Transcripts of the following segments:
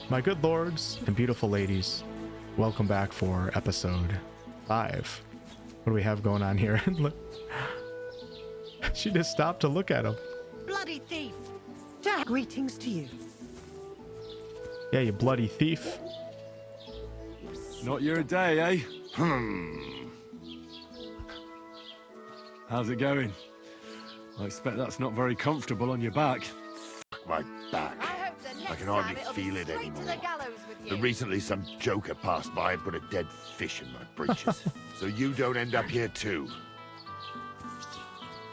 My good lords and beautiful ladies, welcome back for episode 5. What do we have going on here? She just stopped to look at him. Bloody thief! Greetings to you. Yeah, you bloody thief. Not your day, eh? How's it going? I expect that's not very comfortable on your back. My back. I can hardly feel it anymore. Recently some joker passed by and put a dead fish in my breeches. So you don't end up here too.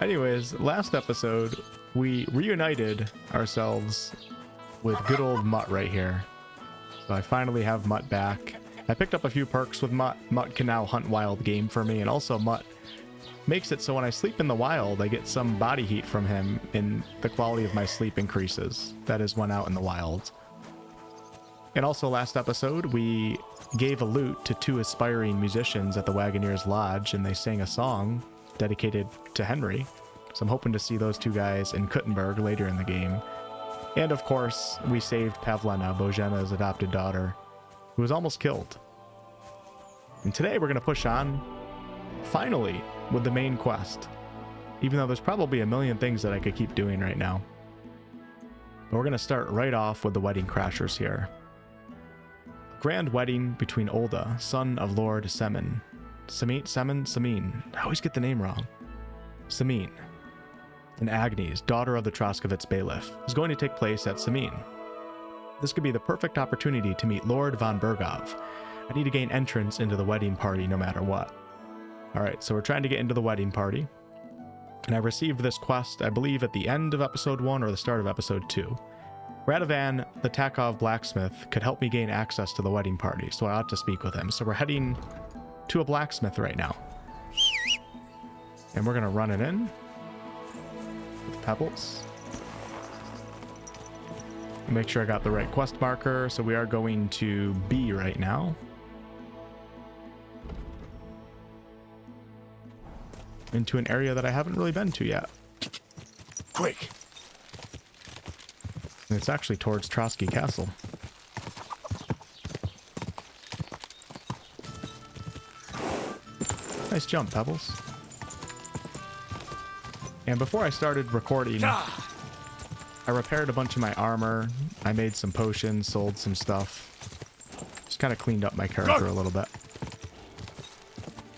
Anyways, last episode, we reunited ourselves with good old Mutt right here. So I finally have Mutt back. I picked up a few perks with Mutt. Mutt can now hunt wild game for me, and also Mutt makes it so when I sleep in the wild, I get some body heat from him and the quality of my sleep increases. That is when out in the wild. And also last episode, we gave a lute to 2 aspiring musicians at the Wagoneers Lodge, and they sang a song dedicated to Henry. So I'm hoping to see those 2 guys in Kuttenberg later in the game. And of course, we saved Pavlena, Božena's adopted daughter, who was almost killed. And today we're going to push on, finally, with the main quest. Even though there's probably a million things that I could keep doing right now. But we're going to start right off with the wedding crashers here. Grand wedding between Olda, son of Lord Semine. Semine. I always get the name wrong. Semine. And Agnes, daughter of the Troskovitz bailiff, is going to take place at Semine. This could be the perfect opportunity to meet Lord von Bergov. I need to gain entrance into the wedding party no matter what. Alright, so we're trying to get into the wedding party. And I received this quest, I believe, at the end of episode 1 or the start of episode 2. Radovan, the Takov blacksmith, could help me gain access to the wedding party, so I ought to speak with him. So we're heading to a blacksmith right now. And we're going to run it in with pebbles. Make sure I got the right quest marker, so we are going to B right now. Into an area that I haven't really been to yet. Quick! And it's actually towards Trotsky Castle. Nice jump, Pebbles. And before I started recording, I repaired a bunch of my armor. I made some potions, sold some stuff. Just kind of cleaned up my character a little bit.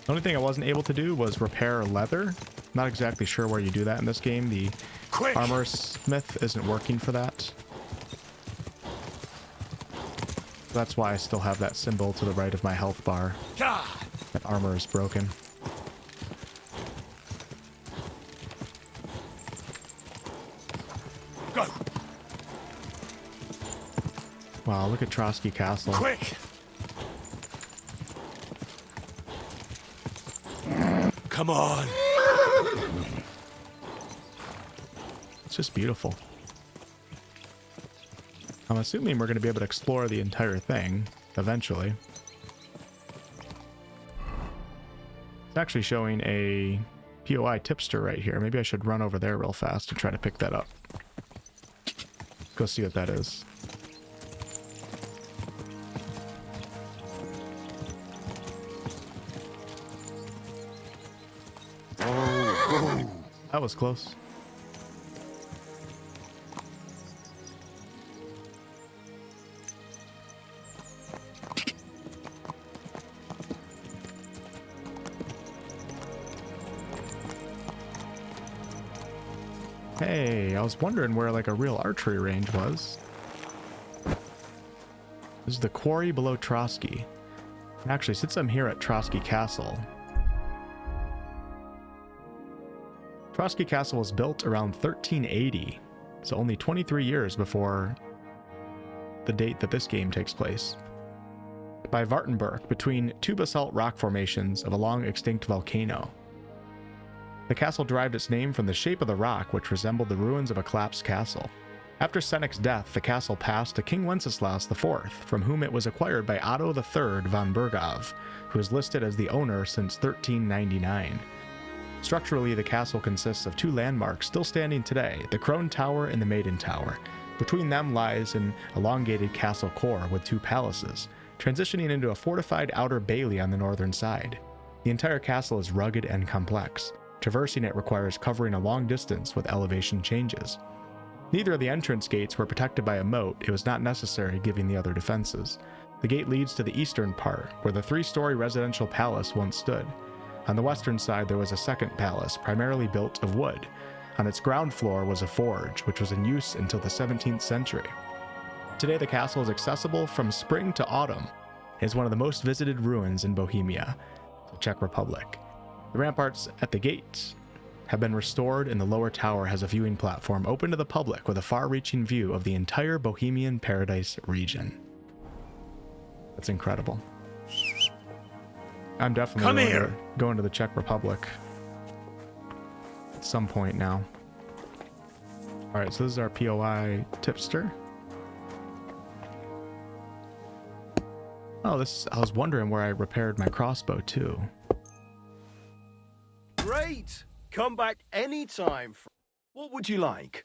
The only thing I wasn't able to do was repair leather. Not exactly sure where you do that in this game. The armor smith isn't working for that. That's why I still have that symbol to the right of my health bar. That armor is broken. Go. Wow, look at Trotsky Castle. Quick! Come on! It's just beautiful. I'm assuming we're going to be able to explore the entire thing eventually. It's actually showing a POI tipster right here. Maybe I should run over there real fast to try to pick that up. Go see what that is. That was close. Hey, I was wondering where like a real archery range was. This is the quarry below Trotsky. Actually, since I'm here at Trotsky Castle, Trotsky Castle was built around 1380, so only 23 years before the date that this game takes place. By Wartenberg, between 2 basalt rock formations of a long-extinct volcano. The castle derived its name from the shape of the rock, which resembled the ruins of a collapsed castle. After Senec's death, the castle passed to King Wenceslaus IV, from whom it was acquired by Otto III von Bergov, who is listed as the owner since 1399. Structurally, the castle consists of 2 landmarks still standing today, the Crone Tower and the Maiden Tower. Between them lies an elongated castle core with 2 palaces, transitioning into a fortified outer bailey on the northern side. The entire castle is rugged and complex. Traversing it requires covering a long distance with elevation changes. Neither of the entrance gates were protected by a moat. It was not necessary given the other defenses. The gate leads to the eastern part, where the 3-story residential palace once stood. On the western side there was a second palace, primarily built of wood. On its ground floor was a forge, which was in use until the 17th century. Today the castle is accessible from spring to autumn. It is one of the most visited ruins in Bohemia, the Czech Republic. The ramparts at the gates have been restored, and the lower tower has a viewing platform open to the public with a far-reaching view of the entire Bohemian Paradise region. That's incredible. I'm definitely going to the Czech Republic at some point now. All right, so this is our POI tipster. Oh, I was wondering where I repaired my crossbow too. Great! Come back anytime. What would you like?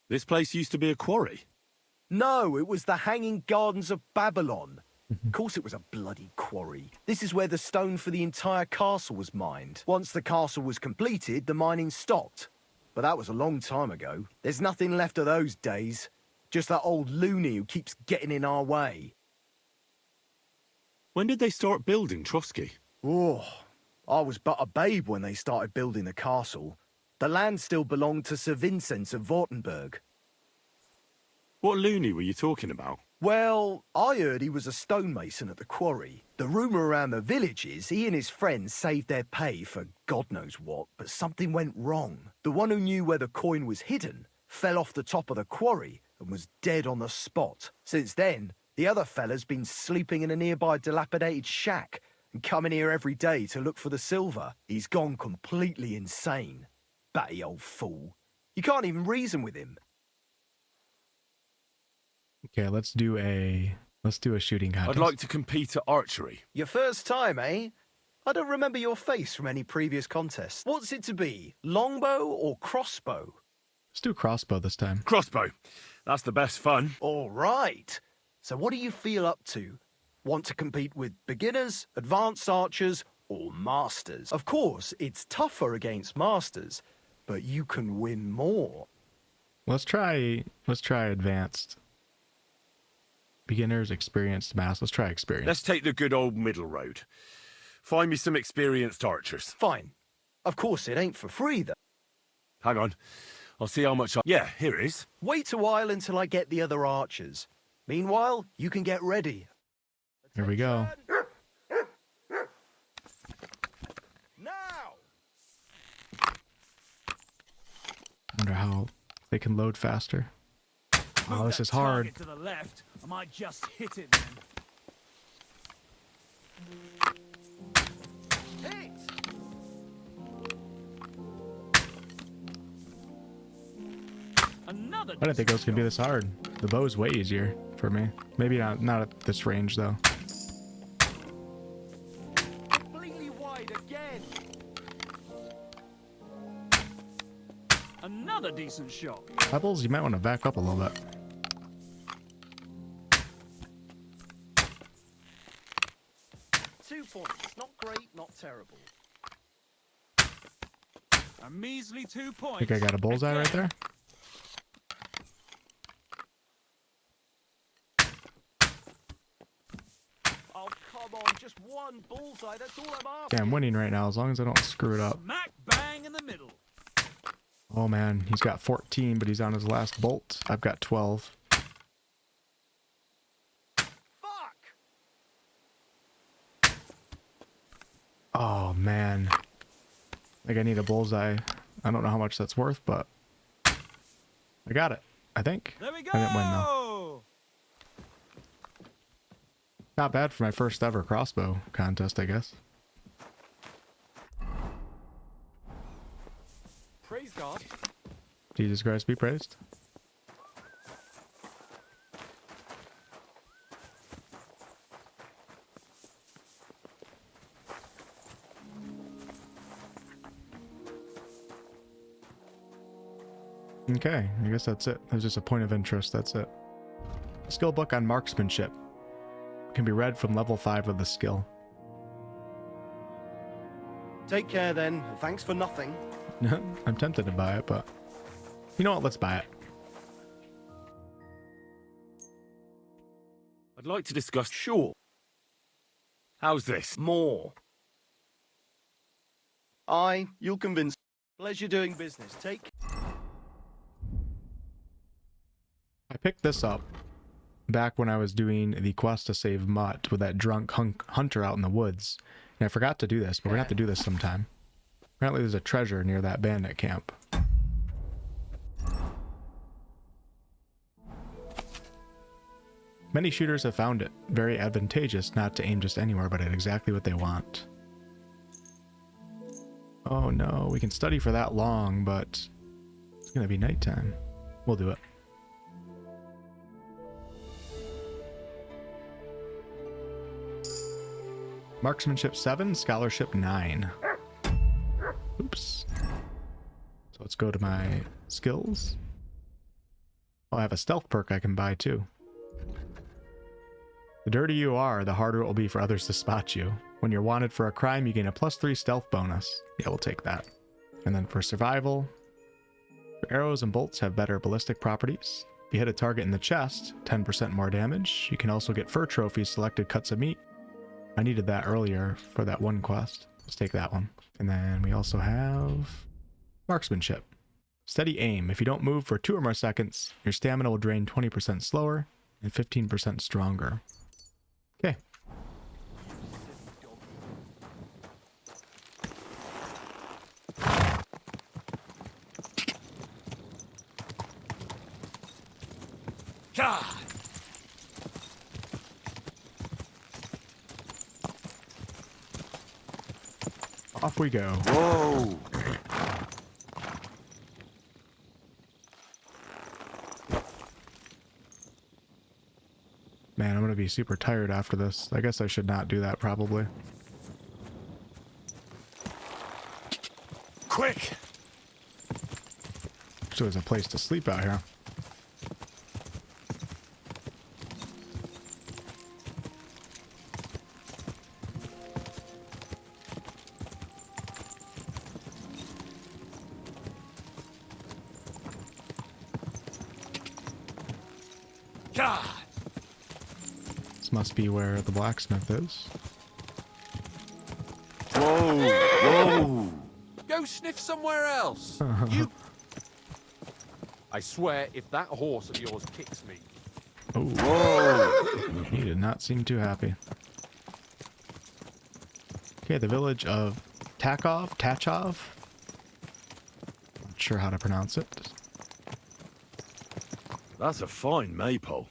This place used to be a quarry. No, it was the Hanging Gardens of Babylon. Of course it was a bloody quarry. This is where the stone for the entire castle was mined. Once the castle was completed, the mining stopped. But that was a long time ago. There's nothing left of those days. Just that old loony who keeps getting in our way. When did they start building Trotsky? Oh, I was but a babe when they started building the castle. The land still belonged to Sir Vincent of Wartenberg. What loony were you talking about? Well, I heard he was a stonemason at the quarry. The rumour around the village is he and his friends saved their pay for God knows what, but something went wrong. The one who knew where the coin was hidden fell off the top of the quarry and was dead on the spot. Since then, the other fella's been sleeping in a nearby dilapidated shack and coming here every day to look for the silver. He's gone completely insane. Batty old fool. You can't even reason with him. Okay, let's do a shooting contest. I'd like to compete at archery. Your first time, eh? I don't remember your face from any previous contest. What's it to be? Longbow or crossbow? Let's do crossbow this time. Crossbow. That's the best fun. All right. So what do you feel up to? Want to compete with beginners, advanced archers, or masters? Of course, it's tougher against masters, but you can win more. Let's try advanced. Beginners, experienced, mass. Let's try experienced. Let's take the good old middle road. Find me some experienced archers. Fine. Of course, it ain't for free, though. Hang on. I'll see how much Yeah, here it is. Wait a while until I get the other archers. Meanwhile, you can get ready. Here we go. Now! Wonder how they can load faster. Oh, this is hard. To the left. I might just hit it then. Hit! Another. I didn't think it was gonna be this hard. The bow's way easier for me. Maybe not at this range though. Completely wide again. Another decent shot. Pebbles, you might want to back up a little bit. Points. Not great, not terrible. A measly 2 I points. think I got a bullseye right there. Oh, come on. Just one bullseye. That's all I'm after. Yeah, I'm winning right now as long as I don't screw it up. Smack bang in the middle. Oh man, he's got 14, but he's on his last bolt. I've got 12. Oh man, like I need a bullseye. I don't know how much that's worth, but I got it. I think. There we go. I didn't win though. Not bad for my first ever crossbow contest, I guess. Praise God. Jesus Christ be praised. Okay, I guess that's it. There's just a point of interest, that's it. Skill book on marksmanship. Can be read from level 5 of the skill. Take care then. Thanks for nothing. I'm tempted to buy it, but you know what? Let's buy it. I'd like to discuss... Sure. How's this? More. You'll convince. Pleasure doing business. Take. I picked this up back when I was doing the quest to save Mutt with that drunk hunter out in the woods. And I forgot to do this, but we're gonna have to do this sometime. Apparently there's a treasure near that bandit camp. Many shooters have found it very advantageous not to aim just anywhere, but at exactly what they want. Oh no, we can study for that long, but it's gonna be nighttime. We'll do it. Marksmanship 7, Scholarship 9. Oops. So let's go to my skills. Oh, I have a stealth perk I can buy too. The dirtier you are, the harder it will be for others to spot you. When you're wanted for a crime, you gain a +3 stealth bonus. Yeah, we'll take that. And then for survival, arrows and bolts have better ballistic properties. If you hit a target in the chest, 10% more damage. You can also get fur trophies, selected cuts of meat. I needed that earlier for that one quest. Let's take that one. And then we also have marksmanship. Steady aim. If you don't move for 2 or more seconds, your stamina will drain 20% slower and 15% stronger. Okay. God! Off we go. Whoa! Man, I'm gonna be super tired after this. I guess I should not do that probably. Quick! So there's a place to sleep out here. God! This must be where the blacksmith is. Whoa! Whoa! Go sniff somewhere else. You... I swear, if that horse of yours kicks me... Oh. Whoa! He did not seem too happy. Okay, the village of Tachov. Not sure how to pronounce it. That's a fine maypole.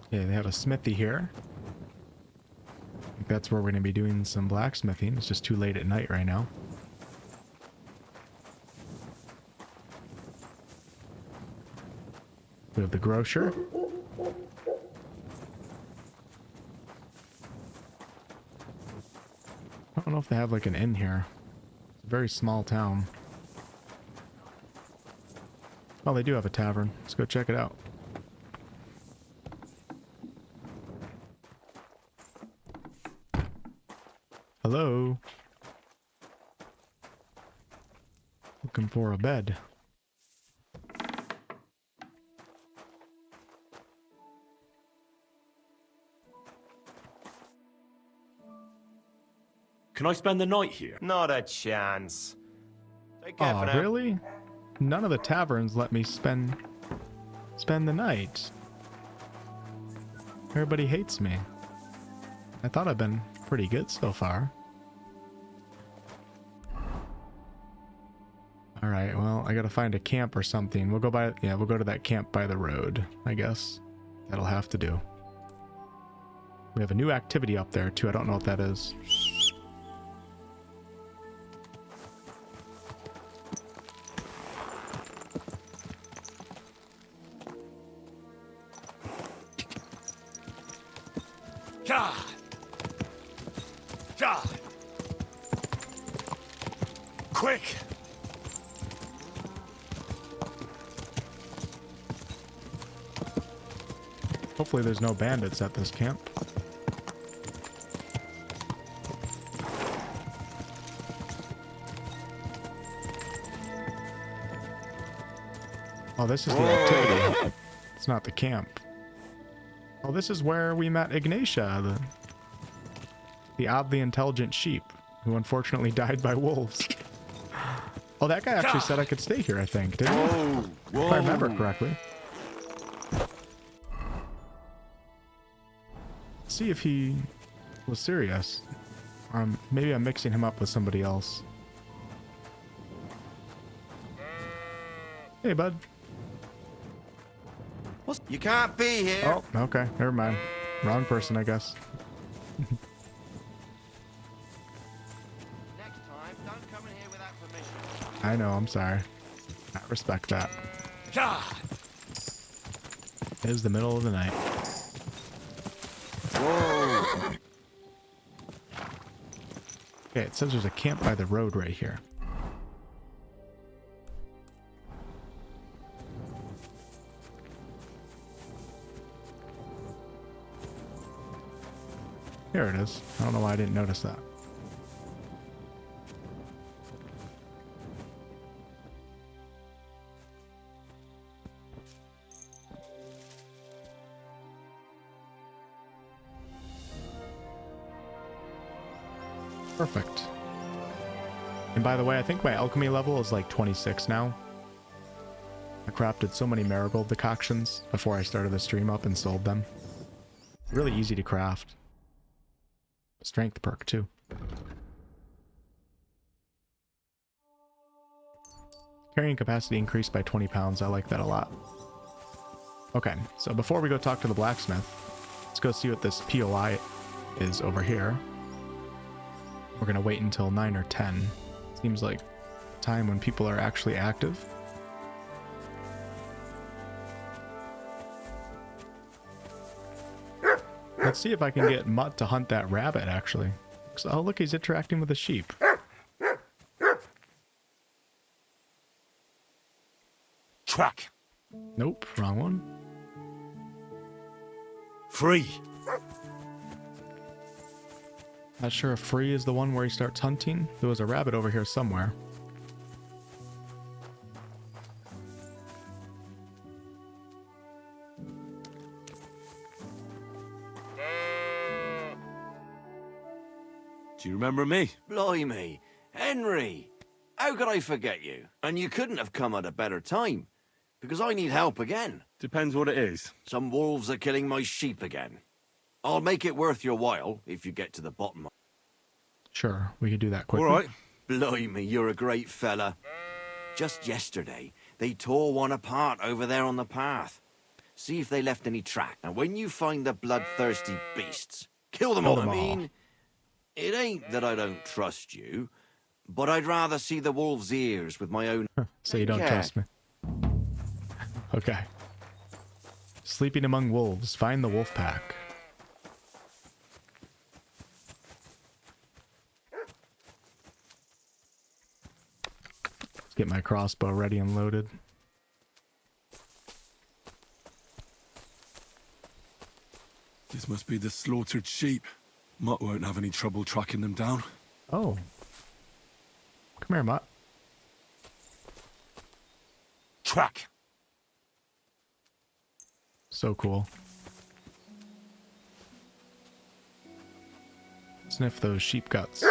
Yeah, they have a smithy here. I think that's where we're going to be doing some blacksmithing. It's just too late at night right now. We have the grocer. I don't know if they have like an inn here. It's a very small town. Oh, they do have a tavern. Let's go check it out. Hello. Looking for a bed. Can I spend the night here? Not a chance. Take care for Oh, now. really? None of the taverns let me spend the night. Everybody hates me. I thought I've been pretty good so far. All right, well, I gotta find a camp or something. We'll go we'll go to that camp by the road, I guess. That'll have to do. We have a new activity up there too. I don't know what that is. God! God! Quick! Hopefully there's no bandits at this camp. Oh, this is the activity. It's not the camp. Oh, this is where we met Ignatia, the oddly intelligent sheep, who unfortunately died by wolves. Oh, that guy actually said I could stay here, I think, didn't he? If I remember correctly. See if he was serious. Maybe I'm mixing him up with somebody else. Hey, bud. You can't be here. Oh, okay. Never mind. Wrong person, I guess. Next time, don't come in here without permission. I know, I'm sorry. I respect that. It is the middle of the night. Whoa. Okay, it says there's a camp by the road right here. Here it is. I don't know why I didn't notice that. Perfect. And by the way, I think my alchemy level is like 26 now. I crafted so many marigold decoctions before I started the stream up and sold them. Really easy to craft. Strength perk too. Carrying capacity increased by 20 pounds. I like that a lot. Okay, so before we go talk to the blacksmith, let's go see what this POI is over here. We're gonna wait until 9 or 10. Seems like time when people are actually active. Let's see if I can get Mutt to hunt that rabbit, actually. Oh, look, he's interacting with the sheep. Track. Nope, wrong one. Free. Not sure if free is the one where he starts hunting. There was a rabbit over here somewhere. Do you remember me? Blimey. Henry. How could I forget you? And you couldn't have come at a better time. Because I need help again. Depends what it is. Some wolves are killing my sheep again. I'll make it worth your while if you get to the bottom. Sure, we could do that quickly. All right. Blimey, you're a great fella. Just yesterday, they tore one apart over there on the path. See if they left any track. And when you find the bloodthirsty beasts, kill them all. I mean, it ain't that I don't trust you, but I'd rather see the wolf's ears with my own... So you don't trust me. Okay. Sleeping among wolves. Find the wolf pack. Let's get my crossbow ready and loaded. This must be the slaughtered sheep. Mutt won't have any trouble tracking them down. Oh. Come here, Mutt. Track. So cool. Sniff those sheep guts.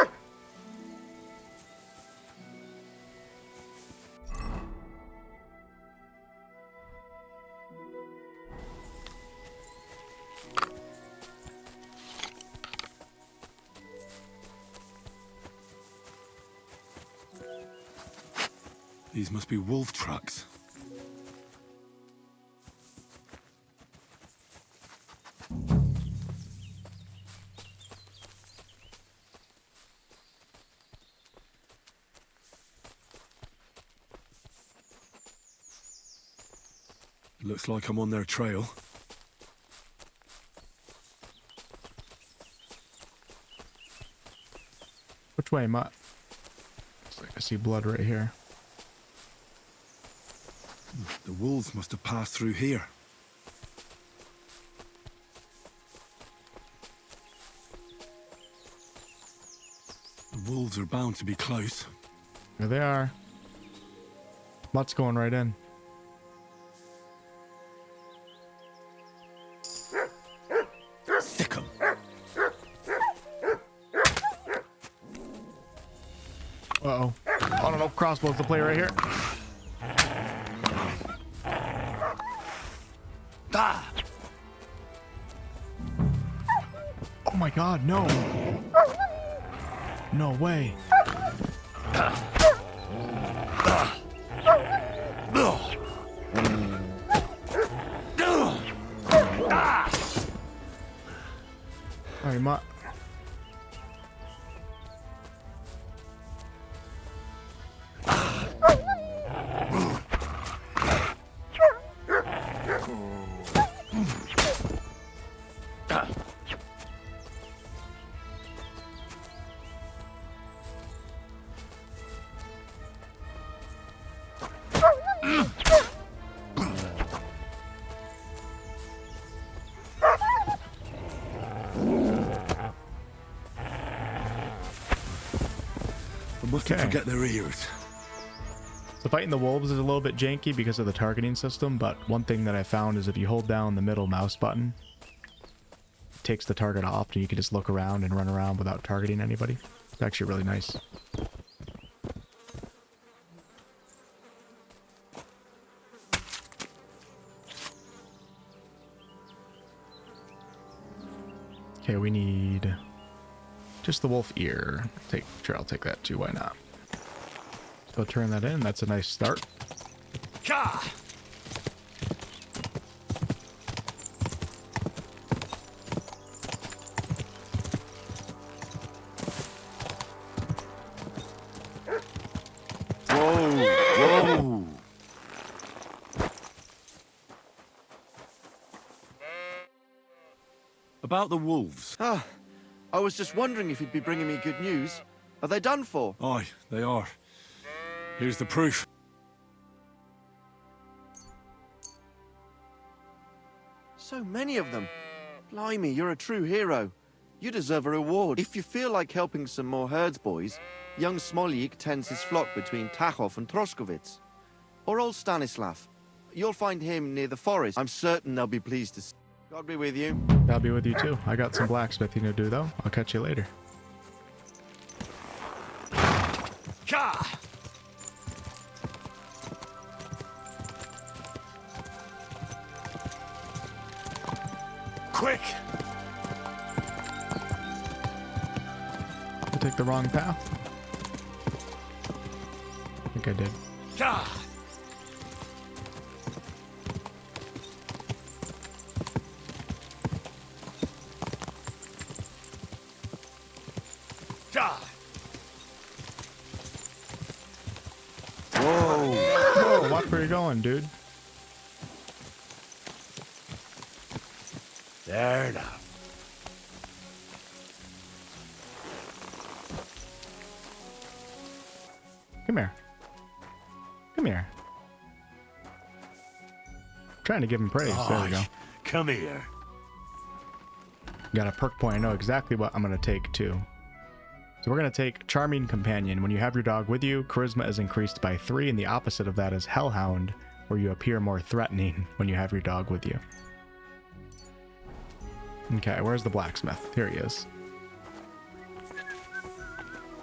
These must be wolf tracks. Looks like I'm on their trail. Which way, Mutt? Looks like I see blood right here. The wolves must have passed through here. The wolves are bound to be close. There they are. Mutt's going right in. Sick 'em. Uh-oh. Oh, no, crossbows to play right here. Ah! Oh my god, no. No way. Alright, Mutt. I mustn't forget their ears. So fighting the wolves is a little bit janky because of the targeting system, but one thing that I found is if you hold down the middle mouse button, it takes the target off and you can just look around and run around without targeting anybody. It's actually really nice. Okay, we need just the wolf ear. Sure, I'll take that too. Why not? So turn that in. That's a nice start. Ka! Whoa! About the wolves. Ah, I was just wondering if you'd be bringing me good news. Are they done for? Aye, they are. Here's the proof. So many of them. Blimey, you're a true hero. You deserve a reward. If you feel like helping some more herds boys, young Smoljik tends his flock between Tachov and Troskowitz. Or old Stanislav. You'll find him near the forest. I'm certain they'll be pleased to see. God be with you. I'll be with you too. I got some blacksmithing to do though. I'll catch you later. Ka! Quick! I take the wrong path. I think I did. Ka! Ka! Whoa, watch where you're going, dude. There enough. Come here. Come here. I'm trying to give him praise. There we go. Come here. Got a perk point. I know exactly what I'm going to take too. So we're going to take Charming Companion. When you have your dog with you, Charisma is increased by 3, and the opposite of that is Hellhound, where you appear more threatening when you have your dog with you. Okay, where's the blacksmith? Here he is.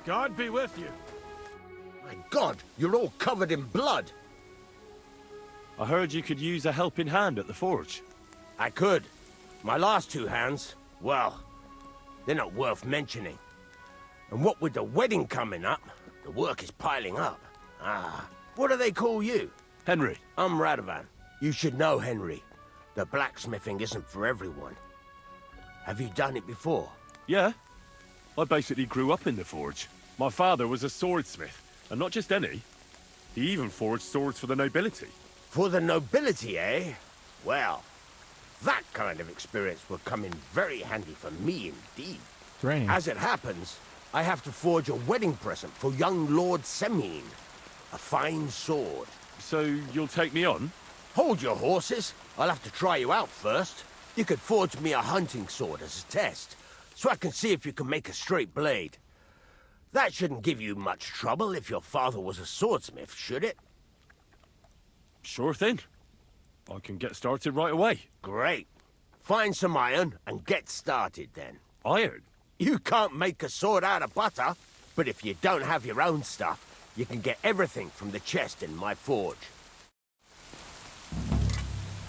God be with you. My God, you're all covered in blood. I heard you could use a helping hand at the forge. I could. My last 2 hands, well, they're not worth mentioning. And what with the wedding coming up, the work is piling up. Ah, what do they call you? Henry. I'm Radovan. You should know, Henry. The blacksmithing isn't for everyone. Have you done it before? Yeah. I basically grew up in the forge. My father was a swordsmith, and not just any. He even forged swords for the nobility. For the nobility, eh? Well, that kind of experience will come in very handy for me indeed. It's raining. As it happens, I have to forge a wedding present for young Lord Semine. A fine sword. So you'll take me on? Hold your horses. I'll have to try you out first. You could forge me a hunting sword as a test, so I can see if you can make a straight blade. That shouldn't give you much trouble if your father was a swordsmith, should it? Sure thing. I can get started right away. Great. Find some iron and get started then. Iron? You can't make a sword out of butter, but if you don't have your own stuff, you can get everything from the chest in my forge.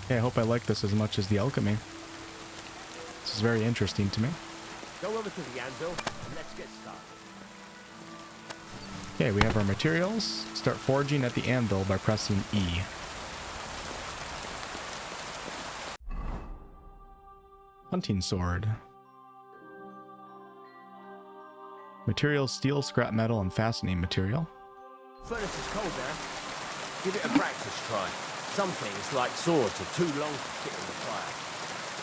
Okay, I hope I like this as much as the alchemy. This is very interesting to me. Go over to the anvil and let's get started. Okay, we have our materials. Start forging at the anvil by pressing E. Hunting sword. Materials: steel, scrap metal, and fastening material. Furnace is cold there. Give it a practice try. Some things, like swords, are too long to sit in the fire.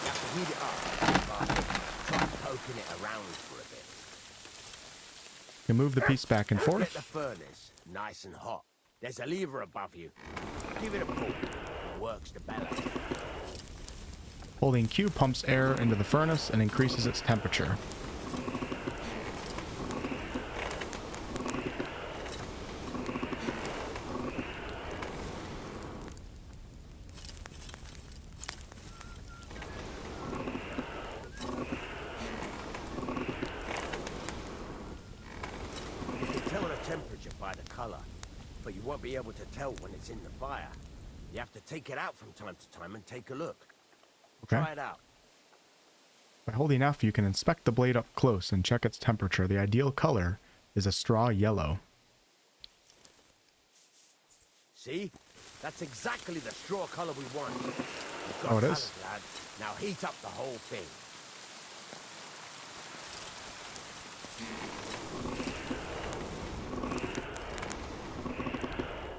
You have to heat it up, but try poking it around for a bit. You move the piece back and Get forth. the furnace nice and hot. There's a lever above you. Give it a pull. It works the bellow. Holding Q pumps air into the furnace and increases its temperature. You can tell the temperature by the color, but you won't be able to tell when it's in the fire. You have to take it out from time to time and take a look. Okay. Try it out. By holding F, you can inspect the blade up close and check its temperature. The ideal color is a straw yellow. See? That's exactly the straw color we want. You've got Oh, it colours, is? lad. Now heat up the whole thing.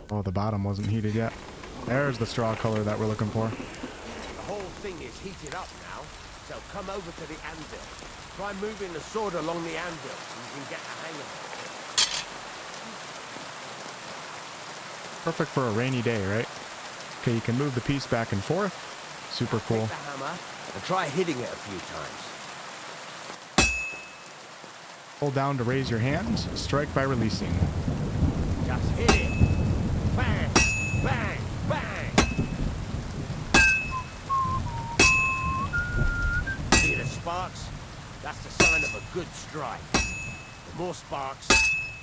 Oh, the bottom wasn't heated yet. There's the straw color that we're looking for. The whole thing is heated up now, so come over to the anvil. Try moving the sword along the anvil so you can get the hang of it. Perfect for a rainy day, right? Okay, you can move the piece back and forth. Super cool. Take the hammer and try hitting it a few times. Hold down to raise your hands. Strike by releasing. Just hit it. Bang, bang, bang. See the sparks? That's the sign of a good strike. The more sparks,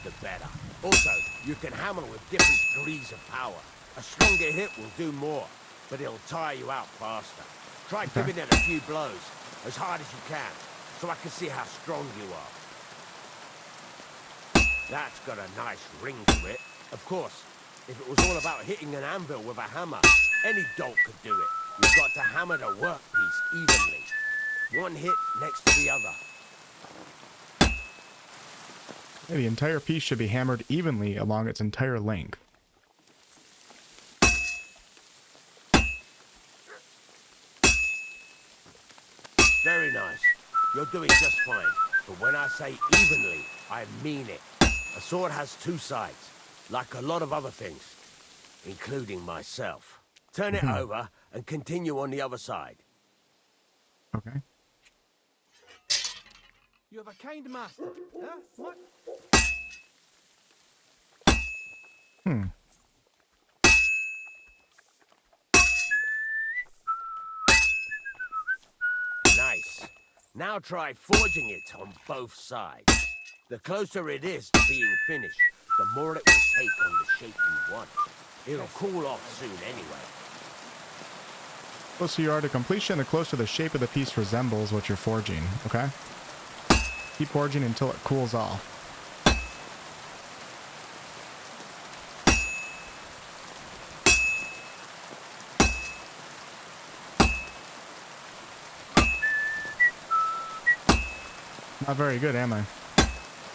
the better. Also, you can hammer with different degrees of power. A stronger hit will do more, but it'll tire you out faster. Try giving it a few blows, as hard as you can, so I can see how strong you are. That's got a nice ring to it. Of course, if it was all about hitting an anvil with a hammer, any dolt could do it. You've got to hammer the workpiece evenly. One hit next to the other. Okay, the entire piece should be hammered evenly along its entire length. Very nice. You're doing just fine. But when I say evenly, I mean it. A sword has two sides, like a lot of other things, including myself. Turn it over and continue on the other side. Okay. You have a kind master. Huh? What? Nice. Now try forging it on both sides. The closer it is to being finished, the more it will take on the shape you want. It'll cool off soon anyway. The closer you are to completion, the closer the shape of the piece resembles what you're forging, okay? Keep forging until it cools off. Not very good, am I?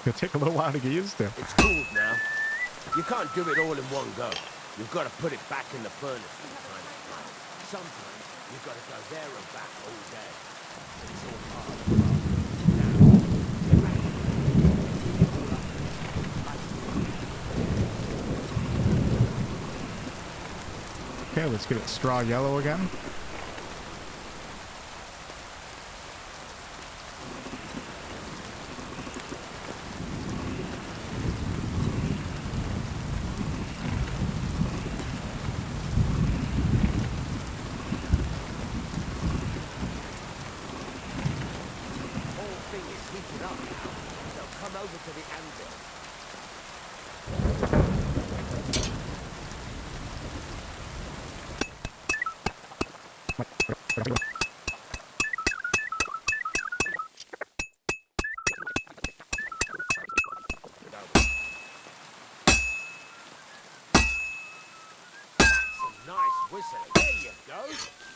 It'll take a little while to get used to. It's cooled now. You can't do it all in one go. You've got to put it back in the furnace from time to time. Sometimes you've got to go there and back all day. It's all hard. Now, get back. let's get it straw yellow again.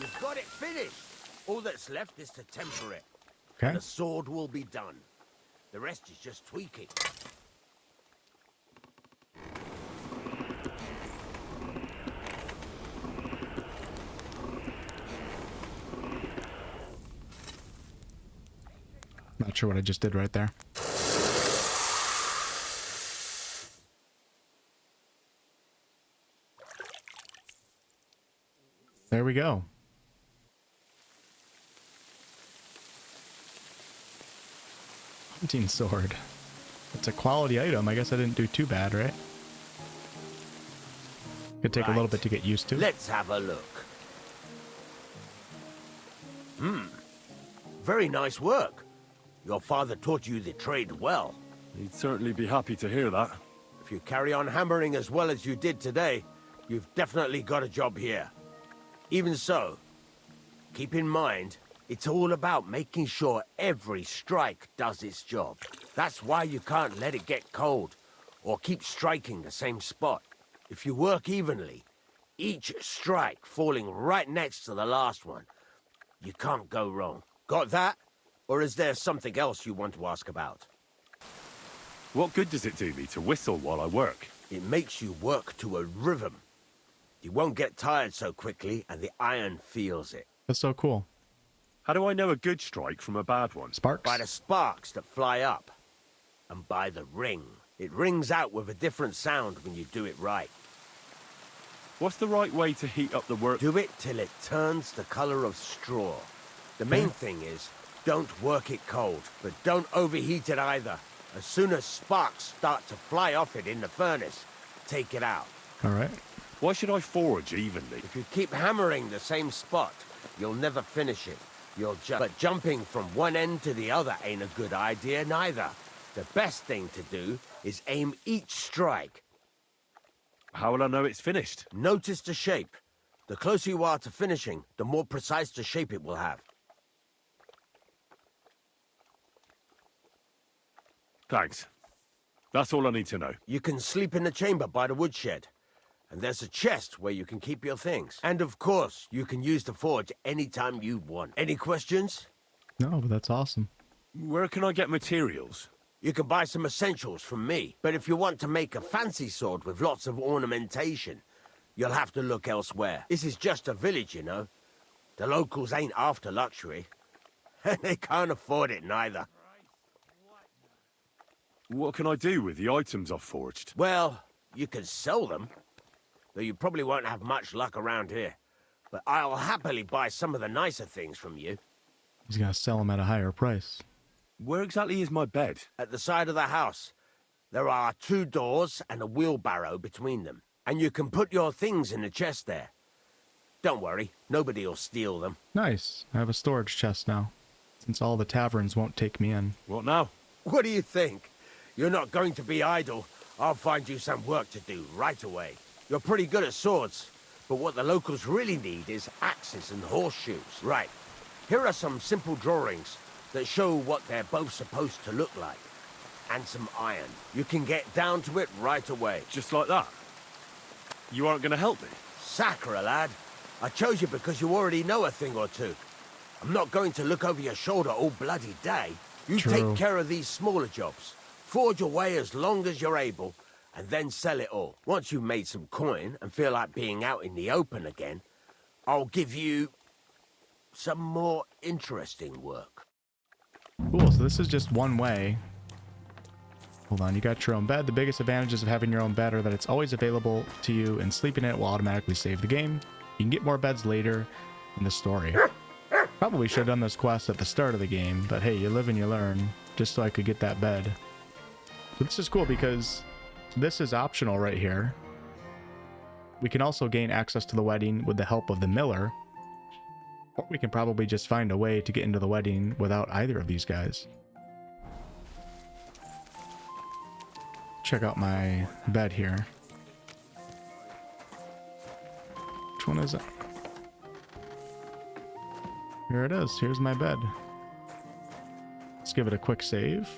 You've got it finished. All that's left is to temper it. Okay. And the sword will be done. The rest is just tweaking. Not sure what I just did right there. There we go. Hunting sword. It's a quality item. I guess I didn't do too bad, right? Could take a little bit to get used to. Let's have a look. Very nice work. Your father taught you the trade well. He'd certainly be happy to hear that. If you carry on hammering as well as you did today, you've definitely got a job here. Even so, keep in mind, it's all about making sure every strike does its job. That's why you can't let it get cold, or keep striking the same spot. If you work evenly, each strike falling right next to the last one, you can't go wrong. Got that? Or is there something else you want to ask about? What good does it do me to whistle while I work? It makes you work to a rhythm. You won't get tired so quickly, and the iron feels it. That's so cool. How do I know a good strike from a bad one? Sparks? By the sparks that fly up. And by the ring. It rings out with a different sound when you do it right. What's the right way to heat up the work? Do it till it turns the color of straw. The main thing is, don't work it cold, but don't overheat it either. As soon as sparks start to fly off it in the furnace, take it out. All right. Why should I forge evenly? If you keep hammering the same spot, you'll never finish it. But jumping from one end to the other ain't a good idea neither. The best thing to do is aim each strike. How will I know it's finished? Notice the shape. The closer you are to finishing, the more precise the shape it will have. Thanks. That's all I need to know. You can sleep in the chamber by the woodshed. And there's a chest where you can keep your things. And of course, you can use the forge anytime you want. Any questions? No, but that's awesome. Where can I get materials? You can buy some essentials from me. But if you want to make a fancy sword with lots of ornamentation, you'll have to look elsewhere. This is just a village, you know. The locals ain't after luxury. And they can't afford it neither. What can I do with the items I've forged? Well, you can sell them. Though you probably won't have much luck around here. But I'll happily buy some of the nicer things from you. He's gonna sell them at a higher price. Where exactly is my bed? At the side of the house. There are 2 doors and a wheelbarrow between them. And you can put your things in the chest there. Don't worry, nobody'll steal them. Nice. I have a storage chest now, since all the taverns won't take me in. What now? What do you think? You're not going to be idle. I'll find you some work to do right away. You're pretty good at swords, but what the locals really need is axes and horseshoes. Right. Here are some simple drawings that show what they're both supposed to look like. And some iron. You can get down to it right away. Just like that? You aren't going to help me? Sacre, lad. I chose you because you already know a thing or two. I'm not going to look over your shoulder all bloody day. You True. take care of these smaller jobs. Forge away as long as you're able, and then sell it all. Once you've made some coin and feel like being out in the open again, I'll give you some more interesting work. Cool, so this is just one way. Hold on, you got your own bed. The biggest advantages of having your own bed are that it's always available to you, and sleeping in it will automatically save the game. You can get more beds later in the story. Probably should have done this quest at the start of the game, but hey, you live and you learn, just so I could get that bed. But this is cool because this is optional right here. We can also gain access to the wedding with the help of the miller, or we can probably just find a way to get into the wedding without either of these guys. Check out my bed here. Which one is it? Here it is. Here's my bed. Let's give it a quick save.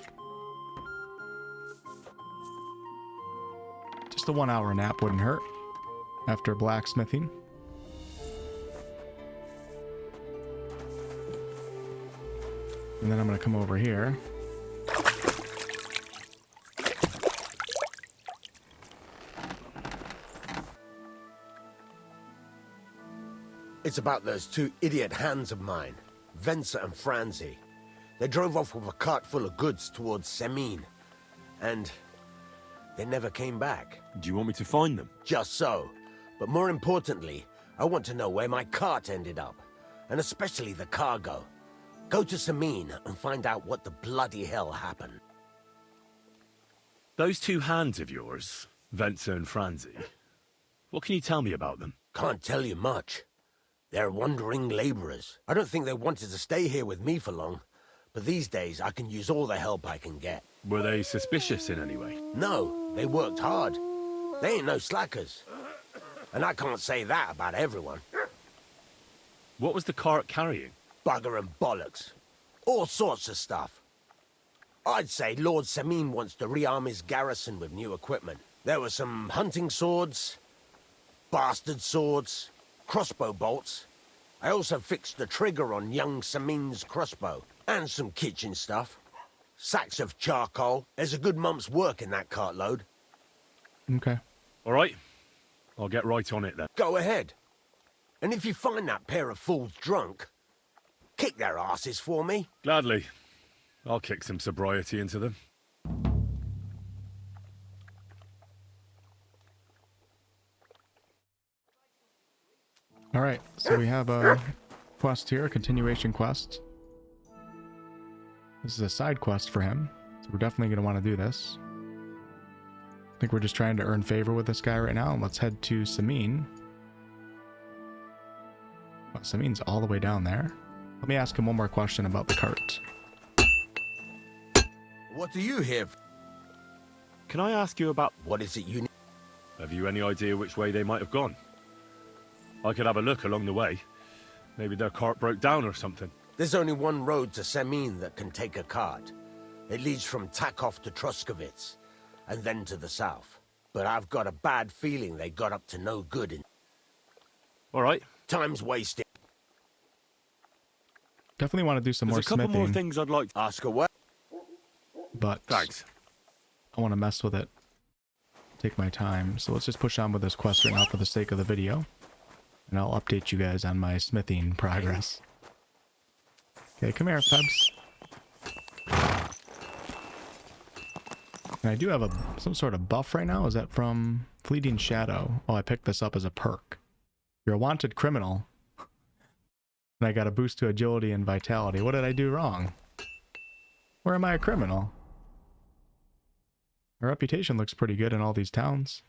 Just a 1 hour nap wouldn't hurt after blacksmithing. And then I'm going to come over here. It's about those two idiot hands of mine, Venser and Franzi. They drove off with a cart full of goods towards Semine, and they never came back. Do you want me to find them? Just so. But more importantly, I want to know where my cart ended up, and especially the cargo. Go to Semine and find out what the bloody hell happened. Those two hands of yours, Venser and Franzi, what can you tell me about them? Can't tell you much. They're wandering laborers. I don't think they wanted to stay here with me for long, but these days I can use all the help I can get. Were they suspicious in any way? No, they worked hard. They ain't no slackers. And I can't say that about everyone. What was the cart carrying? Bugger and bollocks. All sorts of stuff. I'd say Lord Semine wants to rearm his garrison with new equipment. There were some hunting swords, bastard swords, crossbow bolts. I also fixed the trigger on young Semine's crossbow. And some kitchen stuff. Sacks of charcoal. There's a good month's work in that cartload. Okay. All right. I'll get right on it then. Go ahead. And if you find that pair of fools drunk, kick their asses for me. Gladly. I'll kick some sobriety into them. All right, so we have a quest here, a continuation quest. This is a side quest for him, so we're definitely going to want to do this. I think we're just trying to earn favor with this guy right now. Let's head to Semine. Well, Semine's all the way down there. Let me ask him one more question about the cart. What do you have? Can I ask you about... What is it you need? Have you any idea which way they might have gone? I could have a look along the way. Maybe their cart broke down or something. There's only one road to Semine that can take a cart. It leads from Takov to Troskovitz, and then to the south. But I've got a bad feeling they got up to no good in... All right. Time's wasted. Definitely want to do some more There's a couple smithing, more things I'd like to... Ask away. but Thanks. I want to mess with it. Take my time. So let's just push on with this quest right now for the sake of the video. And I'll update you guys on my smithing progress. Okay, come here, Pebs. And I do have some sort of buff right now. Is that from Fleeting Shadow? Oh, I picked this up as a perk. You're a wanted criminal. And I got a boost to agility and vitality. What did I do wrong? Where am I a criminal? My reputation looks pretty good in all these towns.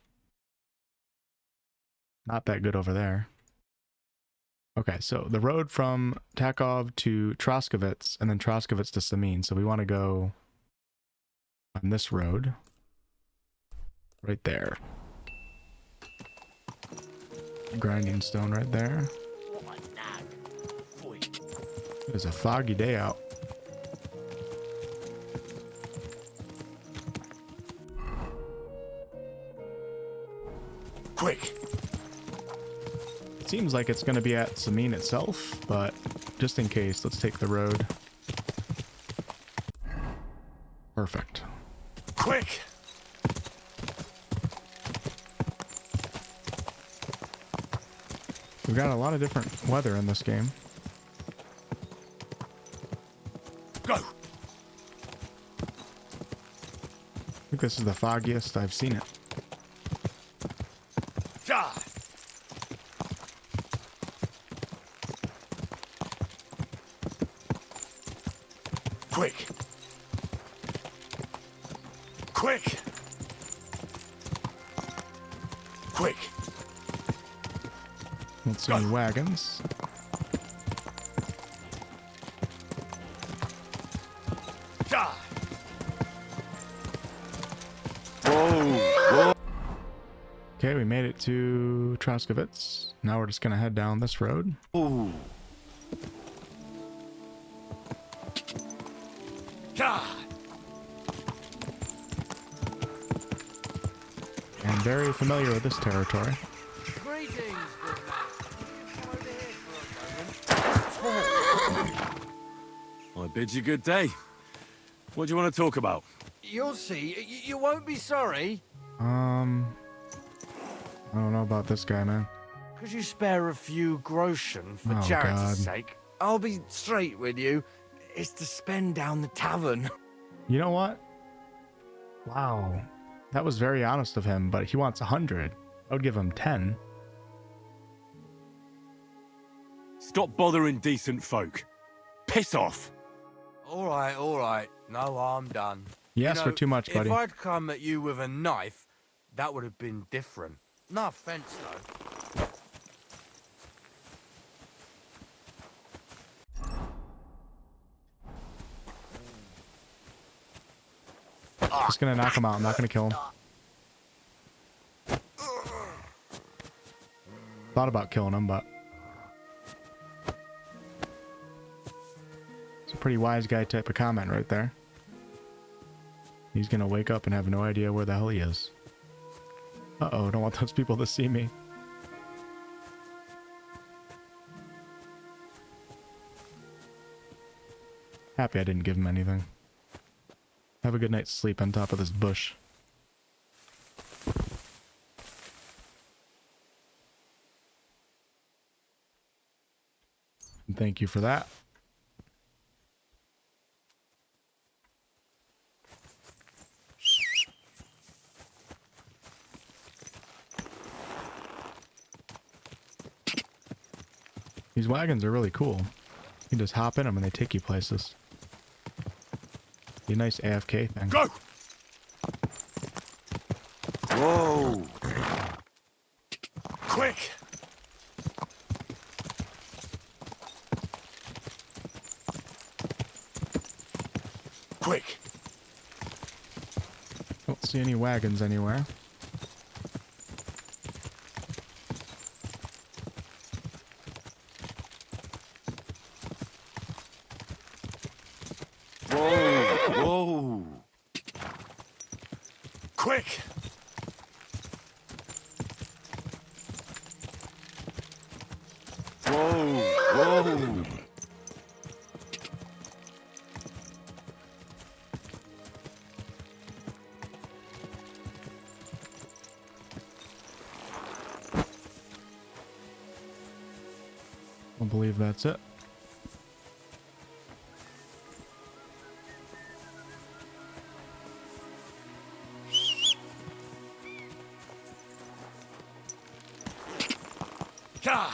Not that good over there. Okay, so the road from Takov to Troskovitz, and then Troskovitz to Semine. So we want to go on this road. Right there. Grinding stone right there. It's a foggy day out. Quick! Seems like it's going to be at Semine itself, but just in case, let's take the road. Perfect. Quick! We've got a lot of different weather in this game. Go! I think this is the foggiest I've seen it. Die! Quick! Quick! Don't see any wagons. Okay, we made it to Troskovitz. Now we're just gonna head down this road. Ooh. I'm very familiar with this territory. Greetings, good man. Come over here for a moment. I bid you good day. What do you want to talk about? You'll see. You won't be sorry. I don't know about this guy, man. Could you spare a few groschen for Oh, charity's God. sake? I'll be straight with you. It's to spend down the tavern. You know what? Wow. That was very honest of him, but he wants 100. I would give him 10. Stop bothering decent folk. Piss off. All right. No harm done. You asked for too much, buddy. If I'd come at you with a knife, that would have been different. No offense, though. Just gonna knock him out. I'm not gonna kill him. Thought about killing him, but it's a pretty wise guy type of comment right there. He's gonna wake up and have no idea where the hell he is. Uh-oh, don't want those people to see me. Happy I didn't give him anything. Have a good night's sleep on top of this bush. And thank you for that. These wagons are really cool. You can just hop in them and they take you places. Be a nice AFK thing. Go! Whoa! Quick! Quick! Don't see any wagons anywhere. Whoa! Quick! Whoa! I believe that's it. God!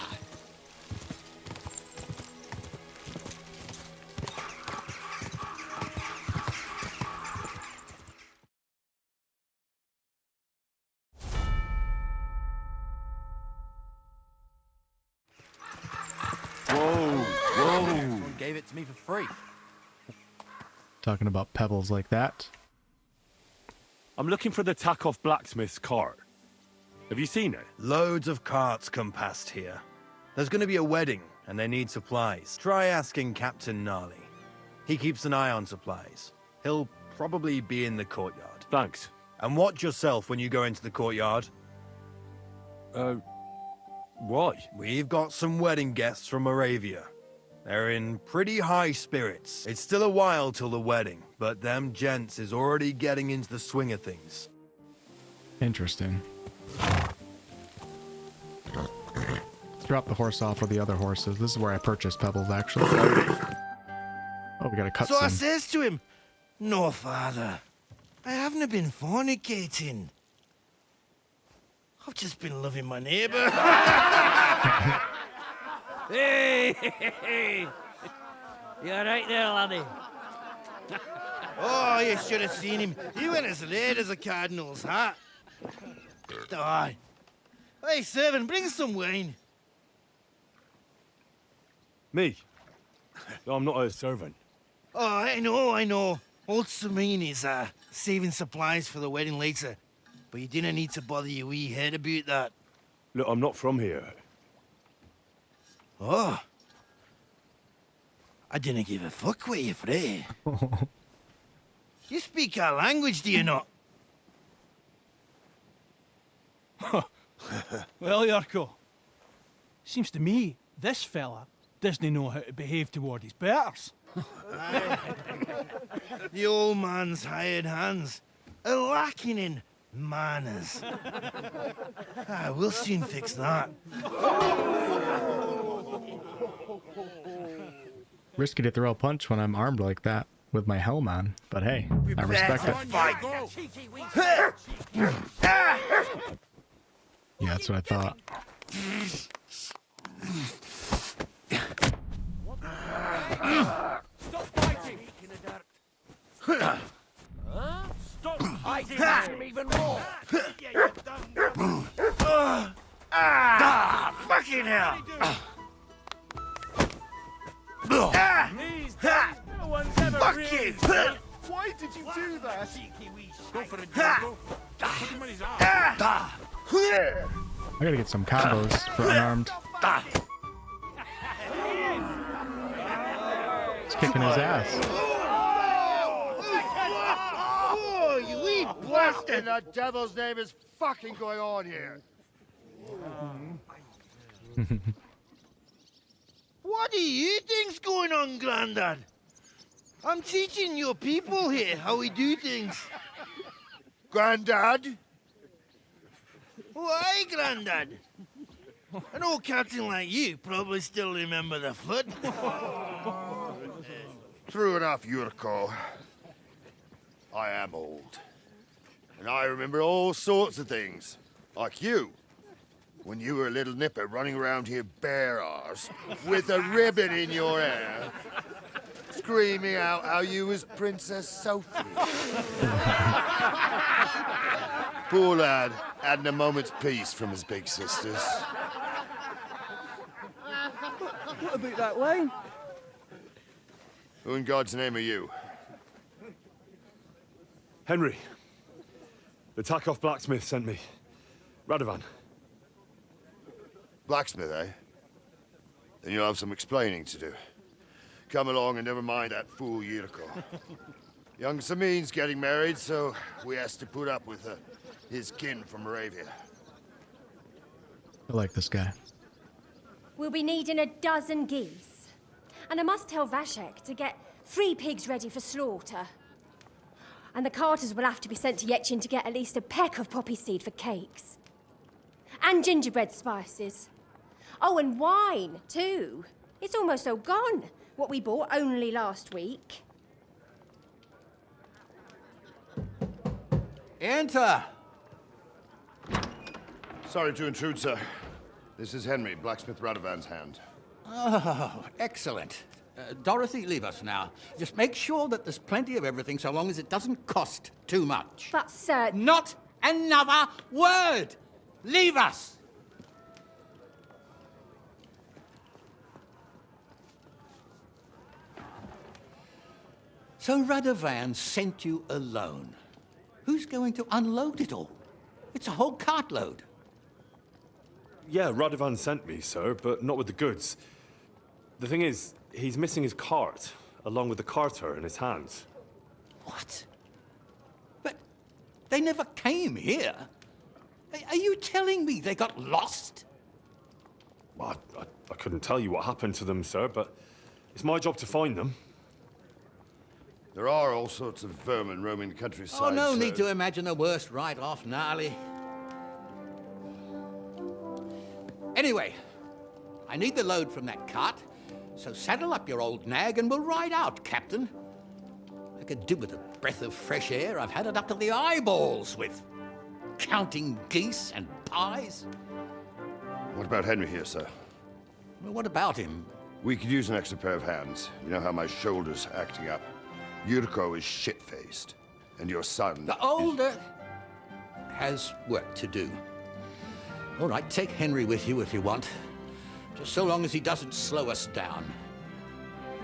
Someone gave it to me for free. Talking about pebbles like that. I'm looking for the Takeoff Blacksmith's cart. Have you seen it? Loads of carts come past here. There's going to be a wedding, and they need supplies. Try asking Captain Gnarly. He keeps an eye on supplies. He'll probably be in the courtyard. Thanks. And watch yourself when you go into the courtyard. Why? We've got some wedding guests from Moravia. They're in pretty high spirits. It's still a while till the wedding, but them gents is already getting into the swing of things. Interesting. Let's drop the horse off with the other horses. This is where I purchased pebbles, actually. Oh, we got a cutscene. So I says to him, "No, father, I haven't been fornicating. I've just been loving my neighbour." Hey! You alright there, laddie? Oh, you should have seen him. He went as red as a cardinal's hat. Aye. Hey, servant, bring some wine. Me? I'm not a servant. Oh, I know. Old Semine is saving supplies for the wedding later. But you didn't need to bother your wee head about that. Look, I'm not from here. Oh. I didn't give a fuck what you fray. You speak our language, do you not? Well, Yarko, seems to me this fella doesn't know how to behave toward his betters. The old man's hired hands are lacking in manners. We'll soon fix that. Risky to throw a punch when I'm armed like that with my helm on, but hey, I respect it. Yeah, that's what I thought. Stop fighting! Stop fighting him even more! Fucking hell! These days, no one's ever Fuck really you! Why did you do that? Go for it, Jargo. Put him on his arm. I gotta get some combos for unarmed. He's kicking his ass. Oh, you wee bastard! What in the devil's name is fucking going on here? What do you think's going on, Grandad? I'm teaching your people here how we do things. Grandad? Why, Grandad? An old captain like you probably still remember the flood. True enough, Yurko. I am old. And I remember all sorts of things. Like you. When you were a little nipper running around here bare arse, with a ribbon in your hair, screaming out how you was Princess Sophie. Poor lad, hadn't a moment's peace from his big sisters. What about that wine? Who in God's name are you? Henry. The Takeoff Blacksmith sent me. Radovan. Blacksmith, eh? Then you'll have some explaining to do. Come along and never mind that fool Yurko. Young Semine's getting married, so we has to put up with his kin from Moravia. I like this guy. We'll be needing a dozen geese. And I must tell Vashek to get 3 pigs ready for slaughter. And the carters will have to be sent to Yetchin to get at least a peck of poppy seed for cakes. And gingerbread spices. Oh, and wine, too. It's almost all gone, what we bought only last week. Enter! Sorry to intrude, sir. This is Henry, Blacksmith Radovan's hand. Oh, excellent. Dorothy, leave us now. Just make sure that there's plenty of everything so long as it doesn't cost too much. But, sir... Not another word! Leave us! So Radovan sent you alone. Who's going to unload it all? It's a whole cartload. Yeah, Radovan sent me, sir, but not with the goods. The thing is, he's missing his cart, along with the carter in his hands. What? But they never came here. Are you telling me they got lost? Well, I couldn't tell you what happened to them, sir, but it's my job to find them. There are all sorts of vermin roaming the countryside. Oh, no sir. need to imagine the worst right off, gnarly. Anyway, I need the load from that cart, so saddle up your old nag and we'll ride out, Captain. I could do with a breath of fresh air. I've had it up to the eyeballs with counting geese and pies. What about Henry here, sir? Well, what about him? We could use an extra pair of hands. You know how my shoulder's acting up. Yurko is shit-faced, and your son... The older has work to do. All right, take Henry with you if you want. Just so long as he doesn't slow us down.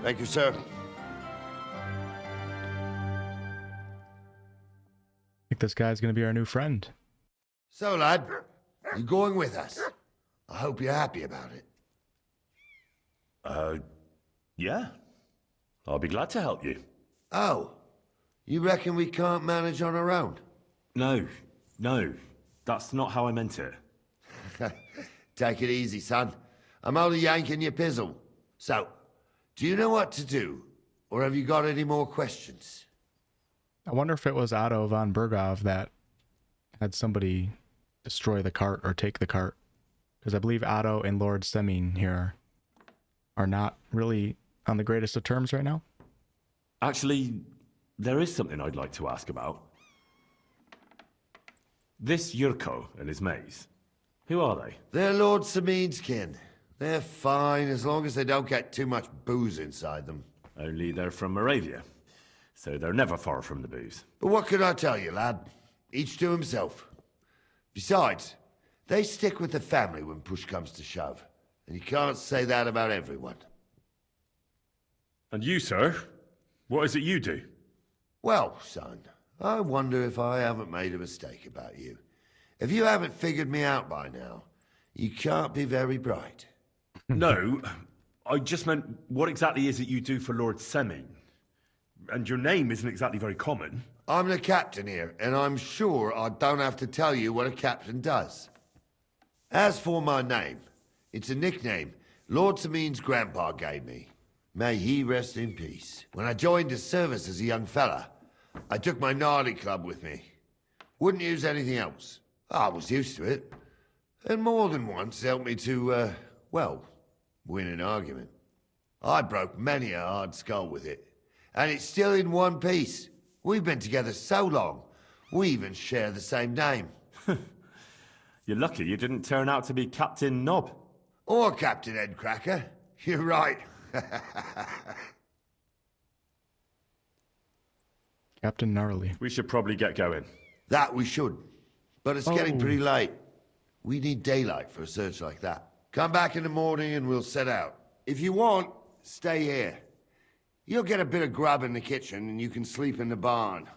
Thank you, sir. I think this guy's going to be our new friend. So, lad, you going with us? I hope you're happy about it. Yeah. I'll be glad to help you. Oh, you reckon we can't manage on our own? No. That's not how I meant it. Take it easy, son. I'm only yanking your pizzle. So, do you know what to do? Or have you got any more questions? I wonder if it was Otto von Berghoff that had somebody destroy the cart or take the cart. Because I believe Otto and Lord Semine here are not really on the greatest of terms right now. Actually, there is something I'd like to ask about. This Yurko and his mates, who are they? They're Lord Semine's kin. They're fine as long as they don't get too much booze inside them. Only they're from Moravia, so they're never far from the booze. But what can I tell you, lad? Each to himself. Besides, they stick with the family when push comes to shove. And you can't say that about everyone. And you, sir? What is it you do? Well, son, I wonder if I haven't made a mistake about you. If you haven't figured me out by now, you can't be very bright. No, I just meant, what exactly is it you do for Lord Semine? And your name isn't exactly very common. I'm the captain here, and I'm sure I don't have to tell you what a captain does. As for my name, it's a nickname Lord Semine's grandpa gave me. May he rest in peace. When I joined his service as a young fella, I took my gnarly club with me. Wouldn't use anything else. I was used to it. And more than once helped me to, well, win an argument. I broke many a hard skull with it. And it's still in one piece. We've been together so long, we even share the same name. You're lucky you didn't turn out to be Captain Knob. Or Captain Headcracker. You're right. Captain Gnarly. We should probably get going. That we should. But it's getting pretty late. We need daylight for a search like that. Come back in the morning and we'll set out. If you want, stay here. You'll get a bit of grub in the kitchen and you can sleep in the barn.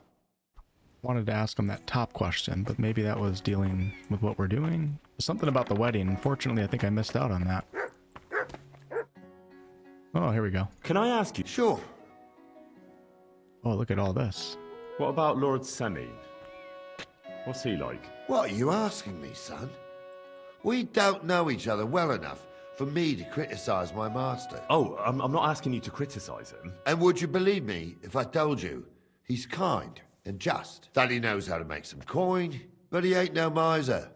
Wanted to ask him that top question, but maybe that was dealing with what we're doing. Something about the wedding. Unfortunately, I think I missed out on that. Oh, here we go. Can I ask you? Sure. Oh, look at all this. What about Lord Semine? What's he like? What are you asking me, son? We don't know each other well enough for me to criticize my master. Oh, I'm not asking you to criticize him. And would you believe me if I told you he's kind and just? That he knows how to make some coin, but he ain't no miser.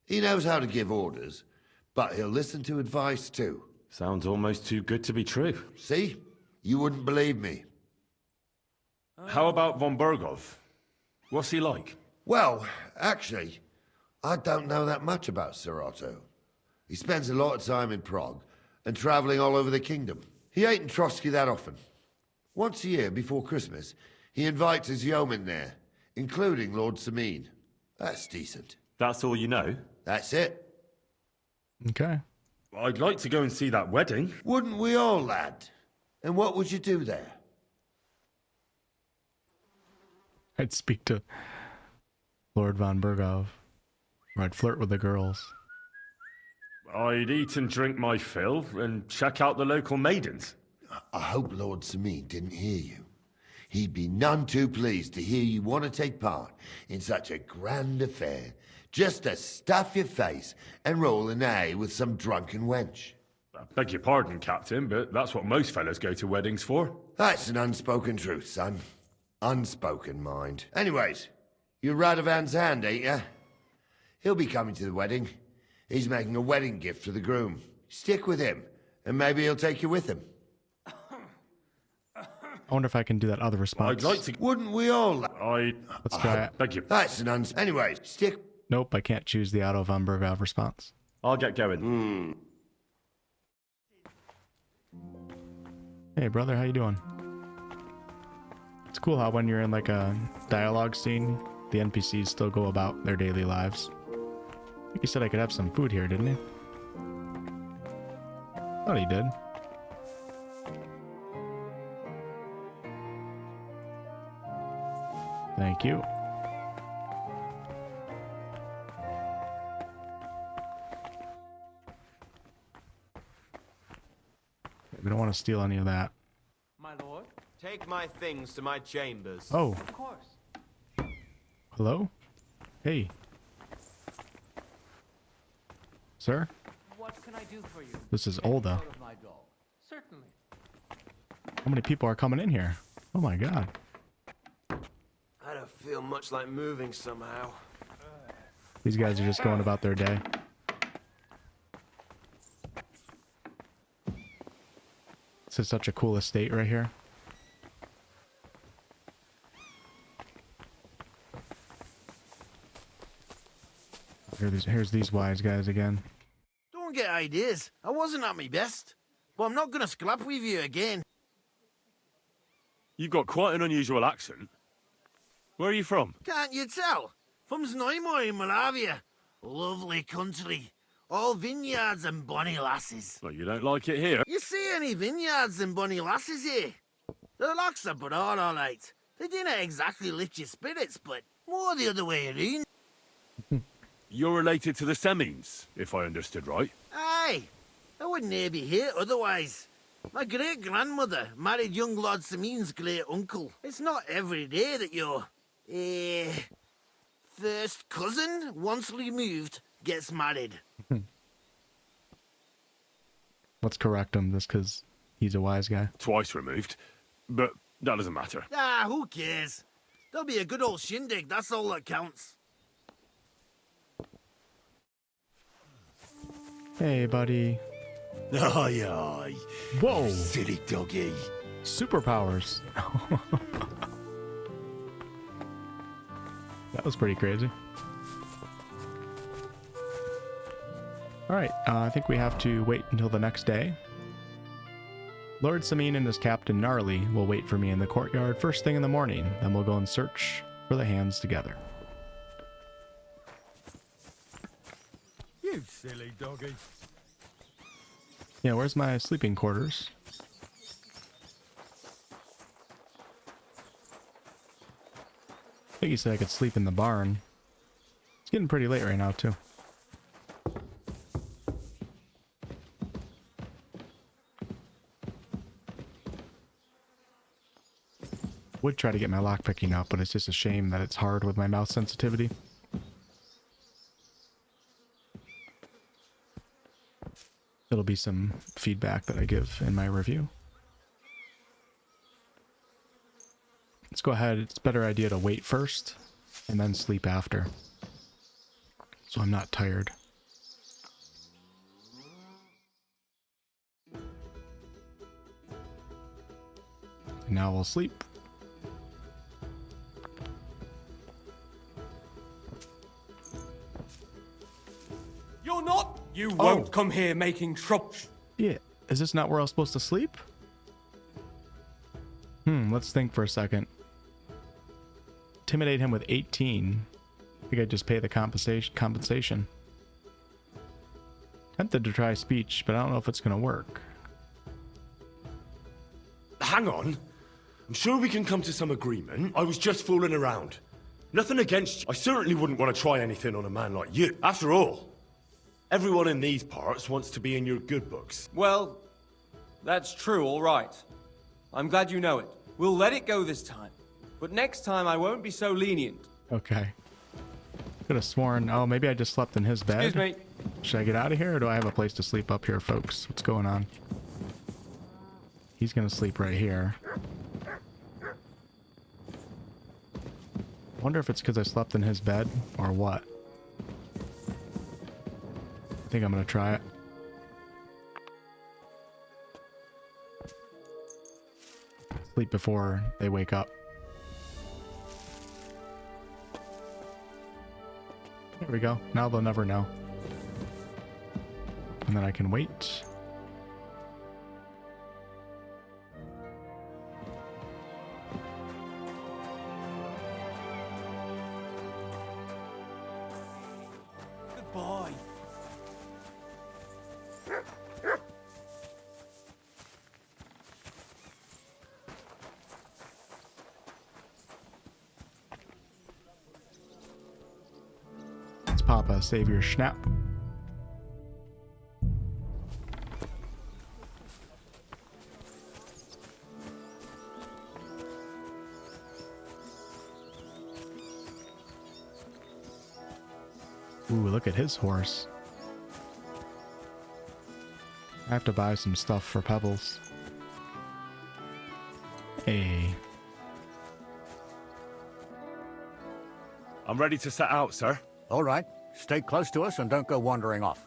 He knows how to give orders, but he'll listen to advice too. Sounds almost too good to be true. See? You wouldn't believe me. How about von Berghoff? What's he like? Well, actually, I don't know that much about Sir Otto. He spends a lot of time in Prague and traveling all over the kingdom. He ain't in Trotsky that often. Once a year, before Christmas, he invites his yeomen there, including Lord Semine. That's decent. That's all you know? That's it. Okay. I'd like to go and see that wedding. Wouldn't we all, lad? And what would you do there? I'd speak to Lord von Berghoff, or I'd flirt with the girls. I'd eat and drink my fill and check out the local maidens. I hope Lord Semine didn't hear you. He'd be none too pleased to hear you want to take part in such a grand affair, just to stuff your face and roll an A with some drunken wench. I beg your pardon, Captain, but that's what most fellas go to weddings for. That's an unspoken truth, son. Unspoken, mind. Anyways, you're Radovan's hand, ain't ya? He'll be coming to the wedding. He's making a wedding gift for the groom. Stick with him, and maybe he'll take you with him. I wonder if I can do that other response. I'd like to... Wouldn't we all? Let's try it. Thank you. That's an Anyways, stick... Nope, I can't choose the Otto von Berghoff response. I'll get going. Hey, brother, how you doing? It's cool how when you're in like a dialogue scene, the NPCs still go about their daily lives. I think he said I could have some food here, didn't he? Thought he did. Thank you. We don't want to steal any of that. My lord? Take my things to my chambers. Oh. Of course. Hello? Hey. Sir? What can I do for you? This is Olda. Out of my door. Certainly. How many people are coming in here? Oh my god. I don't feel much like moving somehow. These guys are just going about their day. This is such a cool estate right here. Here's these wise guys again. Don't get ideas. I wasn't at my best. But I'm not gonna scrap with you again. You've got quite an unusual accent. Where are you from? Can't you tell? From Znaimo in Moravia. Lovely country. All vineyards and bonny lasses. Well, you don't like it here. You see any vineyards and bonny lasses here? The locks are broad, all right. They didn't exactly lift your spirits, but more the other way around. You're related to the Semines, if I understood right. Aye. I wouldn't be here otherwise. My great-grandmother married young Lord Semine's great-uncle. It's not every day that your, first cousin, once removed, gets married. Let's correct him just because he's a wise guy. Twice removed, but that doesn't matter. Ah, who cares? There'll be a good old shindig, that's all that counts. Hey, buddy. Aye, aye. Whoa. Silly doggy. Superpowers. That was pretty crazy. Alright, I think we have to wait until the next day. Lord Semine and his captain Gnarly will wait for me in the courtyard first thing in the morning. Then we'll go and search for the hands together. You silly doggy. Yeah, where's my sleeping quarters? I think he said I could sleep in the barn. It's getting pretty late right now, too. Would try to get my lock picking up, but it's just a shame that it's hard with my mouse sensitivity. It'll be some feedback that I give in my review. Let's go ahead. It's a better idea to wait first and then sleep after, so I'm not tired. And now we'll sleep. You're not! You won't come here making trouble. Yeah, is this not where I was supposed to sleep? Let's think for a second. Intimidate him with 18. I think I'd just pay the compensation. Tempted to try speech, but I don't know if it's gonna work. Hang on. I'm sure we can come to some agreement. I was just fooling around. Nothing against you. I certainly wouldn't want to try anything on a man like you. After all, everyone in these parts wants to be in your good books. Well, that's true, all right. I'm glad you know it. We'll let it go this time. But next time I won't be so lenient. Okay. Could have sworn, oh, maybe I just slept in his bed. Excuse me. Should I get out of here, or do I have a place to sleep up here, folks? What's going on? He's gonna sleep right here. Wonder if it's because I slept in his bed, or what? I think I'm gonna try it. Sleep before they wake up. There we go. Now they'll never know. And then I can wait. boy. Let's pop a savior schnapp. Ooh, look at his horse. I have to buy some stuff for Pebbles. Hey. I'm ready to set out, sir. All right. Stay close to us and don't go wandering off.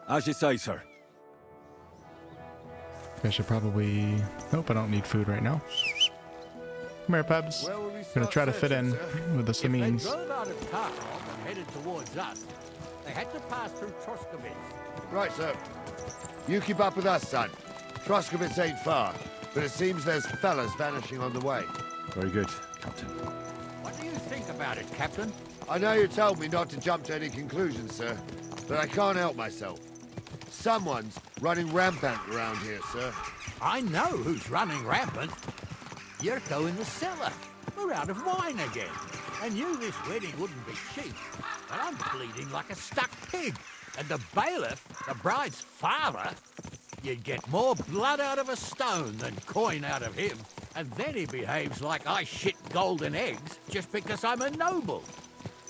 As you say, sir. I should probably... Nope, I don't need food right now. Come here, Pebs. Gonna try to fit in with the Semines. They drove out of Tarkov and headed towards us. They had to pass through Troskovitz. Right, sir. You keep up with us, son. Troskovitz ain't far, but it seems there's fellas vanishing on the way. Very good, Captain. What do you think about it, Captain? I know you told me not to jump to any conclusions, sir, but I can't help myself. Someone's running rampant around here, sir. I know who's running rampant. Yurko in the cellar. We're out of wine again. I knew this wedding wouldn't be cheap, but I'm bleeding like a stuck pig. And the bailiff, the bride's father, you'd get more blood out of a stone than coin out of him. And then he behaves like I shit golden eggs just because I'm a noble.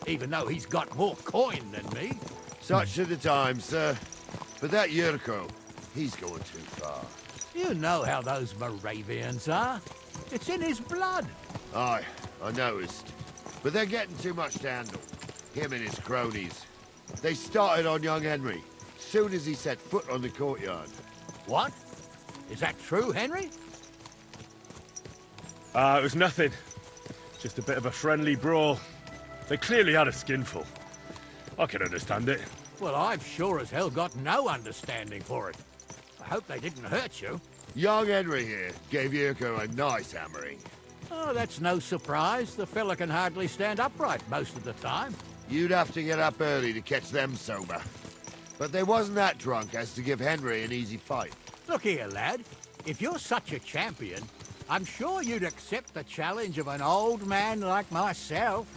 Even though he's got more coin than me. Such are the times, sir. But that Yurko, he's going too far. You know how those Moravians are. It's in his blood. Aye, I noticed. But they're getting too much to handle. Him and his cronies. They started on young Henry, soon as he set foot on the courtyard. What? Is that true, Henry? It was nothing. Just a bit of a friendly brawl. They clearly had a skinful. I can understand it. Well, I've sure as hell got no understanding for it. I hope they didn't hurt you. Young Henry here gave Yurko a nice hammering. Oh, that's no surprise. The fella can hardly stand upright most of the time. You'd have to get up early to catch them sober. But they wasn't that drunk as to give Henry an easy fight. Look here, lad. If you're such a champion, I'm sure you'd accept the challenge of an old man like myself.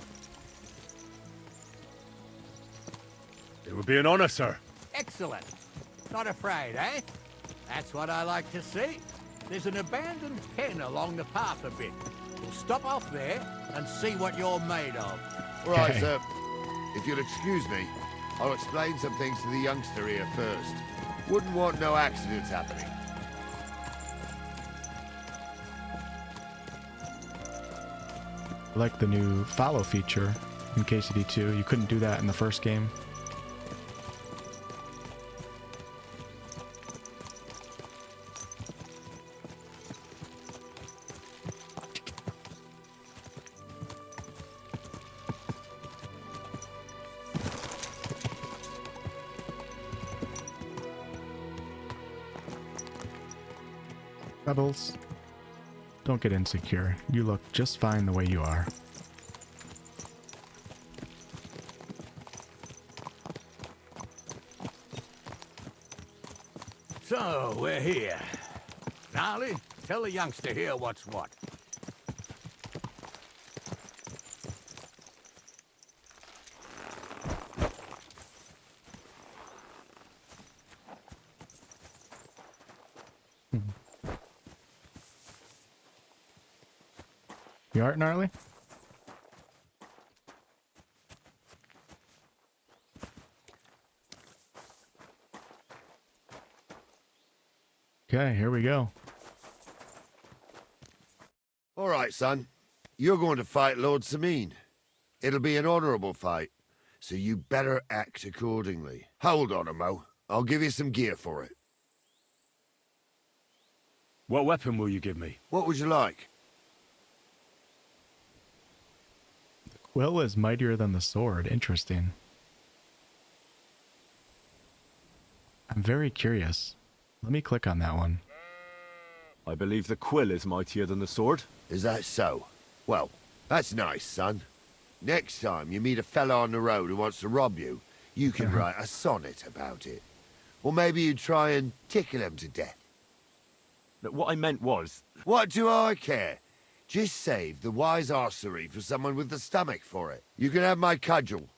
It would be an honor, sir. Excellent. Not afraid, eh? That's what I like to see. There's an abandoned pen along the path a bit. We'll stop off there and see what you're made of. All right, sir. If you'll excuse me, I'll explain some things to the youngster here first. Wouldn't want no accidents happening. I like the new follow feature in KCD2. You couldn't do that in the first game. Rebels, don't get insecure. You look just fine the way you are. So, we're here. Gnarly, tell the youngster here what's what. You alright, Gnarly? Okay, here we go. All right, son. You're going to fight Lord Semine. It'll be an honorable fight, so you better act accordingly. Hold on a mo. I'll give you some gear for it. What weapon will you give me? What would you like? The quill is mightier than the sword. Interesting. I'm very curious. Let me click on that one. I believe the quill is mightier than the sword. Is that so? Well, that's nice, son. Next time you meet a fella on the road who wants to rob you, you can write a sonnet about it. Or maybe you try and tickle him to death. But what I meant was... What do I care? Just save the wise arsery for someone with the stomach for it. You can have my cudgel.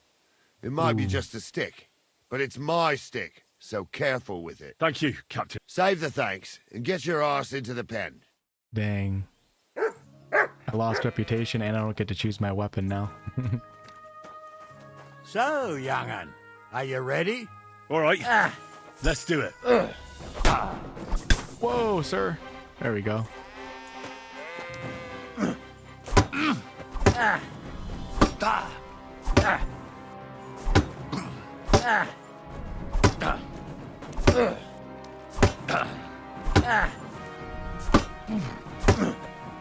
It might be just a stick, but it's my stick, so careful with it. Thank you, Captain. Save the thanks, and get your arse into the pen. Dang. I lost reputation and I don't get to choose my weapon now. So, young'un, are you ready? All right, let's do it. Whoa, sir. There we go.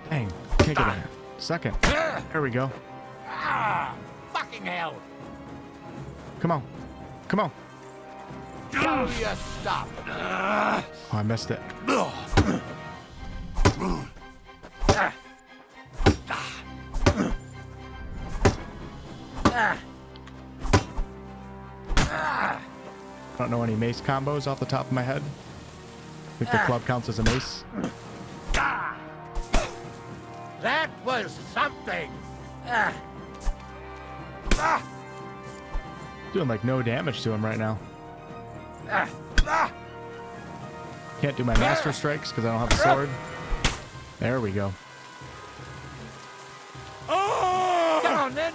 Dang, can't get in there. Second. There we go. Fucking hell! Come on. Come on. Do your stuff! Oh, I missed it. I don't know any mace combos off the top of my head. I think the club counts as a mace. That was something! Doing like no damage to him right now. Can't do my master strikes because I don't have a sword. There we go. Come on then!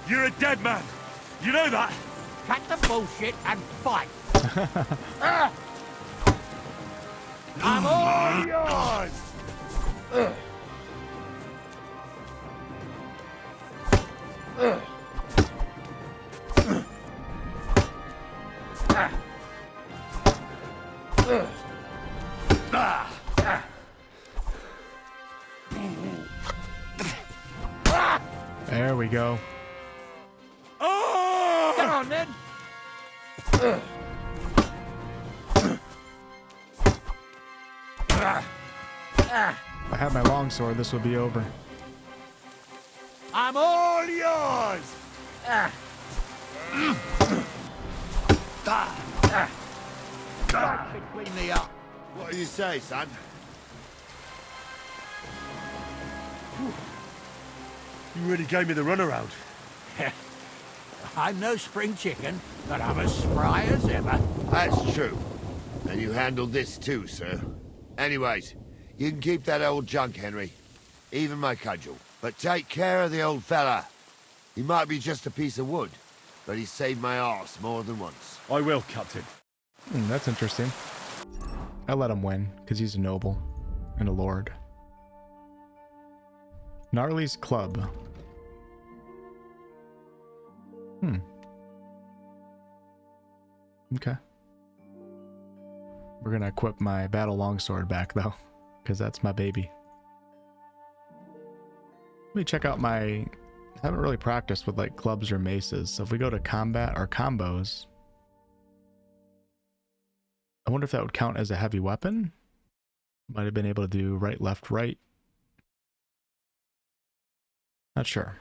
You're a dead man. You know that? Cut the bullshit and fight! I'm all yours! There we go. Come on then! If I had my longsword, this would be over. I'm all yours! Clean me up. What do you say, son? You really gave me the runaround. I'm no spring chicken, but I'm as spry as ever. That's true. And you handled this too, sir. Anyways, you can keep that old junk, Henry. Even my cudgel. But take care of the old fella. He might be just a piece of wood, but he saved my arse more than once. I will, Captain. That's interesting. I let him win, because he's a noble and a lord. Gnarly's Club. Okay. We're gonna equip my battle longsword back, though, because that's my baby. Let me check out my... I haven't really practiced with, like, clubs or maces, so if we go to combat or combos... I wonder if that would count as a heavy weapon? Might have been able to do right, left, right. Not sure.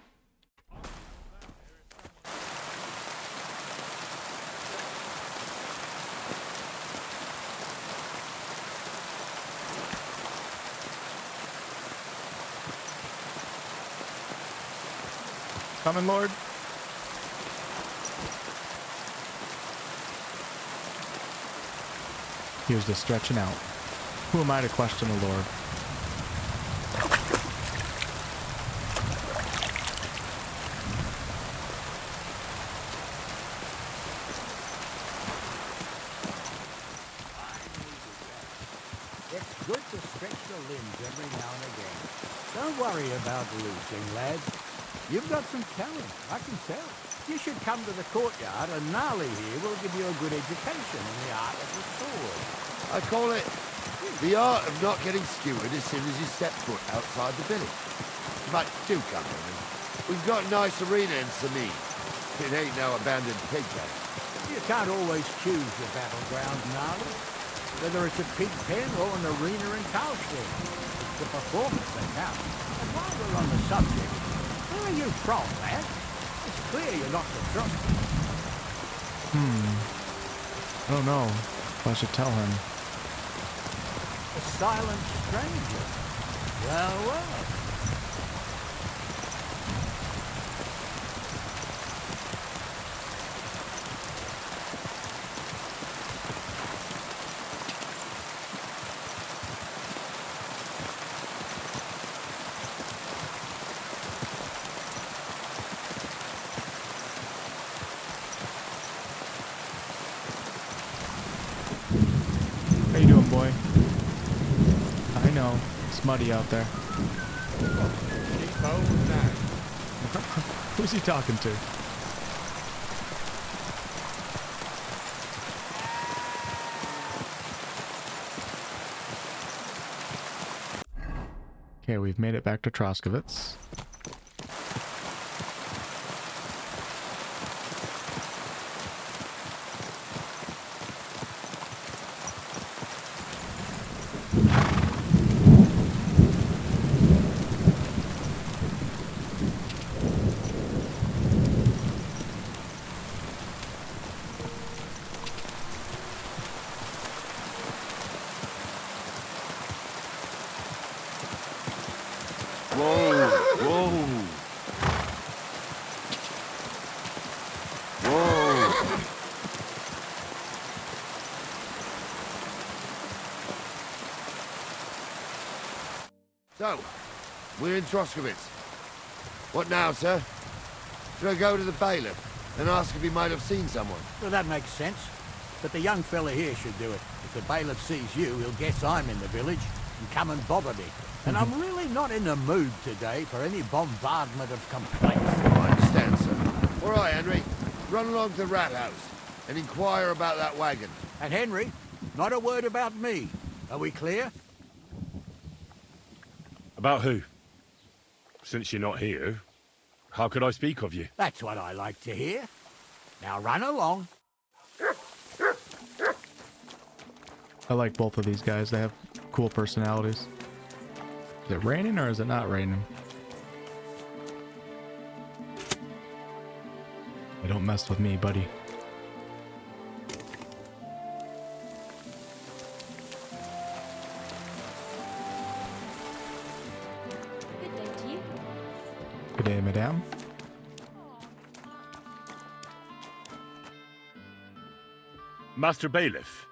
Coming, Lord. Here's the stretching out. Who am I to question the Lord? It's good to stretch the limbs every now and again. Don't worry about losing, lads. You've got some talent, I can tell. You should come to the courtyard, and Gnarly here will give you a good education in the art of the sword. I call it the art of not getting skewered as soon as you step foot outside the village. But do come, Henry. We've got a nice arena in Semine. It ain't no abandoned pig pen. You can't always choose your battleground, Gnarly. Whether it's a pig pen or an arena in Carlsbad. It's the performance that counts. And while we're on the subject, where are you from, lad? It's clear you're not the trust. I don't know if I should tell him. A silent stranger. Well, well. How you doing, boy? I know. It's muddy out there. Who's he talking to? Okay, we've made it back to Troskovitz. So, we're in Troskovitz. What now, sir? Should I go to the bailiff and ask if he might have seen someone? Well, that makes sense. But the young fella here should do it. If the bailiff sees you, he'll guess I'm in the village and come and bother me. And I'm really not in the mood today for any bombardment of complaints. I understand, sir. All right, Henry. Run along to the rat house and inquire about that wagon. And Henry, not a word about me. Are we clear? About who? Since you're not here, how could I speak of you? That's what I like to hear. Now run along. I like both of these guys. They have cool personalities. Is it raining or is it not raining? Hey, don't mess with me, buddy. Good day to you. Good day, madame. Master Bailiff,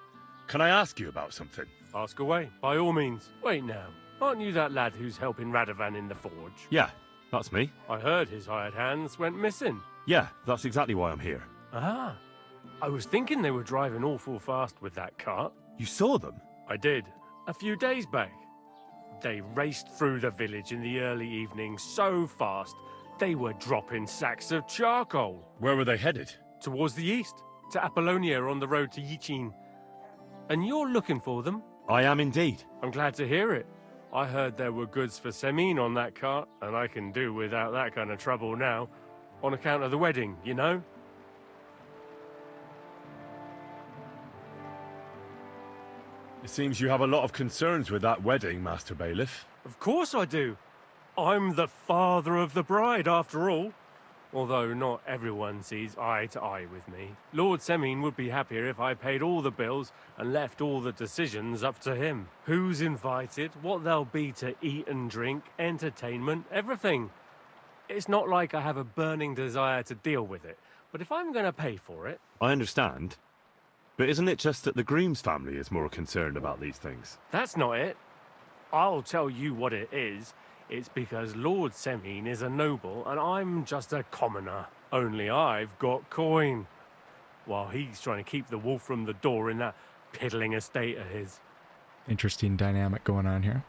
can I ask you about something? Ask away, by all means. Wait now, aren't you that lad who's helping Radovan in the forge? Yeah, that's me. I heard his hired hands went missing. Yeah, that's exactly why I'm here. Ah, I was thinking they were driving awful fast with that cart. You saw them? I did, a few days back. They raced through the village in the early evening so fast, they were dropping sacks of charcoal. Where were they headed? Towards the east, to Apollonia on the road to Yichin. And you're looking for them? I am indeed. I'm glad to hear it. I heard there were goods for Semine on that cart, and I can do without that kind of trouble now, on account of the wedding, you know? It seems you have a lot of concerns with that wedding, Master Bailiff. Of course I do. I'm the father of the bride, after all. Although not everyone sees eye to eye with me. Lord Semine would be happier if I paid all the bills and left all the decisions up to him. Who's invited, what there'll be to eat and drink, entertainment, everything. It's not like I have a burning desire to deal with it, but if I'm going to pay for it... I understand. But isn't it just that the groom's family is more concerned about these things? That's not it. I'll tell you what it is. It's because Lord Semine is a noble and I'm just a commoner. Only I've got coin. While he's trying to keep the wolf from the door in that piddling estate of his. Interesting dynamic going on here.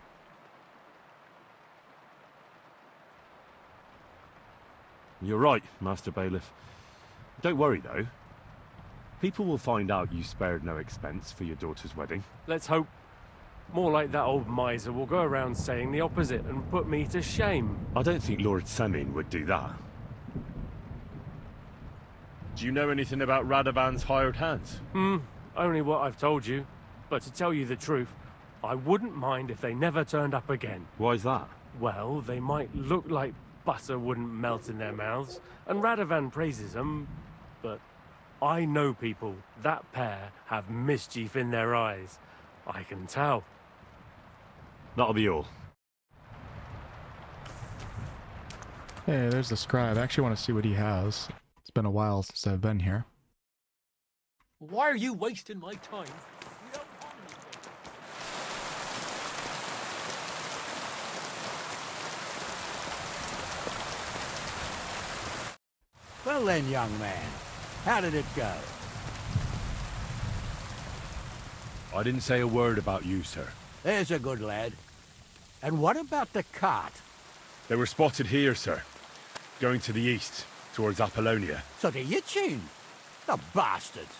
You're right, Master Bailiff. Don't worry, though. People will find out you spared no expense for your daughter's wedding. Let's hope. More like that old miser will go around saying the opposite and put me to shame. I don't think Lord Semine would do that. Do you know anything about Radovan's hired hands? Only what I've told you. But to tell you the truth, I wouldn't mind if they never turned up again. Why's that? Well, they might look like butter wouldn't melt in their mouths, and Radovan praises them, but I know people, that pair, have mischief in their eyes. I can tell. That'll be all. Hey, there's the scribe. I actually want to see what he has. It's been a while since I've been here. Why are you wasting my time? Well then, young man, how did it go? I didn't say a word about you, sir. There's a good lad. And what about the cart? They were spotted here, sir. Going to the east, towards Apollonia. So the Yitchin? The bastards!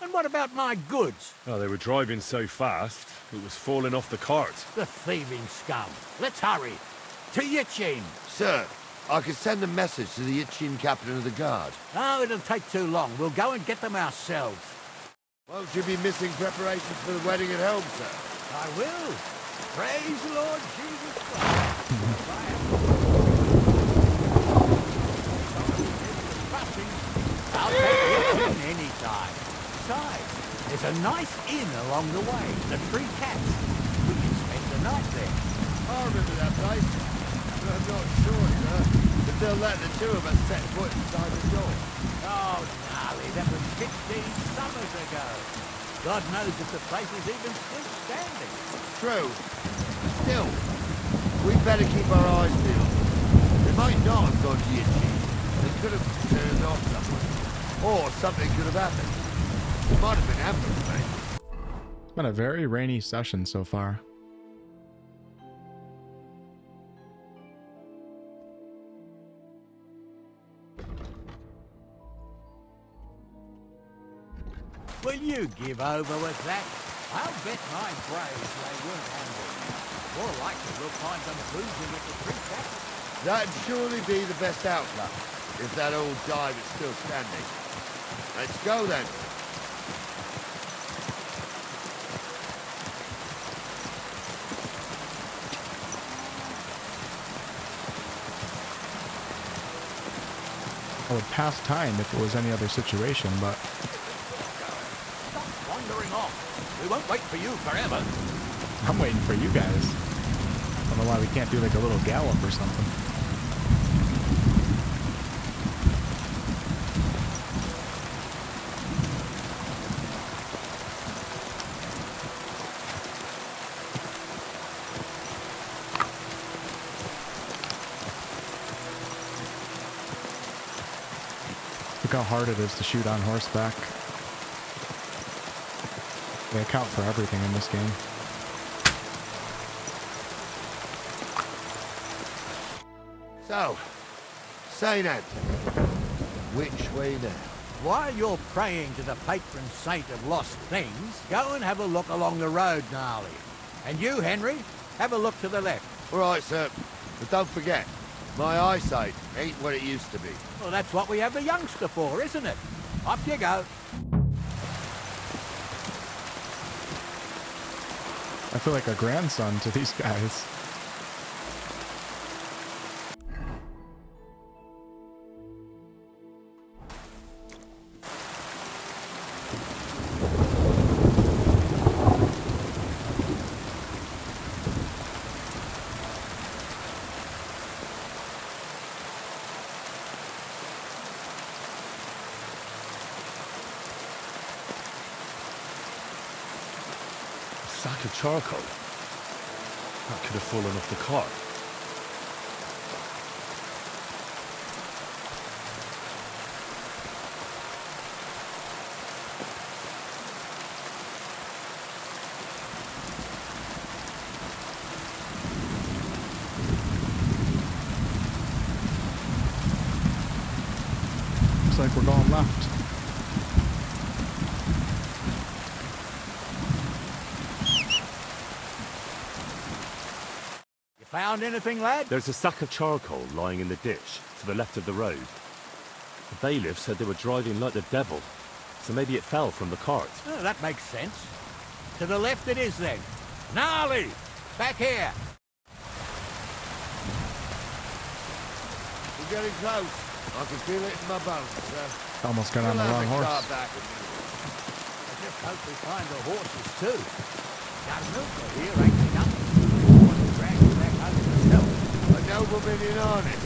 And what about my goods? Oh, they were driving so fast, it was falling off the cart. The thieving scum. Let's hurry. To Yitchin. Sir, I could send a message to the Yitchin captain of the guard. Oh, it'll take too long. We'll go and get them ourselves. Won't you be missing preparations for the wedding at home, sir? I will. Praise the Lord Jesus Christ. I'll take Yitchin any time. Besides, there's a nice inn along the way, the Three Cats. We can spend the night there. I remember that place. But I'm not sure, sir, if they'll let the two of us set foot inside the door. Oh, gnarly, that was 15 summers ago. God knows if the place is even still standing. True. Still, we'd better keep our eyes peeled. They might not have gone to Yitchin. They could have turned off somewhere. Or something could have happened. It might have been ambushed, mate. It's been a very rainy session so far. Will you give over with that? I'll bet my braves they weren't ambushed. More likely we'll find them cruising at the Three Cats. That'd surely be the best outcome, if that old dive is still standing. Let's go then. I would pass time if it was any other situation, but Stop wandering off. We won't wait for you forever. I'm waiting for you guys. I don't know why we can't do like a little gallop or something. Look how hard it is to shoot on horseback. They account for everything in this game. So, say then, which way now? While you're praying to the patron saint of lost things, go and have a look along the road, Gnarly. And you, Henry, have a look to the left. All right, sir. But don't forget, my eyesight ain't what it used to be. Well, that's what we have the youngster for, isn't it? Off you go. I feel like a grandson to these guys. Sack of charcoal. That could have fallen off the cart. Looks like we're going left. Found anything, lad? There's a sack of charcoal lying in the ditch to the left of the road. The bailiff said they were driving like the devil, so maybe it fell from the cart. Oh, that makes sense. To the left it is, then. Gnarly! Back here! We're getting close. I can feel it in my bones, sir. Almost got on the wrong horse. I just hope we find the horses, too. Got milker here ain't enough. I want to drag them back home myself. A nobleman in harness.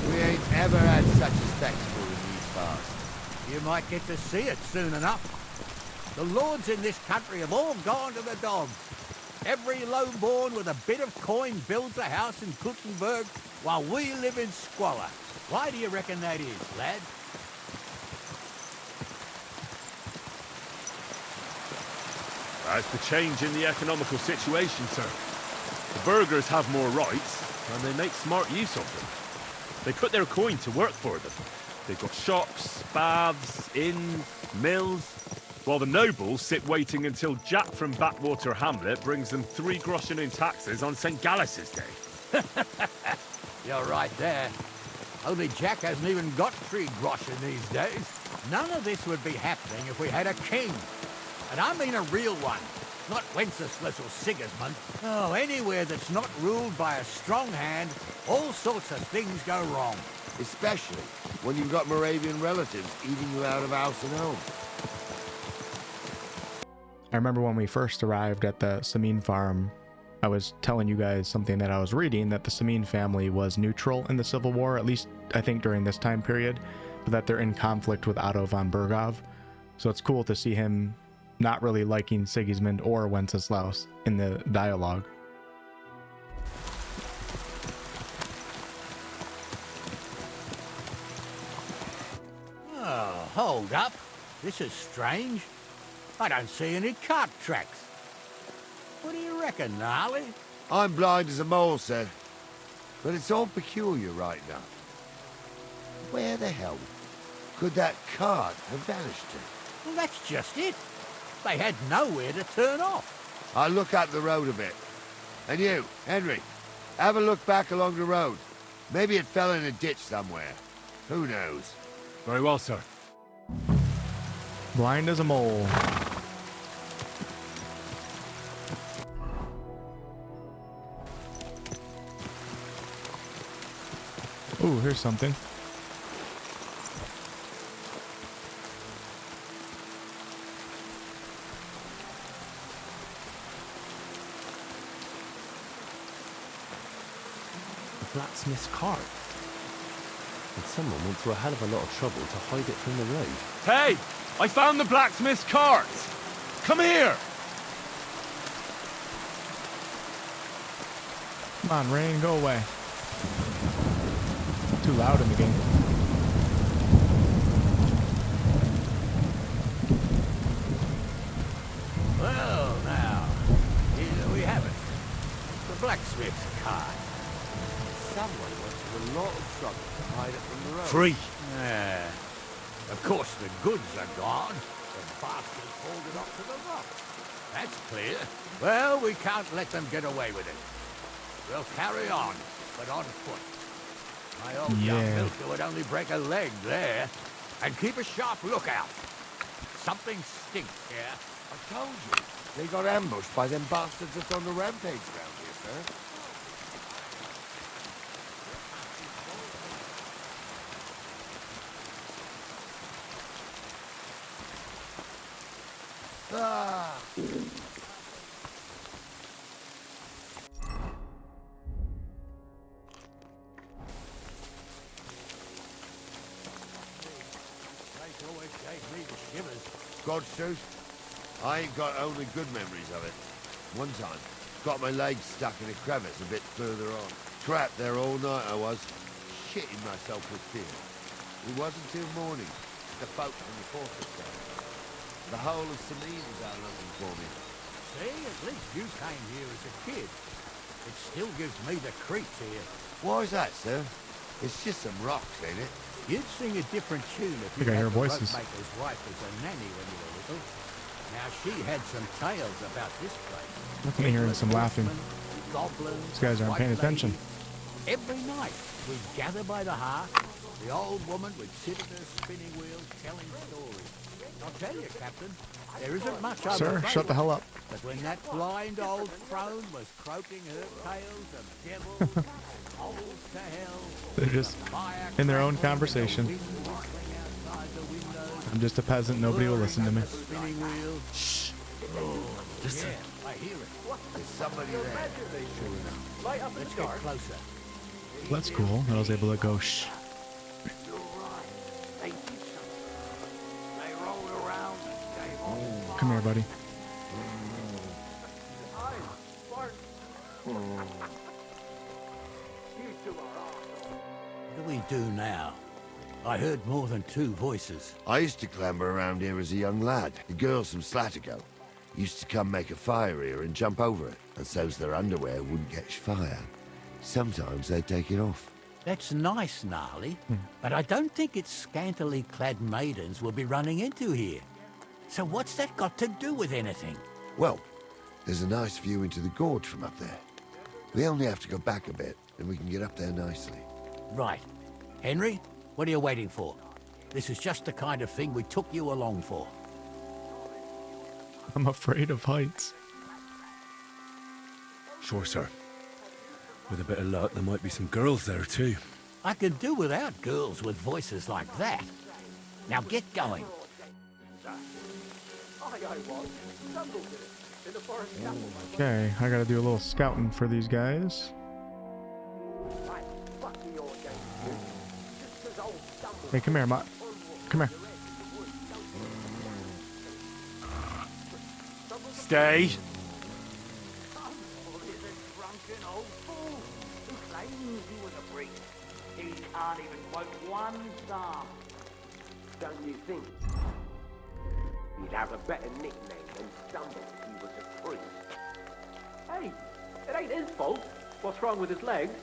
We ain't ever had such a spectacle in these parts. You might get to see it soon enough. The lords in this country have all gone to the dogs. Every lowborn with a bit of coin builds a house in Kuttenberg while we live in squalor. Why do you reckon that is, lad? That's the change in the economical situation, sir. The burghers have more rights, and they make smart use of them. They put their coin to work for them. They've got shops, baths, inns, mills, while the nobles sit waiting until Jack from Backwater Hamlet brings them 3 groschen in taxes on St. Gallus's Day. You're right there. Only Jack hasn't even got 3 groschen these days. None of this would be happening if we had a king. And I mean a real one, not Wenceslas or Sigismund. Oh, anywhere that's not ruled by a strong hand, all sorts of things go wrong. Especially when you've got Moravian relatives eating you out of house and home. I remember when we first arrived at the Semine farm, I was telling you guys something that I was reading, that the Semine family was neutral in the Civil War, at least I think during this time period, but that they're in conflict with Otto von Bergov. So it's cool to see him not really liking Sigismund or Wenceslaus in the dialogue. Oh, hold up. This is strange. I don't see any cart tracks. What do you reckon, Gnarly? I'm blind as a mole, sir. But it's all peculiar right now. Where the hell could that cart have vanished to? Well, that's just it. They had nowhere to turn off. I'll look up the road a bit. And you, Henry, have a look back along the road. Maybe it fell in a ditch somewhere. Who knows? Very well, sir. Blind as a mole. Ooh, here's something. Blacksmith's cart. And someone went to a hell of a lot of trouble to hide it from the road. Hey! I found the blacksmith's cart! Come here! Come on, Rain, go away. Too loud in the game. Well, now, here we have it. The blacksmith's cart. Someone went to a lot of trouble to hide it from the road. Free. Yeah. Of course, the goods are gone. The bastards hauled it up to the rock. That's clear. Well, we can't let them get away with it. We'll carry on, but on foot. My old young milker would only break a leg there. And keep a sharp lookout. Something stinks here. I told you. They got ambushed by them bastards that's on the rampage around here, sir. Ah! Always gave me the shivers. God's truth, I ain't got only good memories of it. One time, got my legs stuck in a crevice a bit further on. Trapped there all night I was, shitting myself with fear. It wasn't till morning the folk from the fortress came. The whole of Semine was out looking for me. See, at least you came here as a kid. It still gives me the creeps here. Why's that, sir? It's just some rocks, ain't it? You'd sing a different tune if you I had hear the voices. ropemaker's wife as a nanny when you were little. Now, she had some tales about this place. I'm hearing some laughing. goblins. These guys aren't paying white attention. ladies. Every night we'd gather by the hearth. The old woman would sit at her spinning wheel telling stories. I'll tell you, Captain, there isn't much other Sir, shut the hell up. But when that blind old crone was croaking her tales of devils and holes to hell, They're just in their own conversation. I'm just a peasant. Nobody will listen to me. Shh. Listen. Yeah, I hear it. There's somebody there. Let's get closer. That's cool. I was able to go shh. Come here, buddy. What do we do now? I heard more than 2 voices. I used to clamber around here as a young lad. The girls from Slatigo used to come make a fire here and jump over it, and so's their underwear wouldn't catch fire. Sometimes they'd take it off. That's nice, Gnarly, but I don't think it's scantily clad maidens we'll be running into here. So what's that got to do with anything? Well, there's a nice view into the gorge from up there. We only have to go back a bit, and we can get up there nicely. Right. Henry, what are you waiting for? This is just the kind of thing we took you along for. I'm afraid of heights. Sure, sir. With a bit of luck, there might be some girls there, too. I could do without girls with voices like that. Now get going. Okay, I gotta do a little scouting for these guys. Hey, come here, Mutt. Come here. Stay. He can't even quote one psalm. Don't you think? He'd have a better nickname than Stumble if he was a priest. Hey, it ain't his fault. What's wrong with his legs?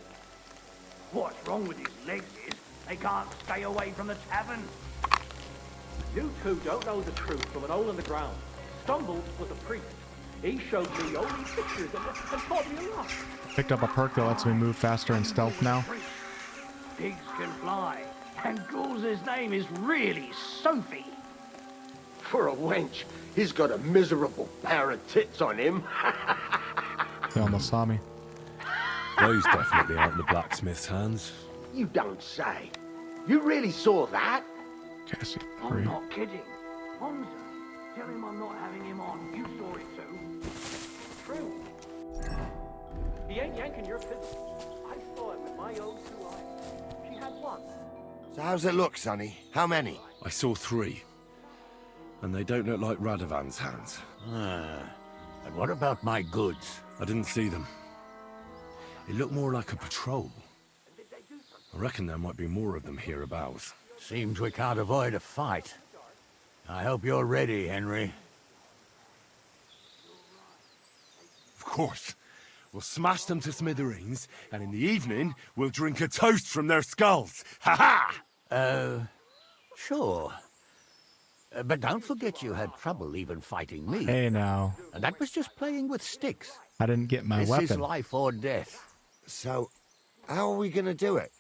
What's wrong with his legs is they can't stay away from the tavern. You two don't know the truth from an hole in the ground. Stumbles was a priest. He showed me only pictures and taught me a lot. Picked up a perk that lets me move faster in stealth now. Pigs can fly, and Ghoul's name is really Sophie. For a wench, he's got a miserable pair of tits on him. They almost saw me. Those definitely aren't the blacksmith's hands. You don't say. You really saw that? Okay, I see. I'm not kidding. Monza, tell him I'm not having him on. You saw it too. True. He ain't yanking your fiddle. I saw it with my own 2 eyes. She had one. So how's it look, Sonny? How many? I saw 3. And they don't look like Radovan's hands. And what about my goods? I didn't see them. It looked more like a patrol. I reckon there might be more of them hereabouts. Seems we can't avoid a fight. I hope you're ready, Henry. Of course. We'll smash them to smithereens, and in the evening, we'll drink a toast from their skulls. Ha-ha! Sure. But don't forget you had trouble even fighting me. Hey, now. And that was just playing with sticks. I didn't get my this weapon. This is life or death. So, how are we gonna do it?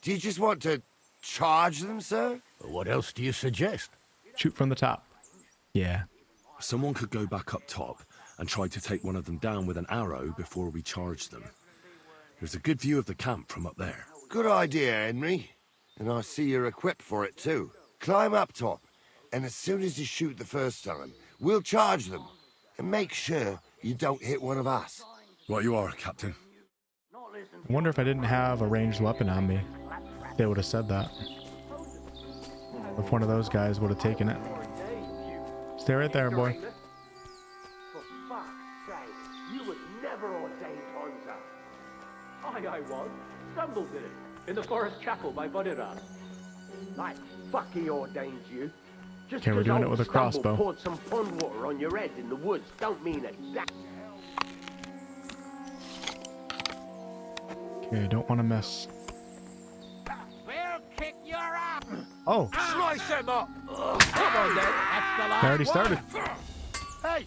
Do you just want to charge them, sir? What else do you suggest? Shoot from the top. Yeah. Someone could go back up top and try to take one of them down with an arrow before we charge them. There's a good view of the camp from up there. Good idea, Henry. And I see you're equipped for it, too. Climb up top, and as soon as you shoot the first time, we'll charge them. And make sure you don't hit one of us. Right you are, Captain. I wonder if I didn't have a ranged weapon on me, they would have said that. If one of those guys would have taken it. Stay right there, boy. For fuck's sake, you was never ordained, Monza. I was. Stumble did it. In the forest chapel by Bodiran. Like fuck he ordained you. Just Okay, we're doing it with a crossbow. Poured some pond water on your head in the woods don't mean that. Okay, don't want to miss. We'll kick your ass. Oh. Slice him up. Come on, then. That's the last I already started. Hey!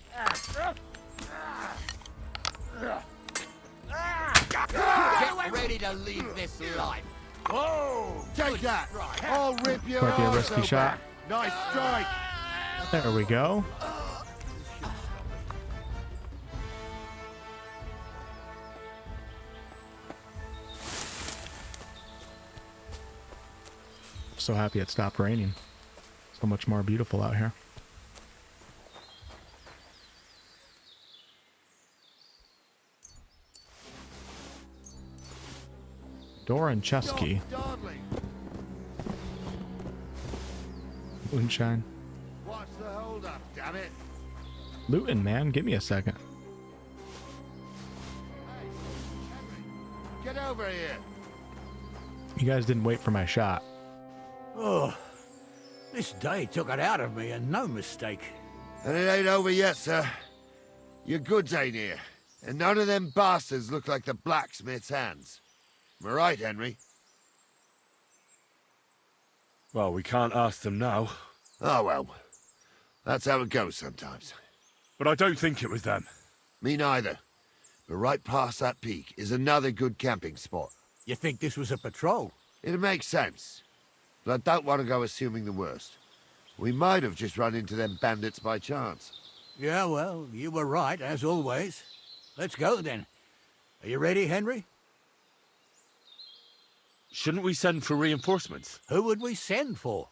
Get ready to leave this life. Whoa! Take that! I'll rip your Might be a arse risky open. shot. Nice strike! There we go. So happy it stopped raining. So much more beautiful out here. Door and chess key. Moonshine. What's the hold up, damn it? Looting, man. Give me a second. Get over here. You guys didn't wait for my shot. Oh, this day took it out of me, and no mistake. And it ain't over yet, sir. Your goods ain't here. And none of them bastards look like the blacksmith's hands. Am I right, Henry? Well, we can't ask them now. Oh, well. That's how it goes sometimes. But I don't think it was them. Me neither. But right past that peak is another good camping spot. You think this was a patrol? It makes sense. But I don't want to go assuming the worst. We might have just run into them bandits by chance. Yeah, well, you were right, as always. Let's go, then. Are you ready, Henry? Shouldn't we send for reinforcements? Who would we send for?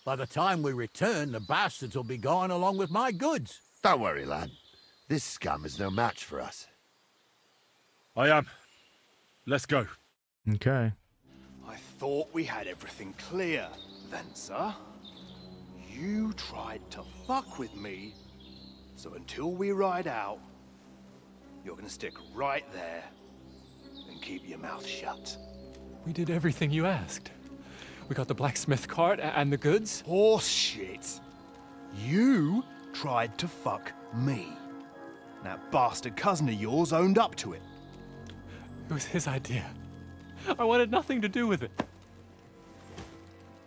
By the time we return, the bastards will be gone along with my goods. Don't worry, lad. This scum is no match for us. I am. Let's go. Okay. I thought we had everything clear, then, sir. You tried to fuck with me, so until we ride out, you're gonna stick right there and keep your mouth shut. We did everything you asked. We got the blacksmith cart and the goods. Horse shit. You tried to fuck me. That bastard cousin of yours owned up to it. It was his idea. I wanted nothing to do with it.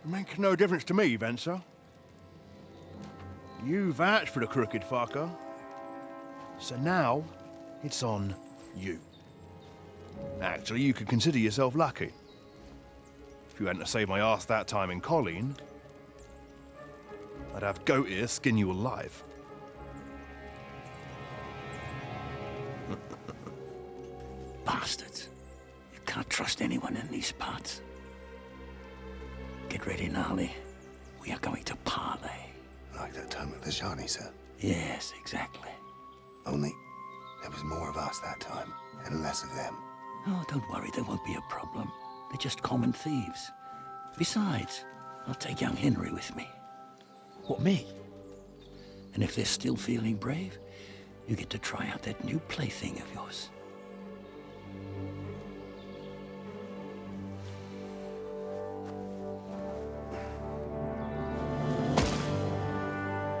Make no difference to me, Venser. You vouched for the crooked fucker. So now, it's on you. Actually, you could consider yourself lucky. If you hadn't saved my ass that time in Colleen, I'd have goat ear skin you alive. Bastards. You can't trust anyone in these parts. Get ready, Gnarly. We are going to parley. Like that time at the Shani, sir? Yes, exactly. Only there was more of us that time, and less of them. Oh, don't worry, there won't be a problem. They're just common thieves. Besides, I'll take young Henry with me. What, me? And if they're still feeling brave, you get to try out that new plaything of yours.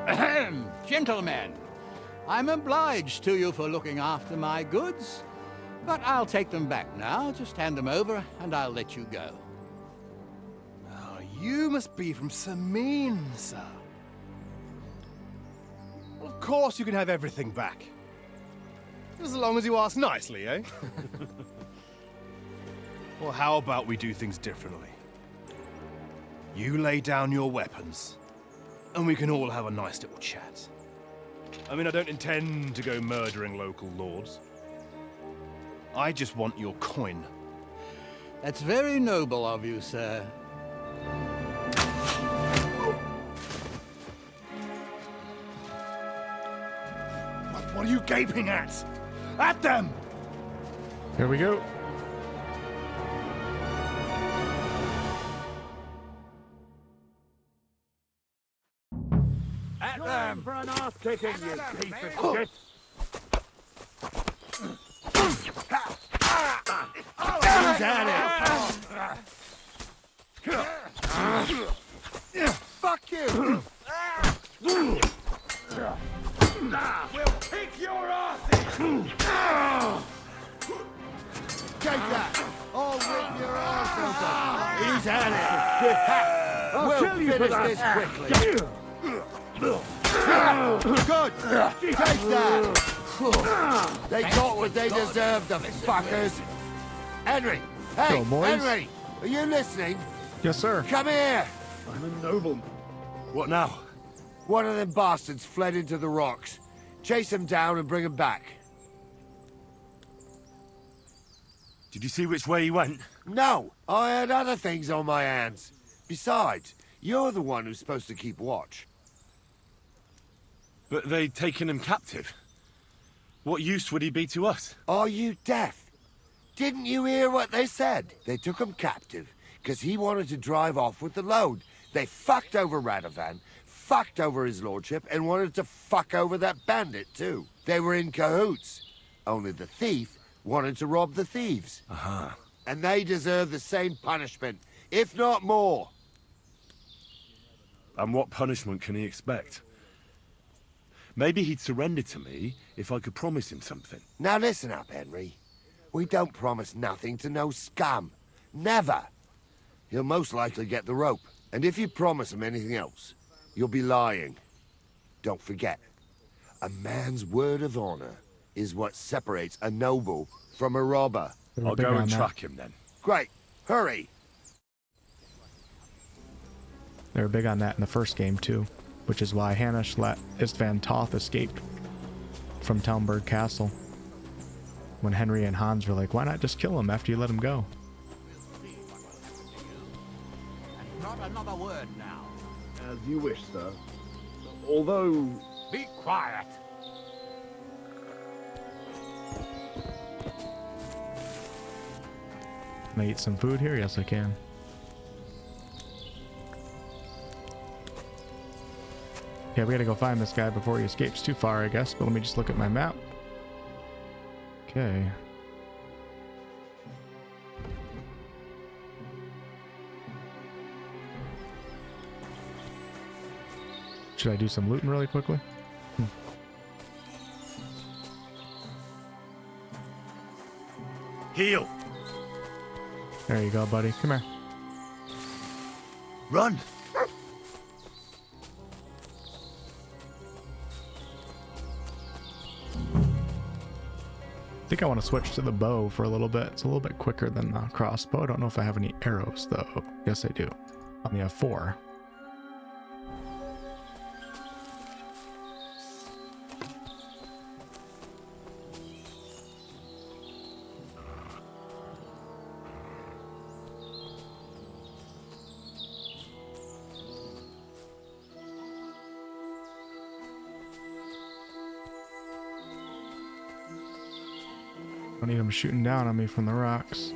Ahem, gentlemen. I'm obliged to you for looking after my goods, but I'll take them back now. Just hand them over, and I'll let you go. Oh, you must be from Semine, sir. Well, of course you can have everything back. As long as you ask nicely, eh? Well, how about we do things differently? You lay down your weapons, and we can all have a nice little chat. I mean, I don't intend to go murdering local lords. I just want your coin. That's very noble of you, sir. What are you gaping at? At them! Here we go. At them! For an ass kicking, you piece of shit! Who's at it? Fuck you! We'll kick your asses! Take that! I'll rip your ass open! Who's at it? I'll kill you for finish that. this quickly! Good! Take that! They got what they deserved, the fuckers! Henry! Hey, Go, boys. Henry! Are you listening? Yes, sir. Come here! I'm a nobleman. What now? One of them bastards fled into the rocks. Chase him down and bring him back. Did you see which way he went? No, I had other things on my hands. Besides, you're the one who's supposed to keep watch. But they'd taken him captive. What use would he be to us? Are you deaf? Didn't you hear what they said? They took him captive because he wanted to drive off with the load. They fucked over Radovan, fucked over his lordship, and wanted to fuck over that bandit too. They were in cahoots. Only the thief wanted to rob the thieves. And they deserve the same punishment, if not more. And what punishment can he expect? Maybe he'd surrender to me if I could promise him something. Now listen up, Henry. We don't promise nothing to no scum. Never. He'll most likely get the rope. And if you promise him anything else, you'll be lying. Don't forget, a man's word of honor is what separates a noble from a robber. I'll go and track him then. Great. Hurry. They were big on that in the first game too, which is why Hanush let Istvan Toth escape from Talmberg Castle. When Henry and Hans were like, why not just kill him after you let him go? And not another word now. As you wish, sir. Although... Be quiet. Can I eat some food here? Yes, I can. Yeah, we gotta go find this guy before he escapes too far, I guess. But let me just look at my map. Okay. Should I do some looting really quickly? Heal! There you go, buddy. Come here. Run! I think I want to switch to the bow for a little bit. It's a little bit quicker than the crossbow. I don't know if I have any arrows, though. Yes, I do. I only have 4. I need him shooting down on me from the rocks.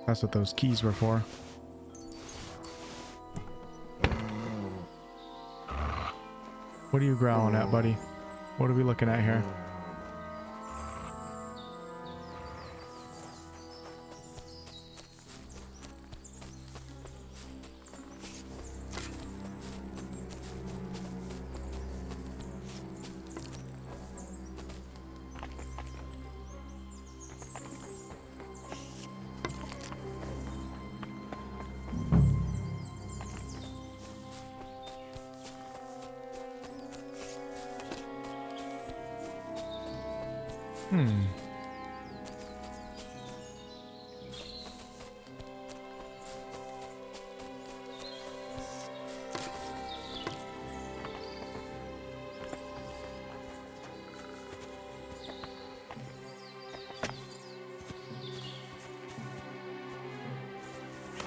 That's what those keys were for. What are you growling at, buddy? What are we looking at here?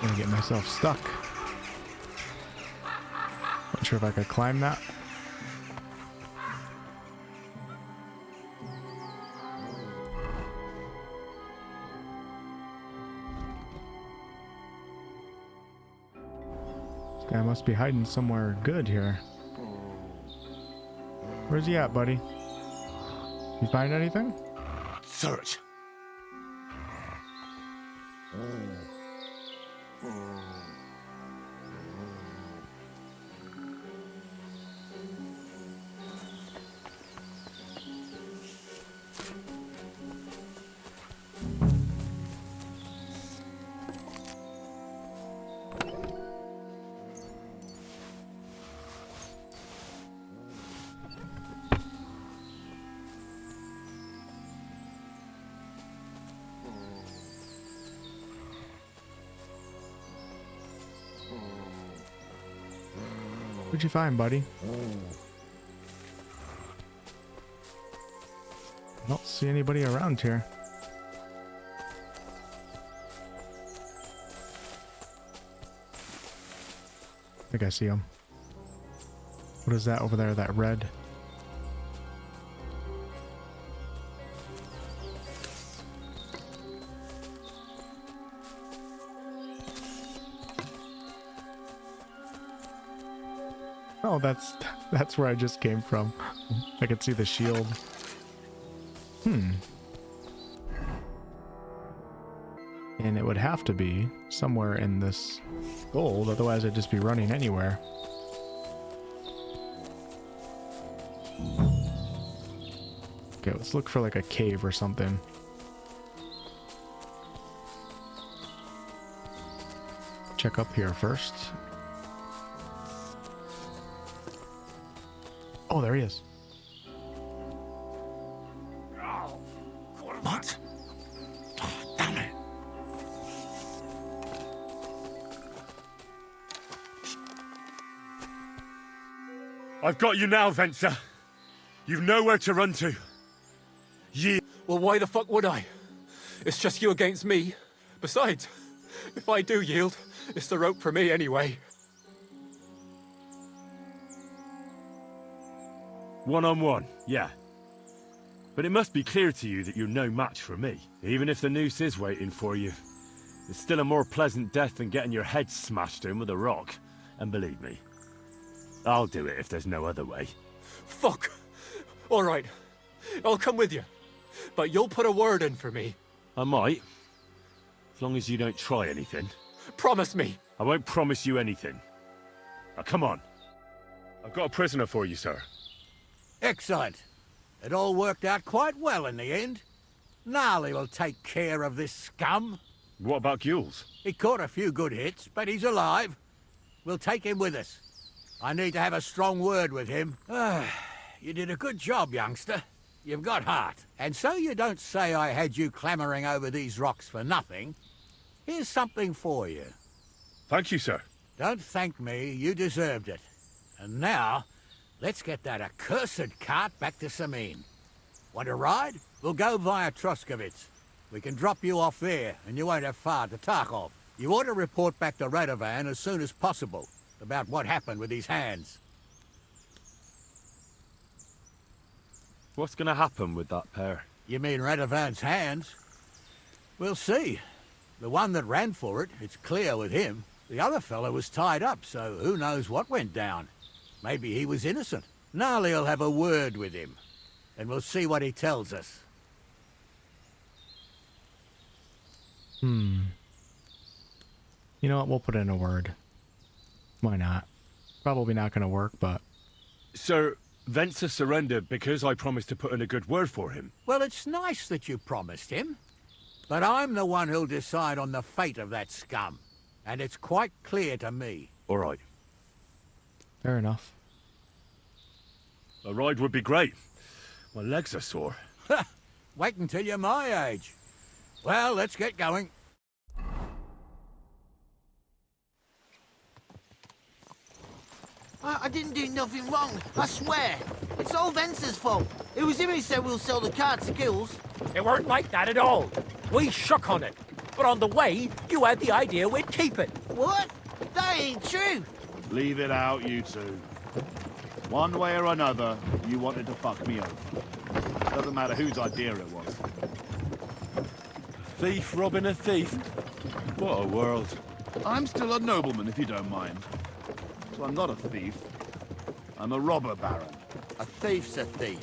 Gonna get myself stuck. Not sure if I could climb that. This guy must be hiding somewhere good here. Where's he at, buddy? You find anything? Search. What'd you find, buddy? I don't see anybody around here. I think I see him. What is that over there, that red? Oh, that's where I just came from. I can see the shield. And it would have to be somewhere in this gold, otherwise I'd just be running anywhere. Okay, let's look for like a cave or something. Check up here first. Oh, there he is. What? Oh, damn it. I've got you now, Venser. You've nowhere to run to. Well, why the fuck would I? It's just you against me. Besides, if I do yield, it's the rope for me anyway. One-on-one, yeah. But it must be clear to you that you're no match for me. Even if the noose is waiting for you, it's still a more pleasant death than getting your head smashed in with a rock. And believe me, I'll do it if there's no other way. Fuck! Alright, I'll come with you. But you'll put a word in for me. I might. As long as you don't try anything. Promise me. I won't promise you anything. Now come on. I've got a prisoner for you, sir. Excellent. It all worked out quite well in the end. Gnarly will take care of this scum. What about Gules? He caught a few good hits, but he's alive. We'll take him with us. I need to have a strong word with him. You did a good job, youngster. You've got heart. And so you don't say I had you clambering over these rocks for nothing. Here's something for you. Thank you, sir. Don't thank me. You deserved it. And now, let's get that accursed cart back to Semine. Want to ride? We'll go via Troskovitz. We can drop you off there, and you won't have far to Tarkov. You ought to report back to Radovan as soon as possible about what happened with these hands. What's going to happen with that pair? You mean Radovan's hands? We'll see. The one that ran for it, it's clear with him. The other fella was tied up, so who knows what went down. Maybe he was innocent. Gnarly'll have a word with him, and we'll see what he tells us. You know what? We'll put in a word. Why not? Probably not going to work, but... Sir, Venser surrendered because I promised to put in a good word for him. Well, it's nice that you promised him. But I'm the one who'll decide on the fate of that scum. And it's quite clear to me. All right. Fair enough. A ride would be great. My legs are sore. Wait until you're my age. Well, let's get going. I didn't do nothing wrong, I swear. It's all Venser's fault. It was him who said we'll sell the car to Gules. It weren't like that at all. We shook on it. But on the way, you had the idea we'd keep it. What? That ain't true. Leave it out, you two. One way or another, you wanted to fuck me over. Doesn't matter whose idea it was. Thief robbing a thief? What a world. I'm still a nobleman, if you don't mind. So I'm not a thief. I'm a robber baron. A thief's a thief.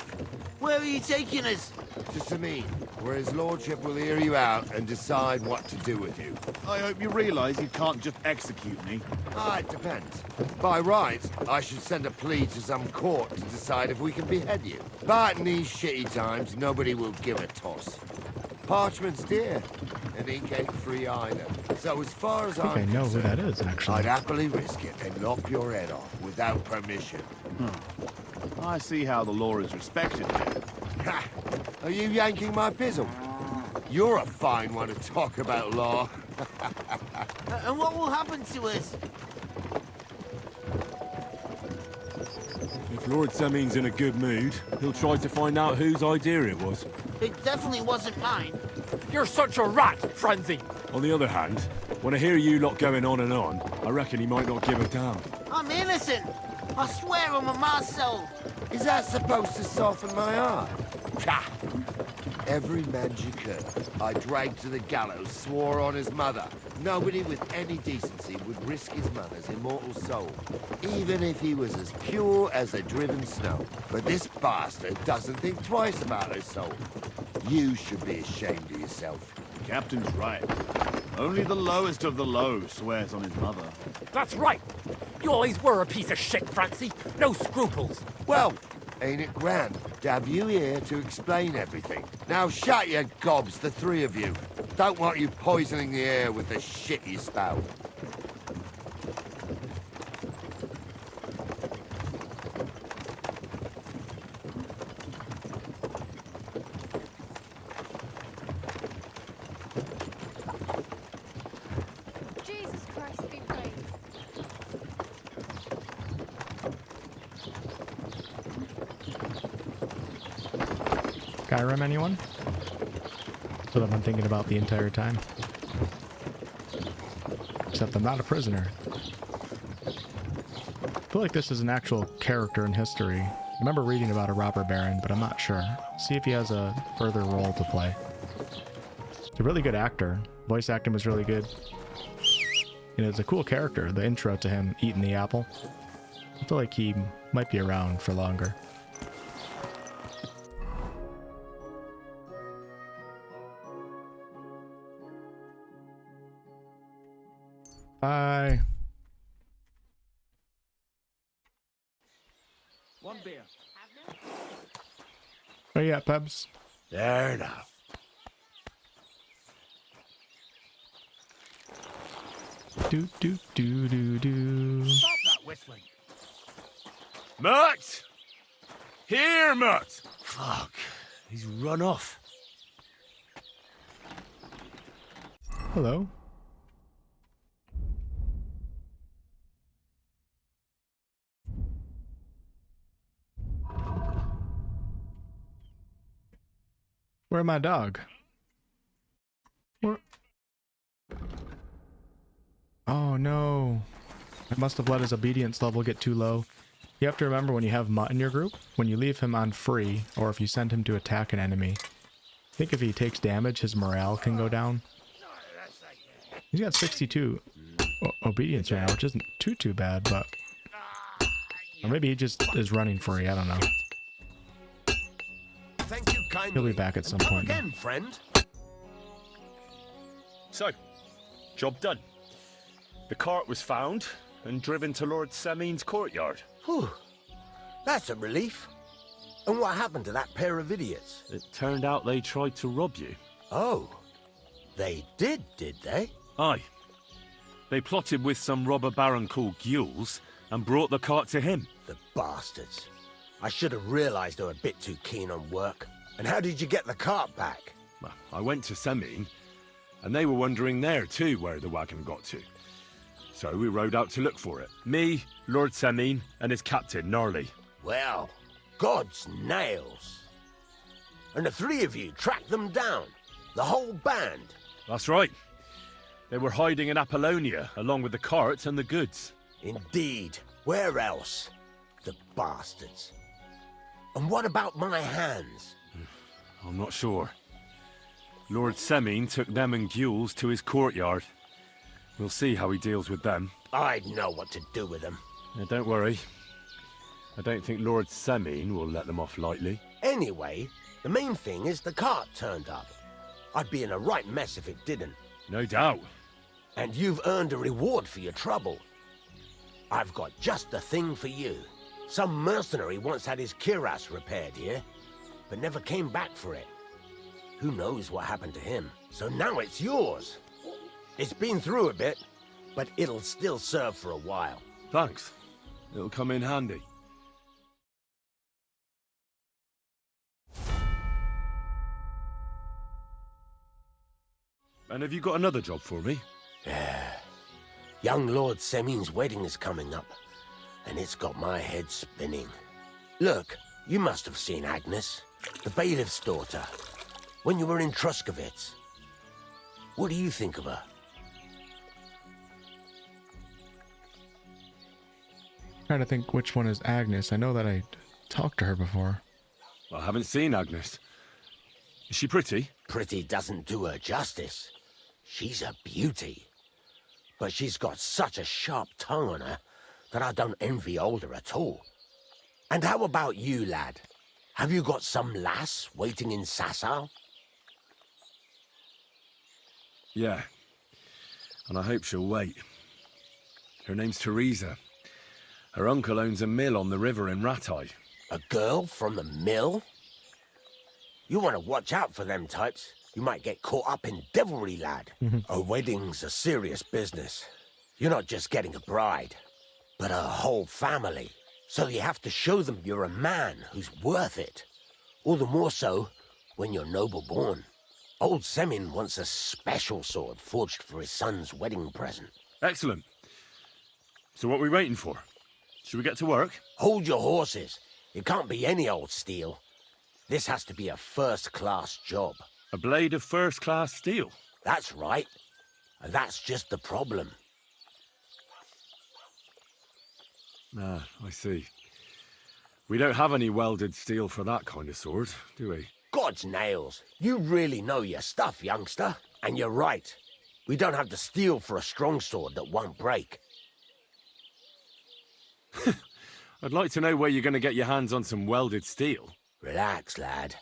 Where are you taking us? To Semine, where his lordship will hear you out and decide what to do with you. I hope you realise you can't just execute me. It depends. By rights, I should send a plea to some court to decide if we can behead you. But in these shitty times, nobody will give a toss. Parchment's dear, and ink ain't free either. So as far as I think I know who that is, actually. I'd happily risk it and lop your head off without permission. I see how the law is respected here. Ha! Are you yanking my pizzle? You're a fine one to talk about law. And what will happen to us? If Lord Semine's in a good mood, he'll try to find out whose idea it was. It definitely wasn't mine. You're such a rat, Franzi! On the other hand, when I hear you lot going on, I reckon he might not give a damn. I'm innocent. I swear on my ma's soul. Is that supposed to soften my heart? Pah! Every man you could, I dragged to the gallows, swore on his mother. Nobody with any decency would risk his mother's immortal soul, even if he was as pure as the driven snow. But this bastard doesn't think twice about his soul. You should be ashamed of yourself. The captain's right. Only the lowest of the low swears on his mother. That's right! You always were a piece of shit, Francie. No scruples. Well, ain't it grand to have you here to explain everything? Now shut your gobs, the three of you. Don't want you poisoning the air with the shit you spout. Jesus Christ be praised. Skyrim, anyone? That's what I've been thinking about the entire time. Except I'm not a prisoner. I feel like this is an actual character in history. I remember reading about a robber baron, but I'm not sure. See if he has a further role to play. He's a really good actor. Voice acting was really good. You know, it's a cool character, the intro to him eating the apple. I feel like he might be around for longer. Bye. One beer. Where you at, Pebs? There now. Do do do do do. Stop that whistling. Mutt! Here, Mutt! Fuck. He's run off. Hello. Where's my dog? Where? Oh no. I must have let his obedience level get too low. You have to remember when you have Mutt in your group, when you leave him on free, or if you send him to attack an enemy, I think if he takes damage, his morale can go down. He's got 62 obedience right now, which isn't too bad, but... Or maybe he just is running free, I don't know. Thank you kindly. He'll be back at some Come point. again, friend. So, job done. The cart was found and driven to Lord Semine's courtyard. Whew. That's a relief. And what happened to that pair of idiots? It turned out they tried to rob you. Oh. They did they? Aye. They plotted with some robber baron called Gules and brought the cart to him. The bastards. I should have realized they were a bit too keen on work. And how did you get the cart back? Well, I went to Semine, and they were wondering there too where the wagon got to. So we rode out to look for it. Me, Lord Semine, and his captain, Gnarly. Well, God's nails. And the three of you tracked them down. The whole band. That's right. They were hiding in Apollonia, along with the cart and the goods. Indeed. Where else? The bastards. And what about my hands? I'm not sure. Lord Semine took them and Gules to his courtyard. We'll see how he deals with them. I'd know what to do with them. Now, don't worry. I don't think Lord Semine will let them off lightly. Anyway, the main thing is the cart turned up. I'd be in a right mess if it didn't. No doubt. And you've earned a reward for your trouble. I've got just the thing for you. Some mercenary once had his cuirass repaired here, but never came back for it. Who knows what happened to him? So now it's yours. It's been through a bit, but it'll still serve for a while. Thanks. It'll come in handy. And have you got another job for me? Young Lord Semine's wedding is coming up, and it's got my head spinning. Look, you must have seen Agnes, the bailiff's daughter, when you were in Truskovitz. What do you think of her? Trying to think which one is Agnes. I know that I talked to her before. I haven't seen Agnes. Is she pretty? Pretty doesn't do her justice. She's a beauty. But she's got such a sharp tongue on her that I don't envy older at all. And how about you, lad? Have you got some lass waiting in Sasau? Yeah. And I hope she'll wait. Her name's Teresa. Her uncle owns a mill on the river in Ratai. A girl from the mill? You want to watch out for them types. You might get caught up in devilry, lad. A wedding's a serious business. You're not just getting a bride, but a whole family. So you have to show them you're a man who's worth it. All the more so when you're noble-born. Old Semine wants a special sword forged for his son's wedding present. Excellent. So what are we waiting for? Should we get to work? Hold your horses. It can't be any old steel. This has to be a first-class job. A blade of first-class steel? That's right. And that's just the problem. Ah, I see. We don't have any welded steel for that kind of sword, do we? God's nails. You really know your stuff, youngster. And you're right. We don't have the steel for a strong sword that won't break. I'd like to know where you're going to get your hands on some welded steel. Relax, lad.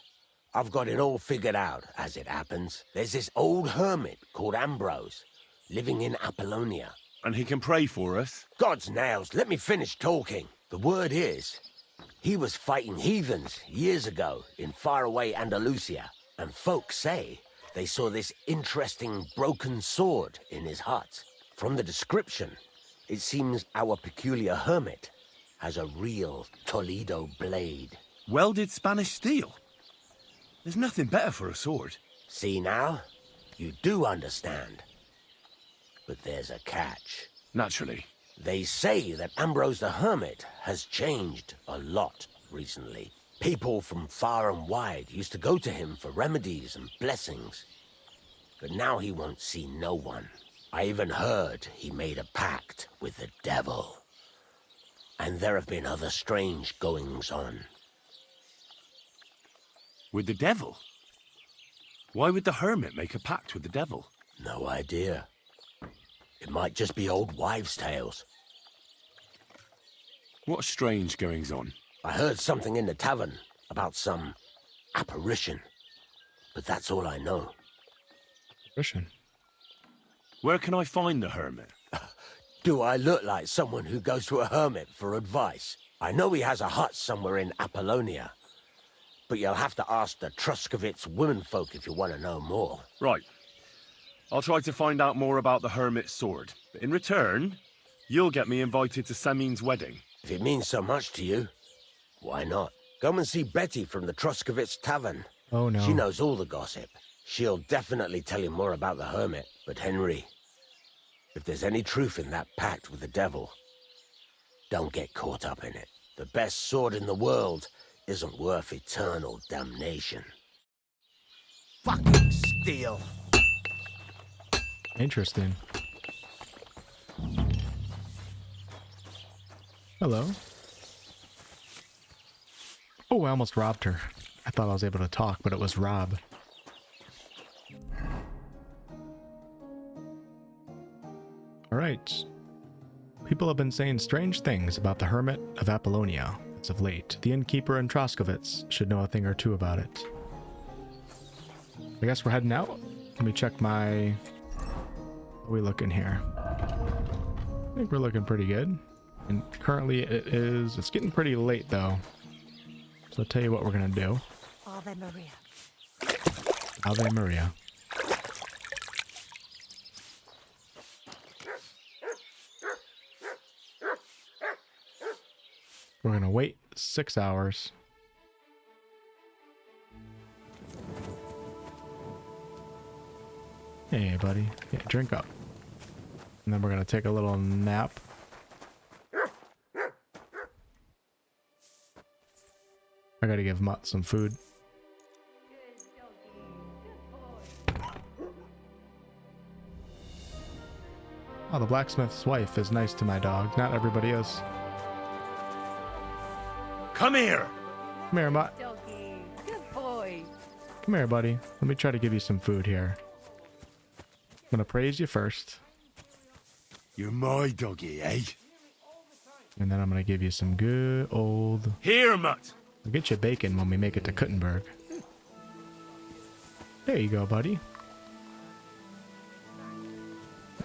I've got it all figured out, as it happens. There's this old hermit called Ambrose, living in Apollonia. And he can pray for us? God's nails, let me finish talking. The word is, he was fighting heathens years ago in faraway Andalusia, and folks say they saw this interesting broken sword in his hut. From the description, it seems our peculiar hermit has a real Toledo blade. Welded Spanish steel? There's nothing better for a sword. See now? You do understand. But there's a catch. Naturally. They say that Ambrose the Hermit has changed a lot recently. People from far and wide used to go to him for remedies and blessings. But now he won't see no one. I even heard he made a pact with the devil. And there have been other strange goings-on. With the devil? Why would the hermit make a pact with the devil? No idea. It might just be old wives' tales. What strange goings-on? I heard something in the tavern about some apparition. But that's all I know. Apparition? Where can I find the hermit? Do I look like someone who goes to a hermit for advice? I know he has a hut somewhere in Apollonia. But you'll have to ask the Truskovitz womenfolk if you want to know more. Right. I'll try to find out more about the hermit's sword. But in return, you'll get me invited to Semine's wedding. If it means so much to you, why not? Come and see Betty from the Truskovitz tavern. Oh, no. She knows all the gossip. She'll definitely tell you more about the hermit. But Henry, if there's any truth in that pact with the devil, don't get caught up in it. The best sword in the world isn't worth eternal damnation. Fucking steel. Interesting. Hello. Oh, I almost robbed her. I thought I was able to talk, but it was Rob. Alright. People have been saying strange things about the Hermit of Apollonia as of late. The innkeeper in Troskovitz should know a thing or two about it. I guess we're heading out. Let me check my... How are we looking here? I think we're looking pretty good. And currently it's getting pretty late though. So I'll tell you what we're gonna do. Ave Maria. Ave Maria. We're gonna wait 6 hours. Hey, buddy. Yeah, drink up. And then we're gonna take a little nap. I gotta give Mutt some food. Oh, the blacksmith's wife is nice to my dog. Not everybody is. Come here! Come here, Mutt. Doggy, good boy. Come here, buddy. Let me try to give you some food here. I'm gonna praise you first. You're my doggy, eh? And then I'm gonna give you some good old... Here, Mutt! I'll get you bacon when we make it to Kuttenberg. There you go, buddy.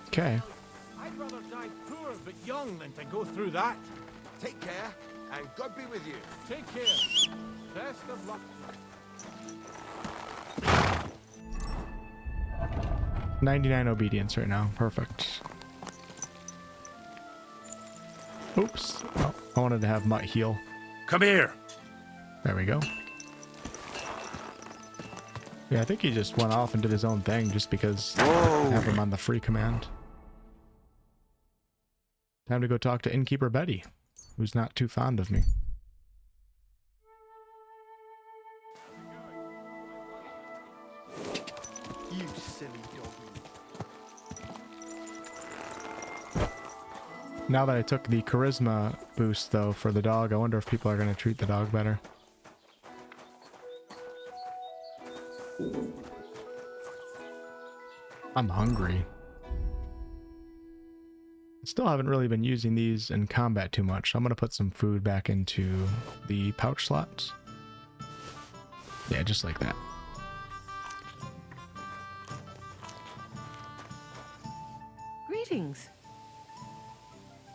Okay. I'd rather die poor but young than to go through that. Take care, and God be with you. Take care. Best of luck. 99 obedience right now. Perfect. Oops. Oh, I wanted to have Mutt heal. Come here. There we go. Yeah, I think he just went off and did his own thing just because I have him on the free command. Time to go talk to Innkeeper Betty, who's not too fond of me. You silly doggy. Now that I took the charisma boost, though, for the dog, I wonder if people are going to treat the dog better. I'm hungry. Still haven't really been using these in combat too much. I'm going to put some food back into the pouch slots. Yeah, just like that. Greetings.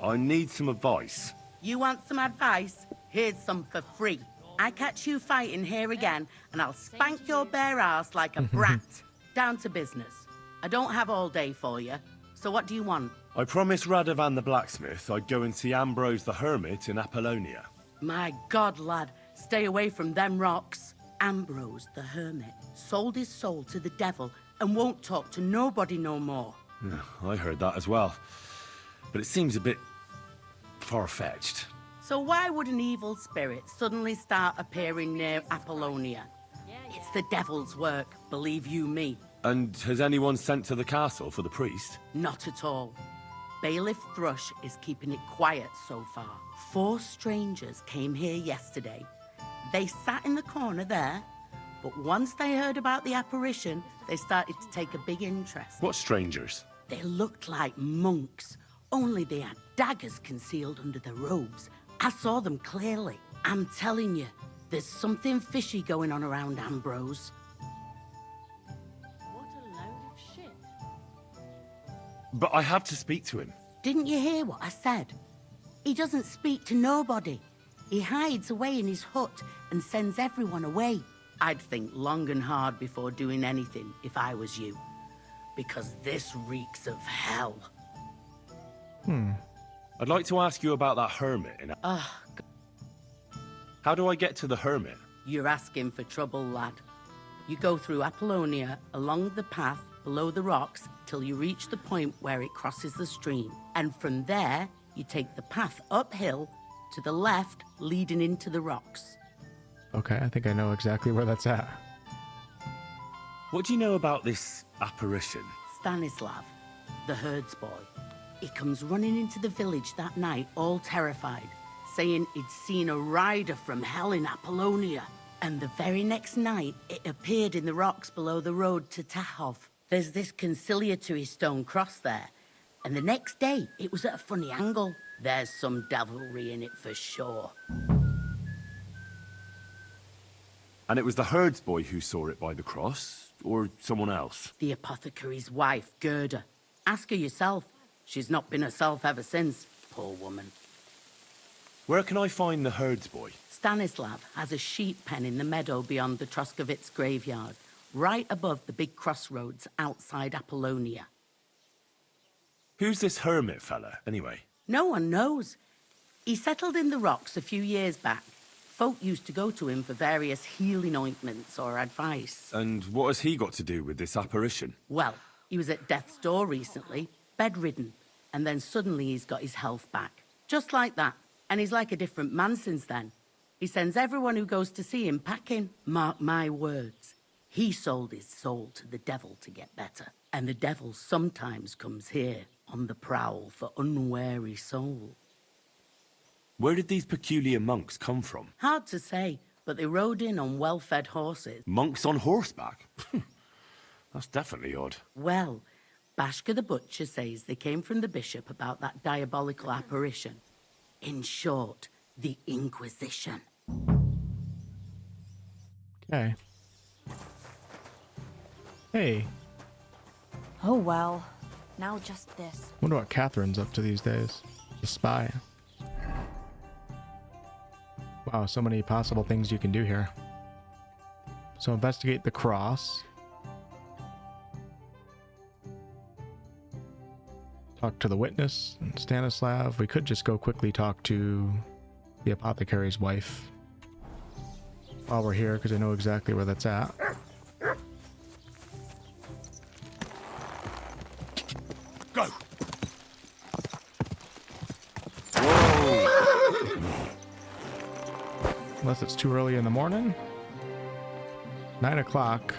I need some advice. You want some advice? Here's some for free. I catch you fighting here again, and I'll spank your bare ass like a brat. Down to business. I don't have all day for you, so what do you want? I promised Radovan the blacksmith I'd go and see Ambrose the Hermit in Apollonia. My God, lad, stay away from them rocks. Ambrose the Hermit sold his soul to the devil and won't talk to nobody no more. Yeah, I heard that as well. But it seems a bit far-fetched. So why would an evil spirit suddenly start appearing near Apollonia? It's the devil's work, believe you me. And has anyone sent to the castle for the priest? Not at all. Bailiff Thrush is keeping it quiet so far. 4 strangers came here yesterday. They sat in the corner there, but once they heard about the apparition, they started to take a big interest. What strangers? They looked like monks, only they had daggers concealed under their robes. I saw them clearly. I'm telling you, there's something fishy going on around Ambrose. What a load of shit. But I have to speak to him. Didn't you hear what I said? He doesn't speak to nobody. He hides away in his hut and sends everyone away. I'd think long and hard before doing anything if I was you. Because this reeks of hell. I'd like to ask you about that hermit in... How do I get to the hermit? You're asking for trouble, lad. You go through Apollonia along the path below the rocks till you reach the point where it crosses the stream. And from there, you take the path uphill to the left, leading into the rocks. Okay, I think I know exactly where that's at. What do you know about this apparition? Stanislav, the herds boy. He comes running into the village that night, all terrified, saying he'd seen a rider from hell in Apollonia. And the very next night, it appeared in the rocks below the road to Tahov. There's this conciliatory stone cross there. And the next day, it was at a funny angle. There's some devilry in it for sure. And it was the herds boy who saw it by the cross, or someone else? The apothecary's wife, Gerda. Ask her yourself. She's not been herself ever since, poor woman. Where can I find the herds boy? Stanislav has a sheep pen in the meadow beyond the Troskovitz graveyard, right above the big crossroads outside Apollonia. Who's this hermit fella, anyway? No one knows. He settled in the rocks a few years back. Folk used to go to him for various healing ointments or advice. And what has he got to do with this apparition? Well, he was at death's door recently, bedridden, and then suddenly he's got his health back. Just like that. And he's like a different man since then. He sends everyone who goes to see him packing. Mark my words. He sold his soul to the devil to get better. And the devil sometimes comes here on the prowl for unwary souls. Where did these peculiar monks come from? Hard to say, but they rode in on well-fed horses. Monks on horseback? That's definitely odd. Well, Bashka the Butcher says they came from the bishop about that diabolical apparition. In short, the Inquisition. Okay. Hey. Oh well. Now just this. Wonder what Catherine's up to these days. The spy. Wow, so many possible things you can do here. So investigate the cross. Talk to the witness and Stanislav. We could just go quickly talk to the apothecary's wife while we're here, because I know exactly where that's at. Go! Unless it's too early in the morning. 9 o'clock.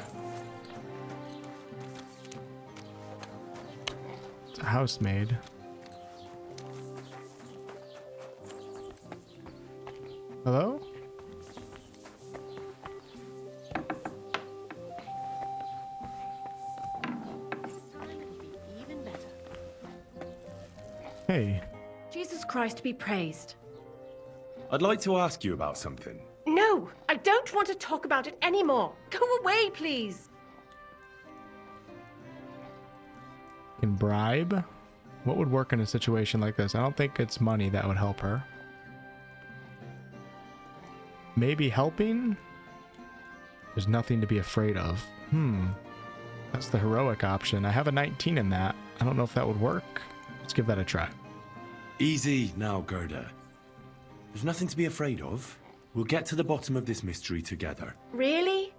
It's a housemaid. Hello? Hey. Jesus Christ be praised. I'd like to ask you about something. No, I don't want to talk about it anymore. Go away, please. Can bribe? What would work in a situation like this? I don't think it's money that would help her. Maybe helping? There's nothing to be afraid of. That's the heroic option. I have a 19 in that. I don't know if that would work. Let's give that a try. Easy now, Gerda. There's nothing to be afraid of. We'll get to the bottom of this mystery together. Really?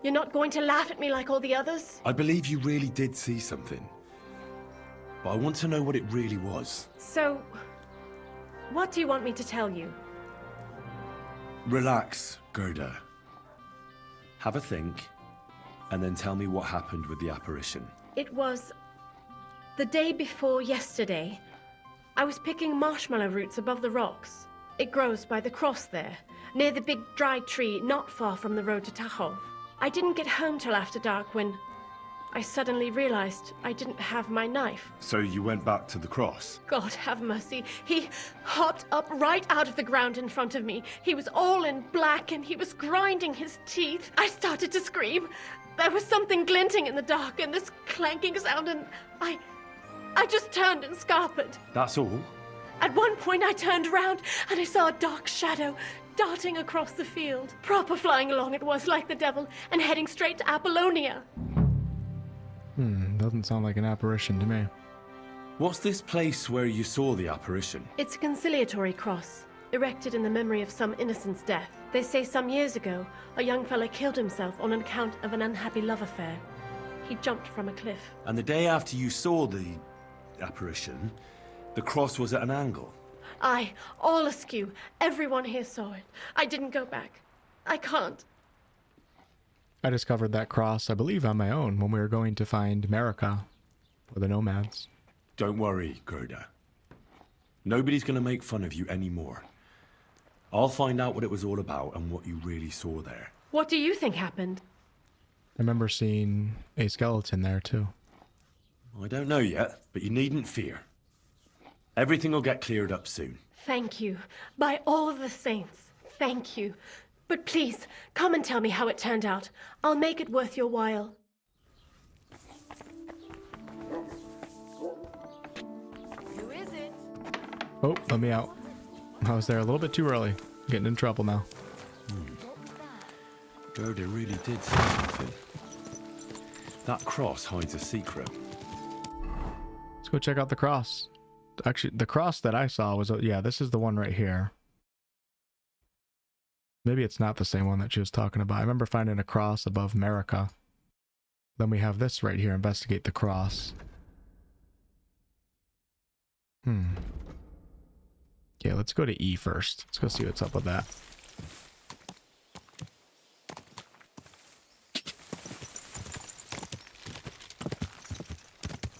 You're not going to laugh at me like all the others? I believe you really did see something. But I want to know what it really was. So, what do you want me to tell you? Relax, Gerda. Have a think, and then tell me what happened with the apparition. It was the day before yesterday. I was picking marshmallow roots above the rocks. It grows by the cross there, near the big dry tree not far from the road to Tachov. I didn't get home till after dark when I suddenly realized I didn't have my knife. So you went back to the cross? God have mercy. He hopped up right out of the ground in front of me. He was all in black and he was grinding his teeth. I started to scream. There was something glinting in the dark and this clanking sound, and I just turned and scarpered. That's all? At one point I turned around and I saw a dark shadow darting across the field. Proper flying along it was, like the devil, and heading straight to Apollonia. Doesn't sound like an apparition to me. What's this place where you saw the apparition? It's a conciliatory cross, erected in the memory of some innocent's death. They say some years ago, a young fellow killed himself on account of an unhappy love affair. He jumped from a cliff. And the day after you saw the apparition, the cross was at an angle? Aye, all askew. Everyone here saw it. I didn't go back. I can't. I discovered that cross, I believe, on my own when we were going to find Marika for the nomads. Don't worry, Gerda. Nobody's going to make fun of you anymore. I'll find out what it was all about and what you really saw there. What do you think happened? I remember seeing a skeleton there, too. I don't know yet, but you needn't fear. Everything will get cleared up soon. Thank you. By all of the saints, thank you. But please, come and tell me how it turned out. I'll make it worth your while. Who is it? Oh, let me out. I was there a little bit too early. Getting in trouble now. Gerda really did say something. That cross hides a secret. Let's go check out the cross. Actually, the cross that I saw was, yeah, this is the one right here. Maybe it's not the same one that she was talking about. I remember finding a cross above Marika. Then we have this right here, investigate the cross. Okay, let's go to E first. Let's go see what's up with that.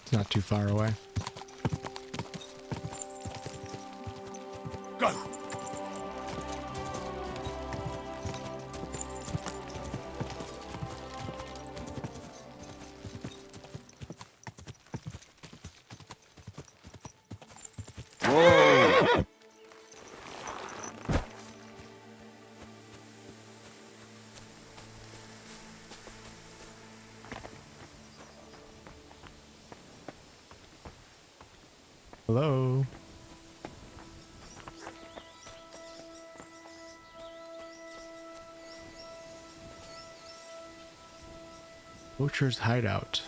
It's not too far away. Go! Whoa! Hello. Poacher's hideout.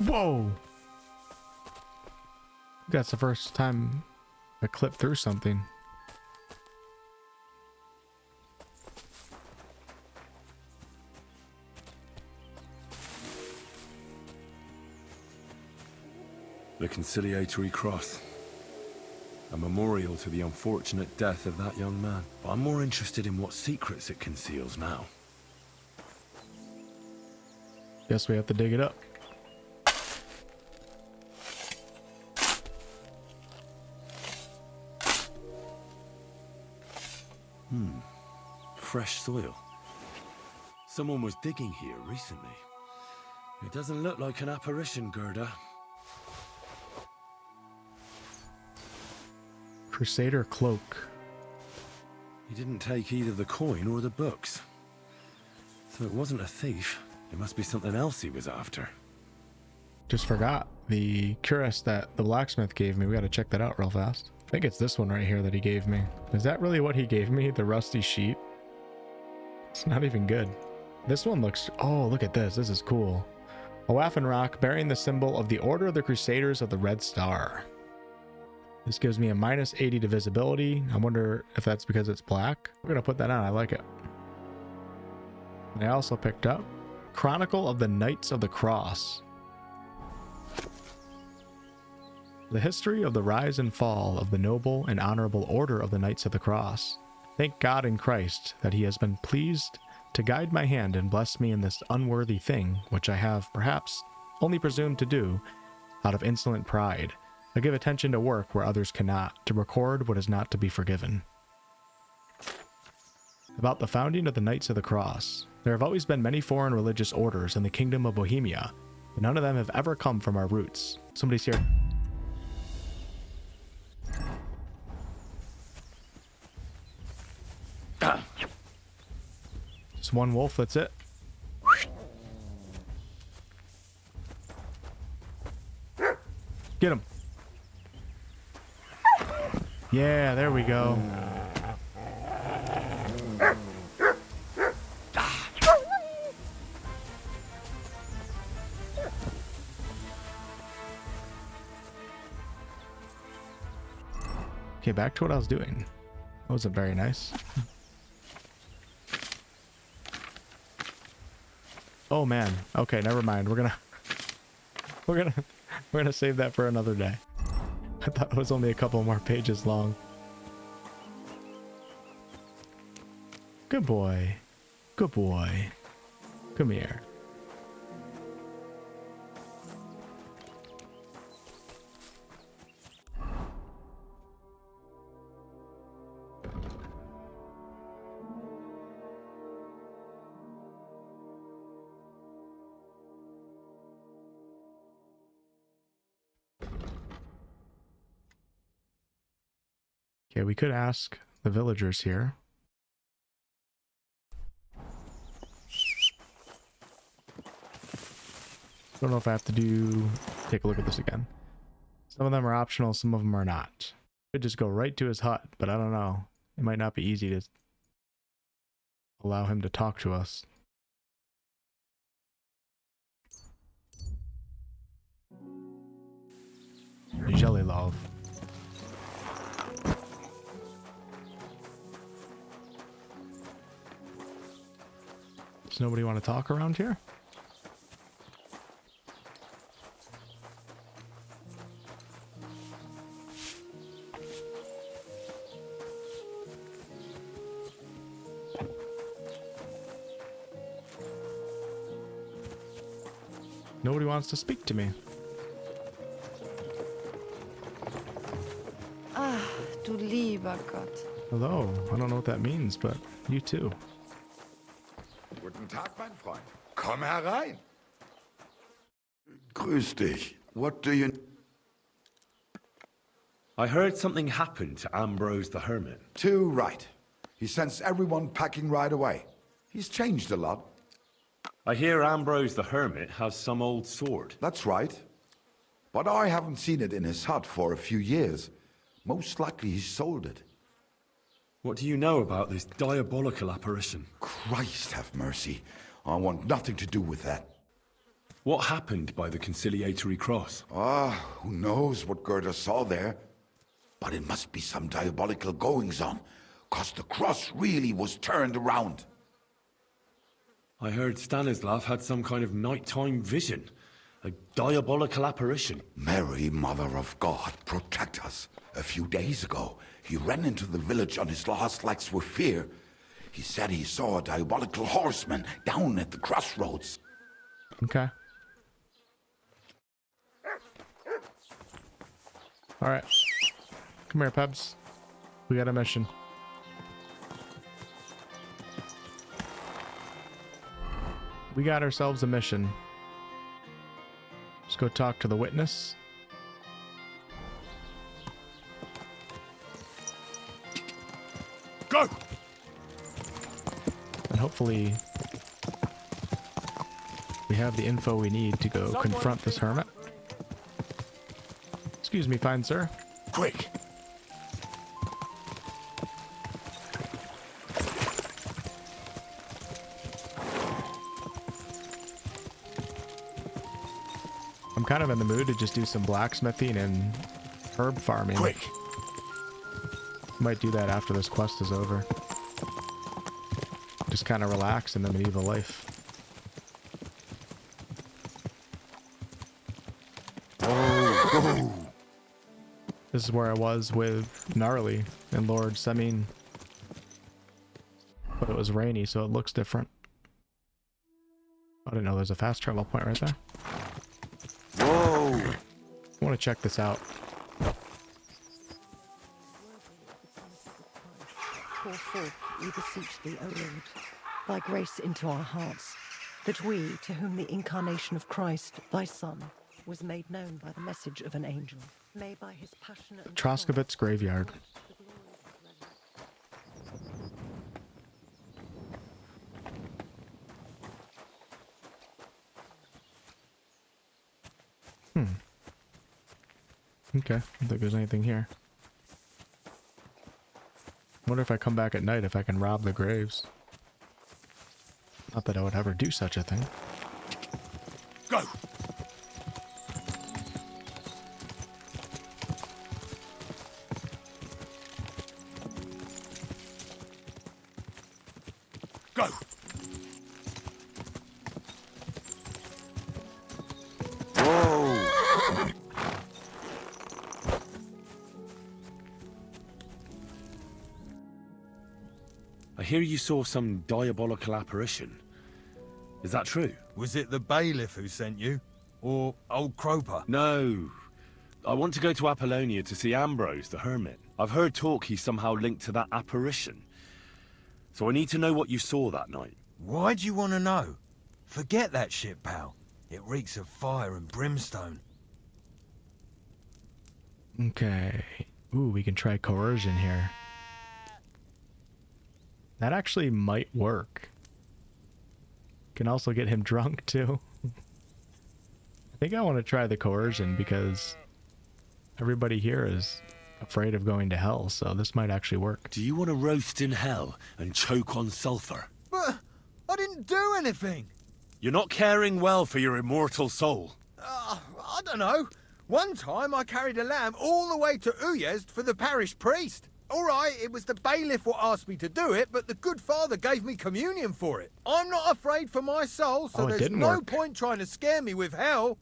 Whoa! That's the first time I clipped through something. The conciliatory cross. A memorial to the unfortunate death of that young man. But I'm more interested in what secrets it conceals now. Guess we have to dig it up. Fresh soil. Someone was digging here recently. It doesn't look like an apparition, Gerda. Crusader cloak. He didn't take either the coin or the books. So it wasn't a thief. It must be something else he was after. Just forgot the cuirass that the blacksmith gave me. We gotta check that out real fast. I think it's this one right here that he gave me. Is that really what he gave me? The rusty sheet? It's not even good. This one looks... Oh, look at this. This is cool. A Waffen rock bearing the symbol of the Order of the Crusaders of the Red Star. This gives me a minus 80 to visibility. I wonder if that's because it's black. We're gonna put that on. I like it. And I also picked up Chronicle of the Knights of the Cross. The history of the rise and fall of the noble and honorable Order of the Knights of the Cross. Thank God in Christ that he has been pleased to guide my hand and bless me in this unworthy thing, which I have perhaps only presumed to do out of insolent pride. I give attention to work where others cannot, to record what is not to be forgiven. About the founding of the Knights of the Cross. There have always been many foreign religious orders in the Kingdom of Bohemia, but none of them have ever come from our roots. Somebody's here. Just one wolf, that's it. Get him. Yeah, there we go. Okay, back to what I was doing. That wasn't very nice. Oh man. Okay, never mind. We're gonna save that for another day. I thought it was only a couple more pages long. Good boy. Good boy. Come here. Okay, we could ask the villagers here. Don't know if I have to take a look at this again. Some of them are optional, some of them are not. Could just go right to his hut, but I don't know. It might not be easy to allow him to talk to us. Jelly love. Does nobody want to talk around here? Nobody wants to speak to me. Ah, du lieber Gott. Hello. I don't know what that means, but you too. Guten Tag, mein Freund. Komm herein. Grüß dich. What do you... I heard something happened to Ambrose the Hermit. Too right. He sends everyone packing right away. He's changed a lot. I hear Ambrose the Hermit has some old sword. That's right. But I haven't seen it in his hut for a few years. Most likely he sold it. What do you know about this diabolical apparition? Christ have mercy. I want nothing to do with that. What happened by the conciliatory cross? Who knows what Gerda saw there? But it must be some diabolical goings-on, 'cause the cross really was turned around. I heard Stanislav had some kind of nighttime vision. A diabolical apparition. Mary, Mother of God, protect us. A few days ago, he ran into the village on his last legs with fear. He said he saw a diabolical horseman down at the crossroads. Okay. Alright. Come here, Pebs. We got a mission. We got ourselves a mission. Let's go talk to the witness. Go! And hopefully we have the info we need to go confront this hermit. Excuse me, fine sir. Quick! I'm kind of in the mood to just do some blacksmithing and herb farming. Quick! Might do that after this quest is over. Just kind of relax in the medieval life. Oh. This is where I was with Gnarly and Lord Semine. But it was rainy, so it looks different. I didn't know there's a fast travel point right there. Whoa! I want to check this out. Pour forth, we beseech thee, O Lord, thy grace into our hearts, that we, to whom the incarnation of Christ, thy Son, was made known by the message of an angel, may by his passion and Troskovitz Graveyard. Okay, I don't think there's anything here. Wonder if I come back at night if I can rob the graves. Not that I would ever do such a thing. Go! Go! Whoa! I hear you saw some diabolical apparition. Is that true? Was it the bailiff who sent you? Or old Croper? No. I want to go to Apollonia to see Ambrose the Hermit. I've heard talk he's somehow linked to that apparition. So I need to know what you saw that night. Why do you want to know? Forget that shit, pal. It reeks of fire and brimstone. Okay. Ooh, we can try coercion here. That actually might work. Can also get him drunk too. I think I want to try the coercion because everybody here is afraid of going to hell, so this might actually work. Do you want to roast in hell and choke on sulfur? But I didn't do anything. You're not caring well for your immortal soul. I don't know. One time I carried a lamb all the way to Uyezd for the parish priest. All right, it was the bailiff what asked me to do it, but the good father gave me communion for it. I'm not afraid for my soul, so there's no point trying to scare me with hell.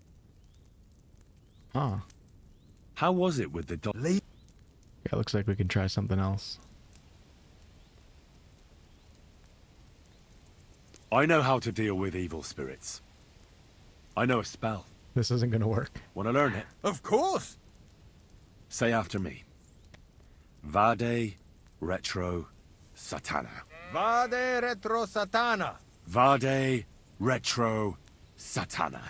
Huh. How was it with the dog? Yeah, looks like we can try something else. I know how to deal with evil spirits. I know a spell. This isn't gonna work. Want to learn it? Of course. Say after me. Vade retro satana. Vade retro satana. Vade retro satana.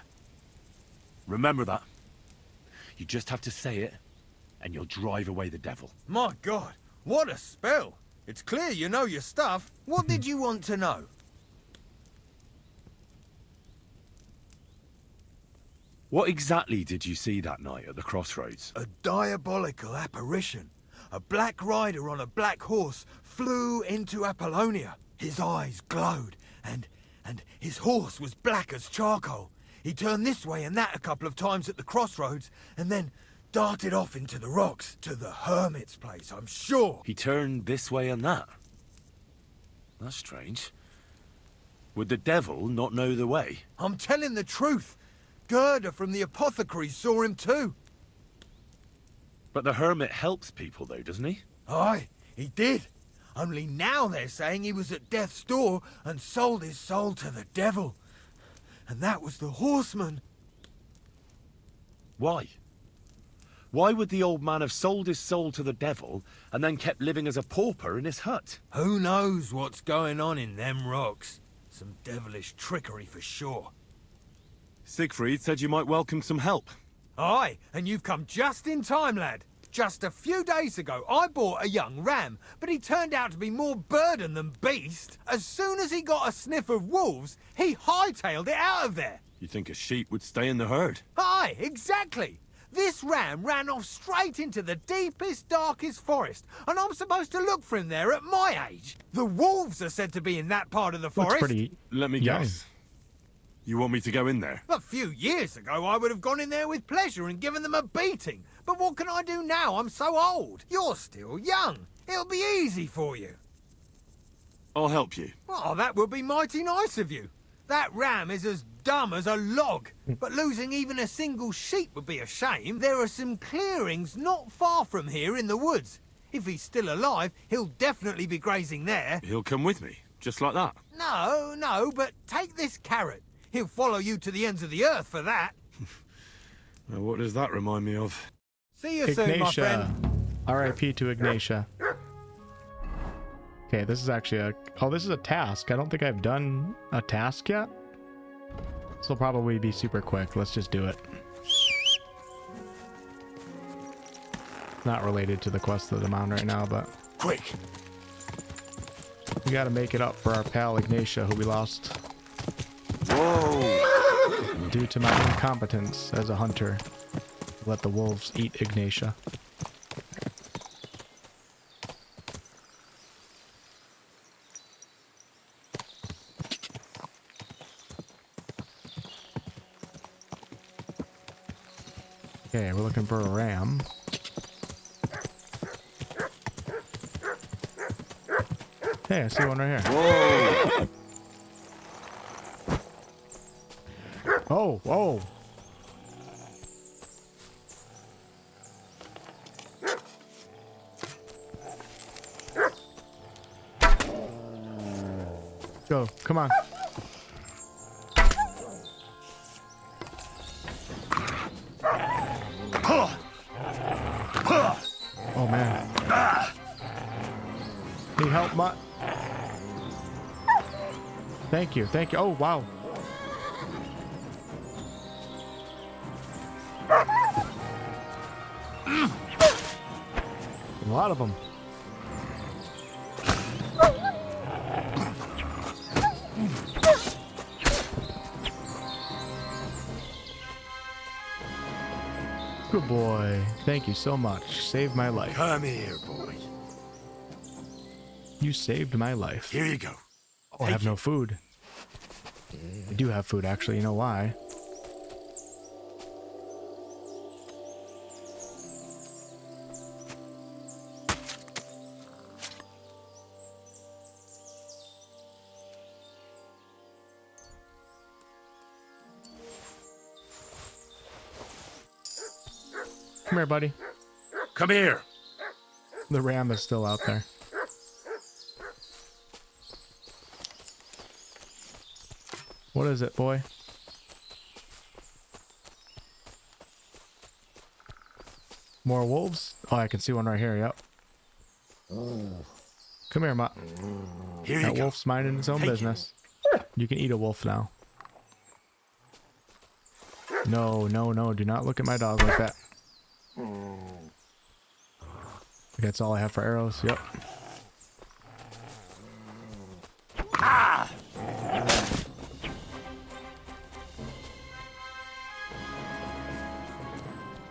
Remember that. You just have to say it, and you'll drive away the devil. My God, what a spell. It's clear you know your stuff. What did you want to know? What exactly did you see that night at the crossroads? A diabolical apparition. A black rider on a black horse flew into Apollonia. His eyes glowed, and his horse was black as charcoal. He turned this way and that a couple of times at the crossroads, and then darted off into the rocks, to the Hermit's place, I'm sure. He turned this way and that? That's strange. Would the devil not know the way? I'm telling the truth. Gerda from the apothecary saw him too. But the Hermit helps people though, doesn't he? Aye, he did. Only now they're saying he was at death's door and sold his soul to the devil. And that was the horseman. Why? Why would the old man have sold his soul to the devil and then kept living as a pauper in his hut? Who knows what's going on in them rocks? Some devilish trickery for sure. Siegfried said you might welcome some help. Aye, and you've come just in time, lad. Just a few days ago, I bought a young ram, but he turned out to be more burden than beast. As soon as he got a sniff of wolves, he hightailed it out of there. You think a sheep would stay in the herd? Aye, exactly. This ram ran off straight into the deepest, darkest forest, and I'm supposed to look for him there at my age. The wolves are said to be in that part of the forest. Let me guess. You want me to go in there? A few years ago, I would have gone in there with pleasure and given them a beating. But what can I do now? I'm so old. You're still young. It'll be easy for you. I'll help you. Oh, that would be mighty nice of you. That ram is as dumb as a log. But losing even a single sheep would be a shame. There are some clearings not far from here in the woods. If he's still alive, he'll definitely be grazing there. He'll come with me, just like that. No, but take this carrot. He'll follow you to the ends of the earth for that. Now, what does that remind me of? See you soon, my friend. R.I.P. to Ignatia. Okay, this is actually this is a task. I don't think I've done a task yet. This will probably be super quick. Let's just do it. Not related to the quest of the mound right now, but... Quick! We gotta make it up for our pal Ignatia, who we lost. Whoa! Due to my incompetence as a hunter, let the wolves eat Ignatia. Okay, we're looking for a ram. Hey, I see one right here. Whoa! Oh, whoa. Go, come on. Oh man. Need help, Mutt? Thank you, thank you. Oh, wow. A lot of them. Good boy. Thank you so much. Saved my life. Come here, boy. You saved my life. Here you go. Oh, I have no food. I do have food, actually. You know why? Come here, buddy. Come here. The ram is still out there. What is it, boy? More wolves? Oh, I can see one right here, yep. Come here, Mutt. Here That you go. wolf's minding its own Take it. business. You can eat a wolf now. No, no, no, do not look at my dog like that. That's all I have for arrows, yep. Ah!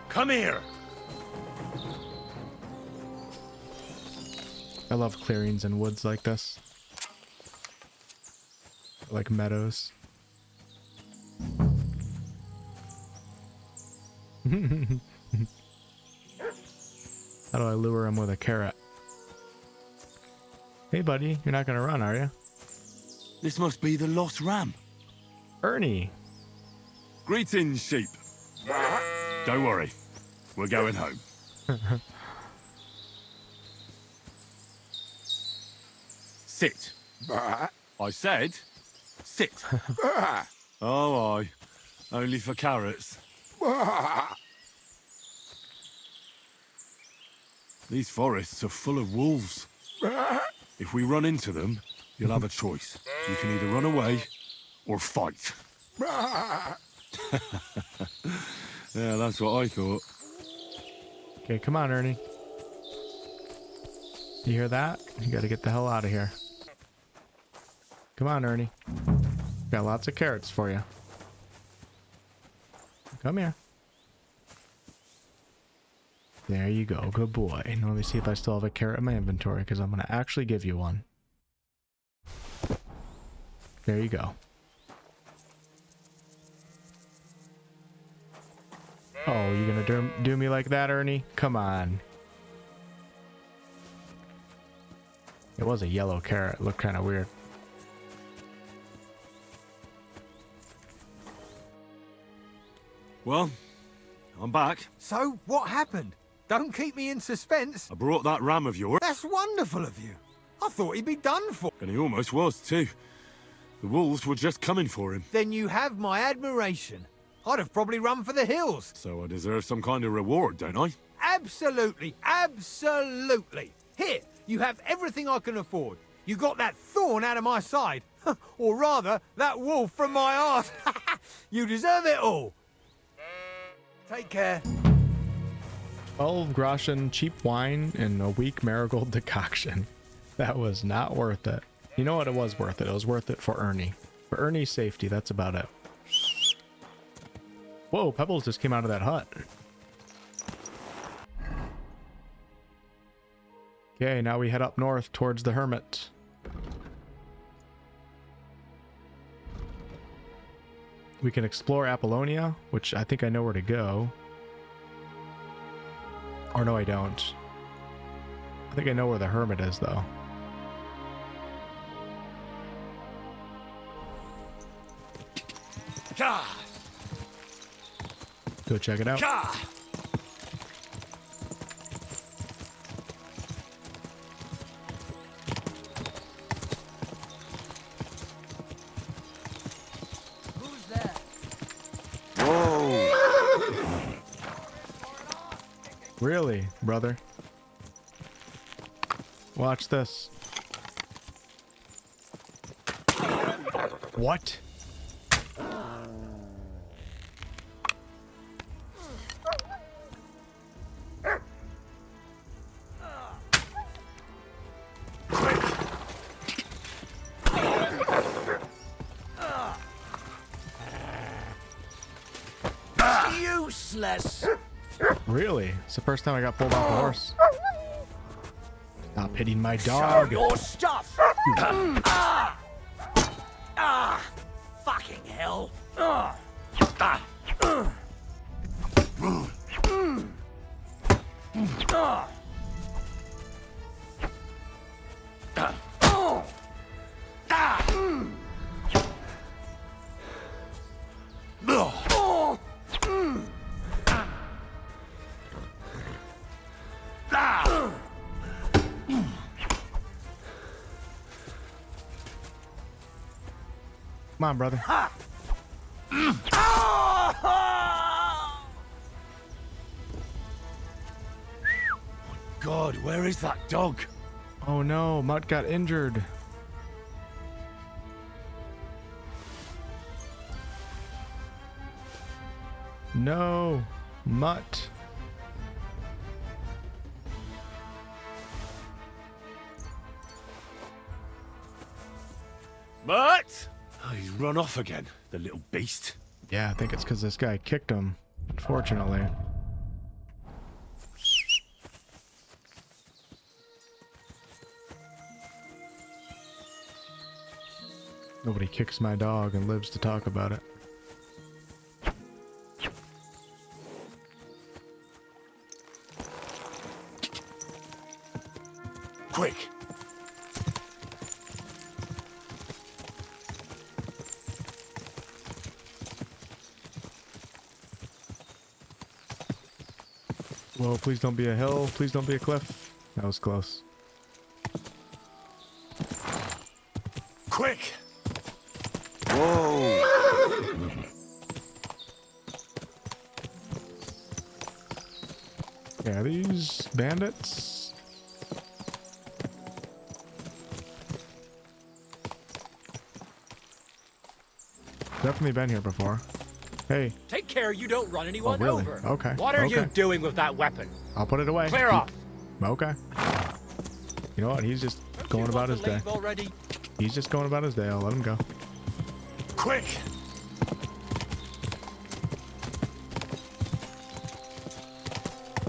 Come here. I love clearings and woods like this. Like meadows. How do I lure him with a carrot? Hey buddy, you're not gonna run, are you? This must be the lost ram. Ernie. Greetings, sheep. Don't worry. We're going home. Sit. I said, sit. Oh, aye. Only for carrots. These forests are full of wolves. If we run into them, you'll have a choice. You can either run away or fight. Yeah, that's what I thought. Okay, come on, Ernie. You hear that? You gotta get the hell out of here. Come on, Ernie. Got lots of carrots for you. Come here. There you go. Good boy. Now let me see if I still have a carrot in my inventory, because I'm going to actually give you one. There you go. Oh, you going to do me like that, Ernie? Come on. It was a yellow carrot. It looked kind of weird. Well, I'm back. So, what happened? Don't keep me in suspense. I brought that ram of yours. That's wonderful of you. I thought he'd be done for. And he almost was, too. The wolves were just coming for him. Then you have my admiration. I'd have probably run for the hills. So I deserve some kind of reward, don't I? Absolutely, absolutely. Here, you have everything I can afford. You got that thorn out of my side. Or rather, that wolf from my arse. You deserve it all. Take care. 12 groschen cheap wine and a weak marigold decoction. That was not worth it. You know what? It was worth it. It was worth it for Ernie. For Ernie's safety, that's about it. Whoa, Pebbles just came out of that hut. Okay, now we head up north towards the Hermit. We can explore Apollonia, which I think I know where to go. Or no, I don't. I think I know where the Hermit is, though. Go check it out. Who's that? Whoa. Really, brother? Watch this. What? Useless. Really? It's the first time I got pulled off a horse. Stop hitting my dog. Show your stuff. Fucking hell. Come on, brother. God, where is that dog? Oh no, Mutt got injured. No, Mutt. Mutt! Oh, he's run off again, the little beast. Yeah, I think it's because this guy kicked him, unfortunately. Nobody kicks my dog and lives to talk about it. Quick! Whoa, please don't be a hill. Please don't be a cliff. That was close. Quick! Whoa! Yeah, these bandits. Definitely been here before. Hey. Take care you don't run anyone really? over. Okay. What are you Okay. doing with that weapon? I'll put it away. Clear off. Okay. You know what? He's just going about his day. Already? He's just going about his day. I'll let him go. Quick!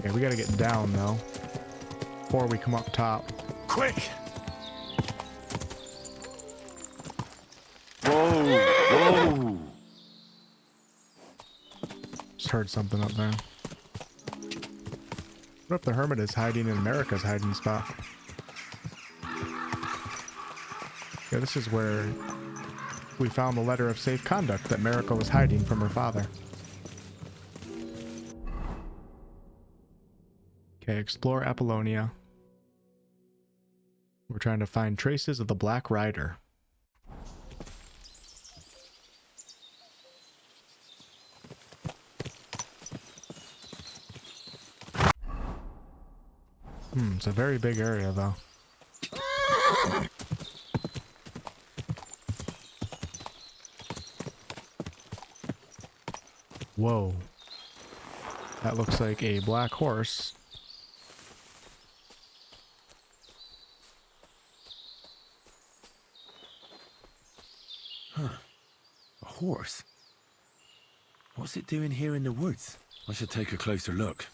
Okay, we gotta get down though, before we come up top. Quick! Whoa! Whoa! Just heard something up there. What if the Hermit is hiding in America's hiding spot? Yeah, this is where we found the letter of safe conduct that Marika was hiding from her father. Okay, explore Apollonia. We're trying to find traces of the Black Rider. It's a very big area though. Whoa. That looks like a black horse. Huh. A horse? What's it doing here in the woods? I should take a closer look.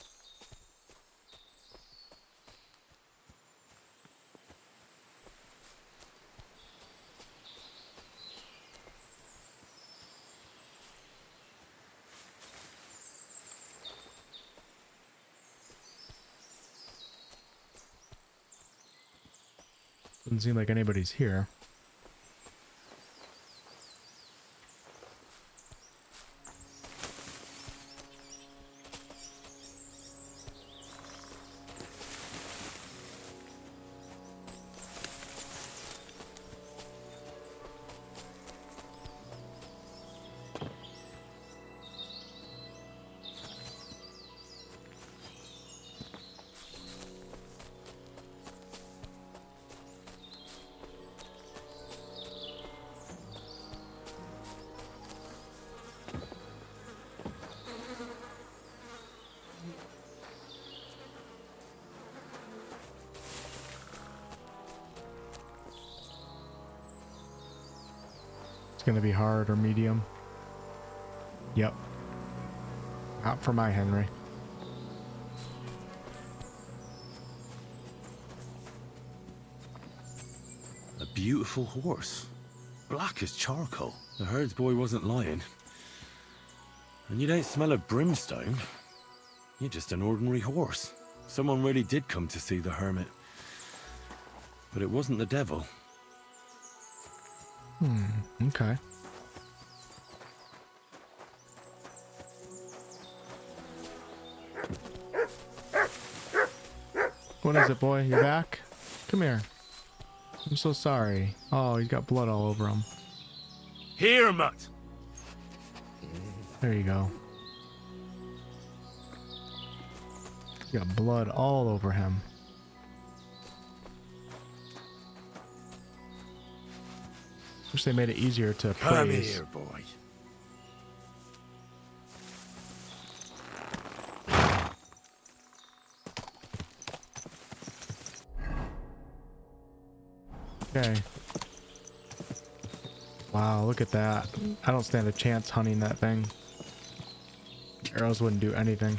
Doesn't seem like anybody's here. It's gonna be hard or medium. Yep. Not for my Henry. A beautiful horse. Black as charcoal. The herds boy wasn't lying. And you don't smell of brimstone. You're just an ordinary horse. Someone really did come to see the Hermit. But it wasn't the devil. Okay. What is it, boy? You back? Come here. I'm so sorry. Oh, he's got blood all over him. Hermit! There you go. Got blood all over him. Wish they made it easier to praise. Come here, boy. Okay. Wow, look at that. I don't stand a chance hunting that thing. Arrows wouldn't do anything.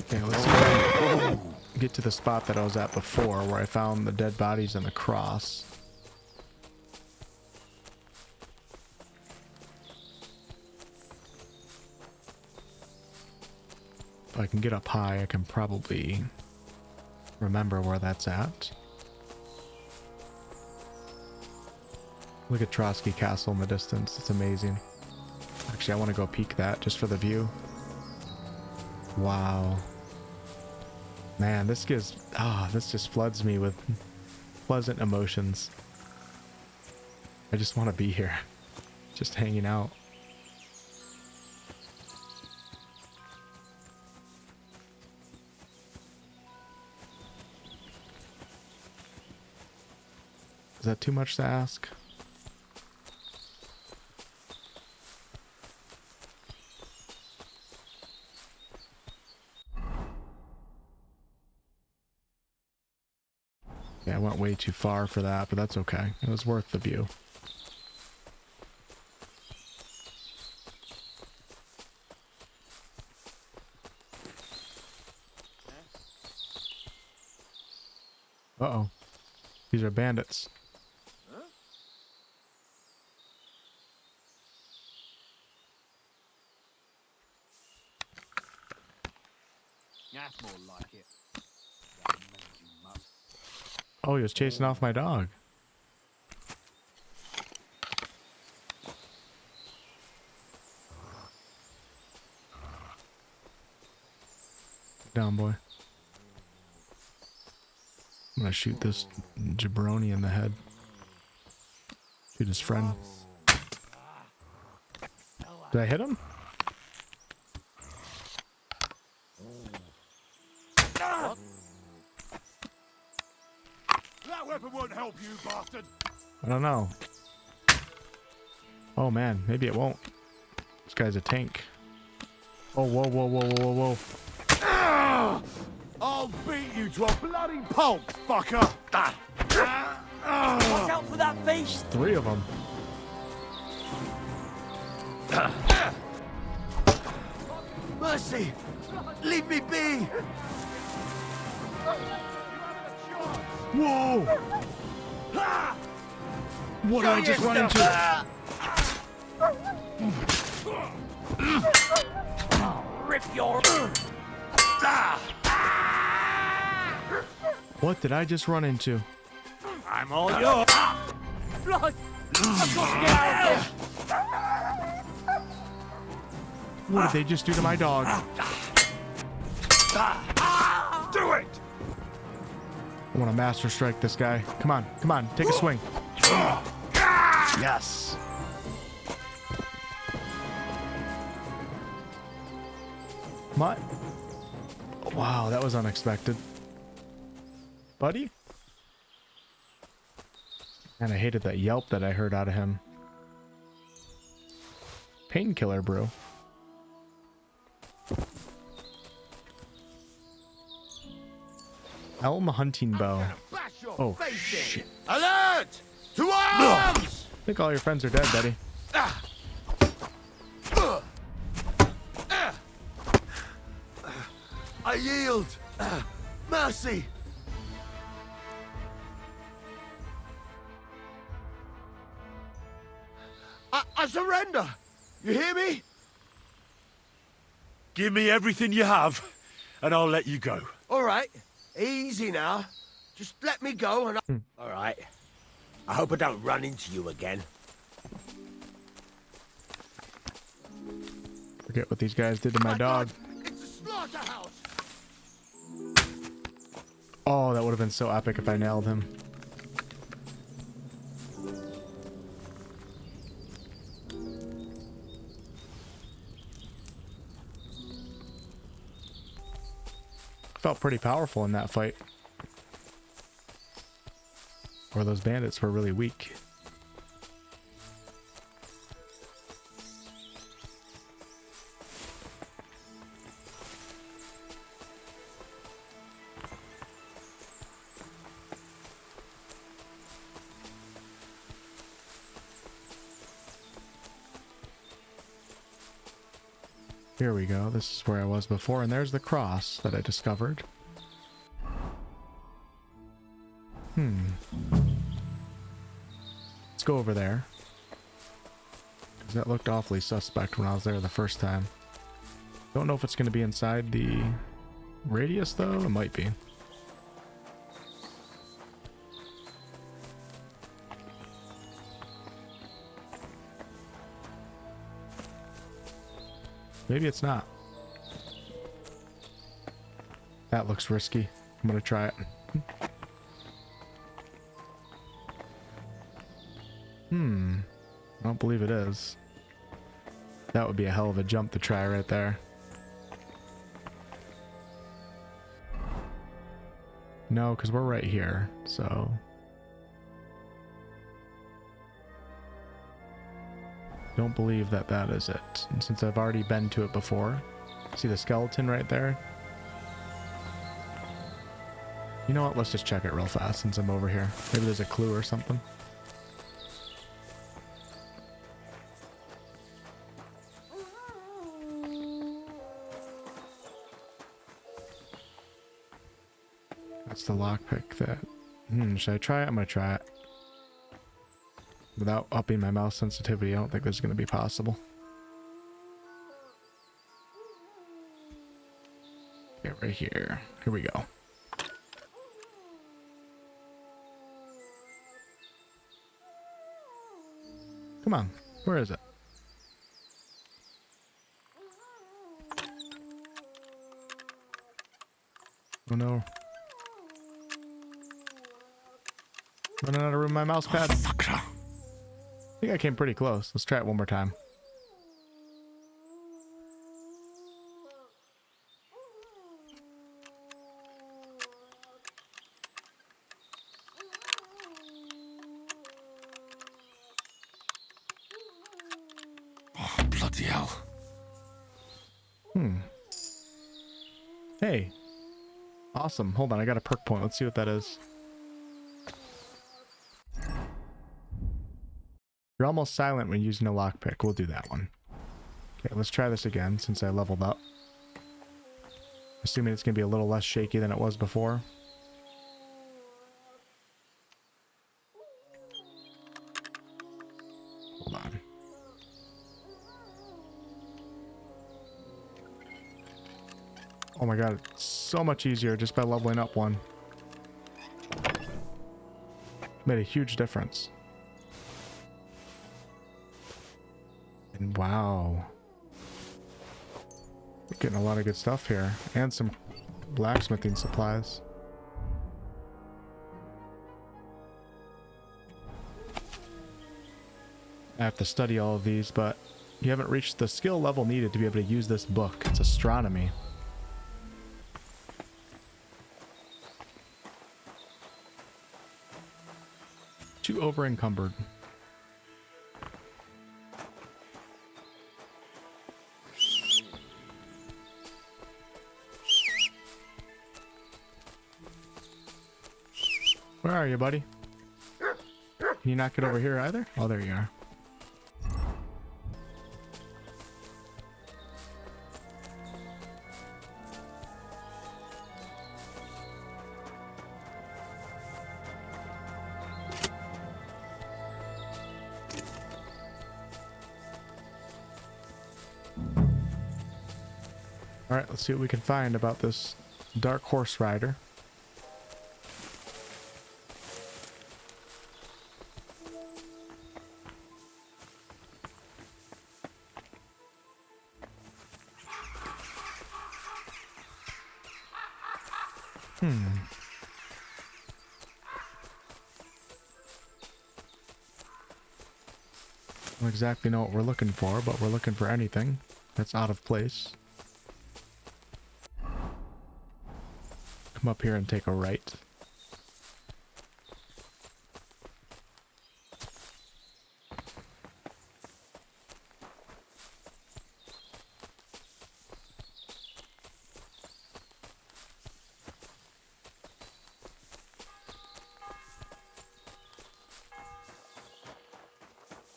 Okay, let's get to the spot that I was at before where I found the dead bodies and the cross. If I can get up high, I can probably remember where that's at. Look at Trotsky Castle in the distance. It's amazing. Actually, I want to go peek that just for the view. Wow. Man, this gives... this just floods me with pleasant emotions. I just want to be here. Just hanging out. Is that too much to ask? Yeah, I went way too far for that, but that's okay. It was worth the view. Uh-oh. These are bandits. That's more like it. Oh, he was chasing off my dog. Down, boy. I'm gonna shoot this jabroni in the head. Shoot his friend. Did I hit him? That weapon won't help you, bastard. I don't know. Oh man, maybe it won't. This guy's a tank. Oh, whoa, whoa, whoa, whoa, whoa, whoa. I'll beat you to a bloody pulp, fucker. Watch out for that beast. 3 of them. Mercy! Leave me be! Whoa! What did I just run into? Rip your... What did I just run into? I'm all yours. Blood! I've got to get out of here! What did they just do to my dog? Do it! I want to master strike this guy. Come on, come on, take a swing. Yes. Mutt? Wow, that was unexpected. Buddy? And I hated that yelp that I heard out of him. Painkiller, bro. Elm hunting bow. Oh, shit. Alert! To arms! I think all your friends are dead, buddy. I yield! Mercy! I surrender! You hear me? Give me everything you have, and I'll let you go. All right. Easy now. Just let me go and All right. I hope I don't run into you again. Forget what these guys did to my dog. It's a slaughterhouse! Oh, that would have been so epic if I nailed him. Felt pretty powerful in that fight. Or those bandits were really weak. Here we go. This is where I was before, and there's the cross that I discovered. Let's go over there. Because that looked awfully suspect when I was there the first time. Don't know if it's going to be inside the radius, though. It might be. Maybe it's not. That looks risky. I'm gonna try it. I don't believe it is. That would be a hell of a jump to try right there. No, because we're right here, so... Don't believe that that is it. And since I've already been to it before, see the skeleton right there? You know what? Let's just check it real fast since I'm over here. Maybe there's a clue or something. That's the lockpick that... should I try it? I'm gonna try it. Without upping my mouse sensitivity, I don't think this is going to be possible. Okay, right here. Here we go. Come on. Where is it? Oh no. Running out of room with my mouse pad. I think I came pretty close. Let's try it one more time. Oh, bloody hell. Hey. Awesome. Hold on, I got a perk point. Let's see what that is. You're almost silent when using a lockpick. We'll do that one. Okay, let's try this again since I leveled up. Assuming it's going to be a little less shaky than it was before. Hold on. Oh my god, it's so much easier just by leveling up one. Made a huge difference. And wow. We're getting a lot of good stuff here. And some blacksmithing supplies. I have to study all of these, but you haven't reached the skill level needed to be able to use this book. It's astronomy. Too over encumbered. Where are you, buddy? Can you not get over here either? Oh, there you are. Alright, let's see what we can find about this dark horse rider. Don't exactly know what we're looking for, but we're looking for anything that's out of place. Come up here and take a right.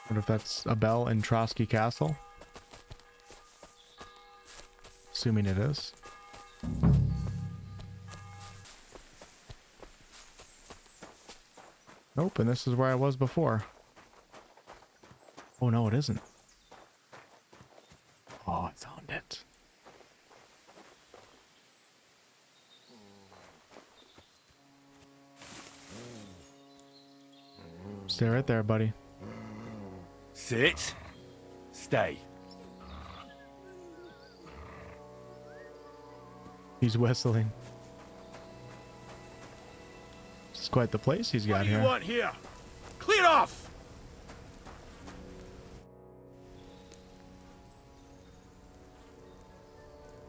Wonder if that's a bell in Trotsky Castle. Assuming it is. Nope, and this is where I was before. Oh no, it isn't. Oh, I found it. Stay right there, buddy. Sit. Stay. He's whistling. It's quite the place he's got here. What do you want here? Clear off!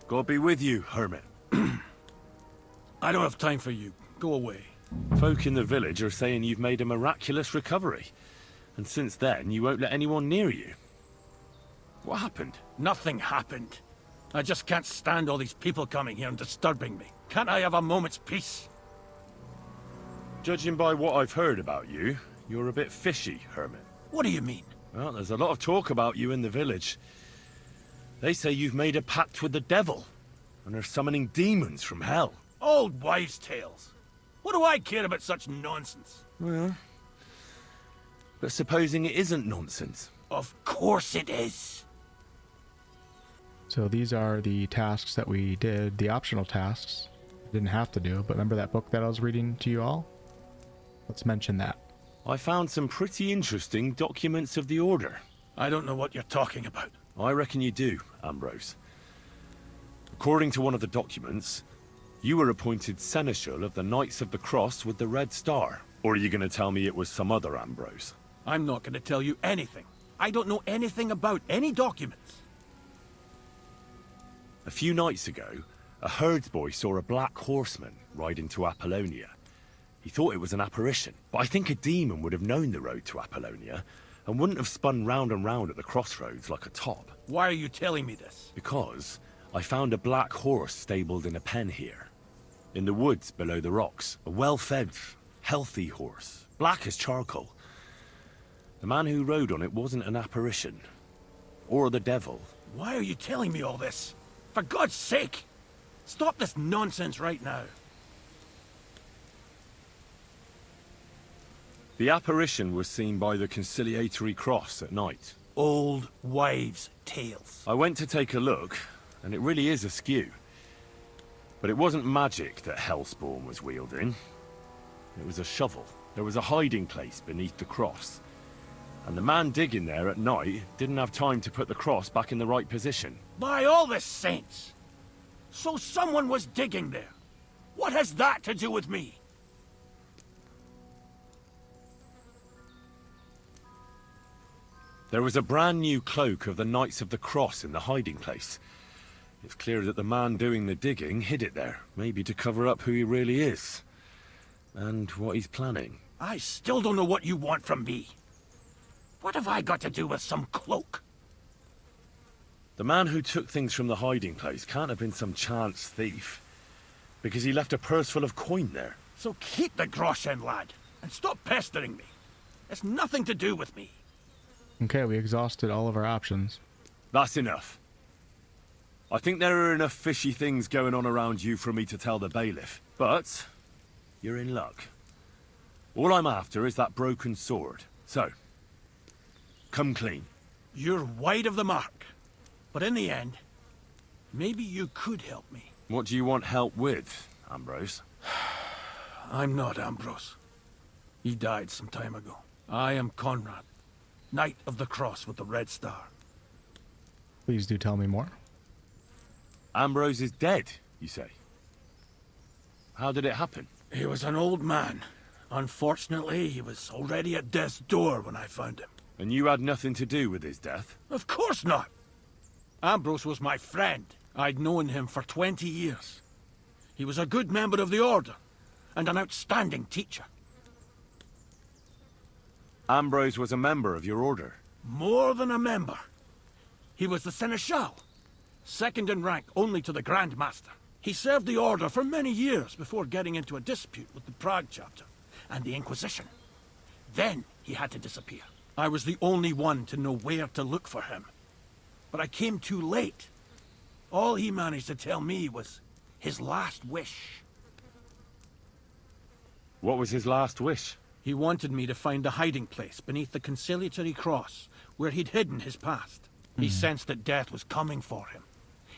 God be with you, Hermit. I don't have time for you. Go away. Folk in the village are saying you've made a miraculous recovery. And since then, you won't let anyone near you. What happened? Nothing happened. I just can't stand all these people coming here and disturbing me. Can't I have a moment's peace? Judging by what I've heard about you, you're a bit fishy, Hermit. What do you mean? Well, there's a lot of talk about you in the village. They say you've made a pact with the devil, and are summoning demons from hell. Old wives' tales. What do I care about such nonsense? Well, but supposing it isn't nonsense? Of course it is. So these are the tasks that we did, the optional tasks. Didn't have to do, but remember that book that I was reading to you all? Let's mention that. I found some pretty interesting documents of the Order. I don't know what you're talking about. I reckon you do, Ambrose. According to one of the documents, you were appointed Seneschal of the Knights of the Cross with the Red Star. Or are you going to tell me it was some other Ambrose? I'm not going to tell you anything. I don't know anything about any documents. A few nights ago, a herdsboy saw a black horseman ride into Apollonia. He thought it was an apparition, but I think a demon would have known the road to Apollonia and wouldn't have spun round and round at the crossroads like a top. Why are you telling me this? Because I found a black horse stabled in a pen here. In the woods below the rocks. A well-fed, healthy horse. Black as charcoal. The man who rode on it wasn't an apparition. Or the devil. Why are you telling me all this? For God's sake! Stop this nonsense right now. The apparition was seen by the conciliatory cross at night. Old wives' tales. I went to take a look, and it really is askew. But it wasn't magic that Hellspawn was wielding. It was a shovel. There was a hiding place beneath the cross. And the man digging there at night didn't have time to put the cross back in the right position. By all the saints! So someone was digging there. What has that to do with me? There was a brand new cloak of the Knights of the Cross in the hiding place. It's clear that the man doing the digging hid it there, maybe to cover up who he really is. And what he's planning. I still don't know what you want from me. What have I got to do with some cloak? The man who took things from the hiding place can't have been some chance thief. Because he left a purse full of coin there. So keep the groschen, lad, and stop pestering me. It's nothing to do with me. Okay, we exhausted all of our options. That's enough. I think there are enough fishy things going on around you for me to tell the bailiff. But you're in luck. All I'm after is that broken sword. So, come clean. You're wide of the mark. But in the end, maybe you could help me. What do you want help with, Ambrose? I'm not Ambrose. He died some time ago. I am Conrad, Knight of the Cross with the Red Star. Please do tell me more. Ambrose is dead, you say? How did it happen? He was an old man. Unfortunately, he was already at death's door when I found him. And you had nothing to do with his death? Of course not. Ambrose was my friend. I'd known him for 20 years. He was a good member of the Order, and an outstanding teacher. Ambrose was a member of your order? More than a member. He was the Seneschal, second in rank only to the Grand Master. He served the Order for many years before getting into a dispute with the Prague chapter and the Inquisition. Then he had to disappear. I was the only one to know where to look for him. But I came too late. All he managed to tell me was his last wish. What was his last wish? He wanted me to find a hiding place beneath the conciliatory cross where he'd hidden his past. He sensed that death was coming for him.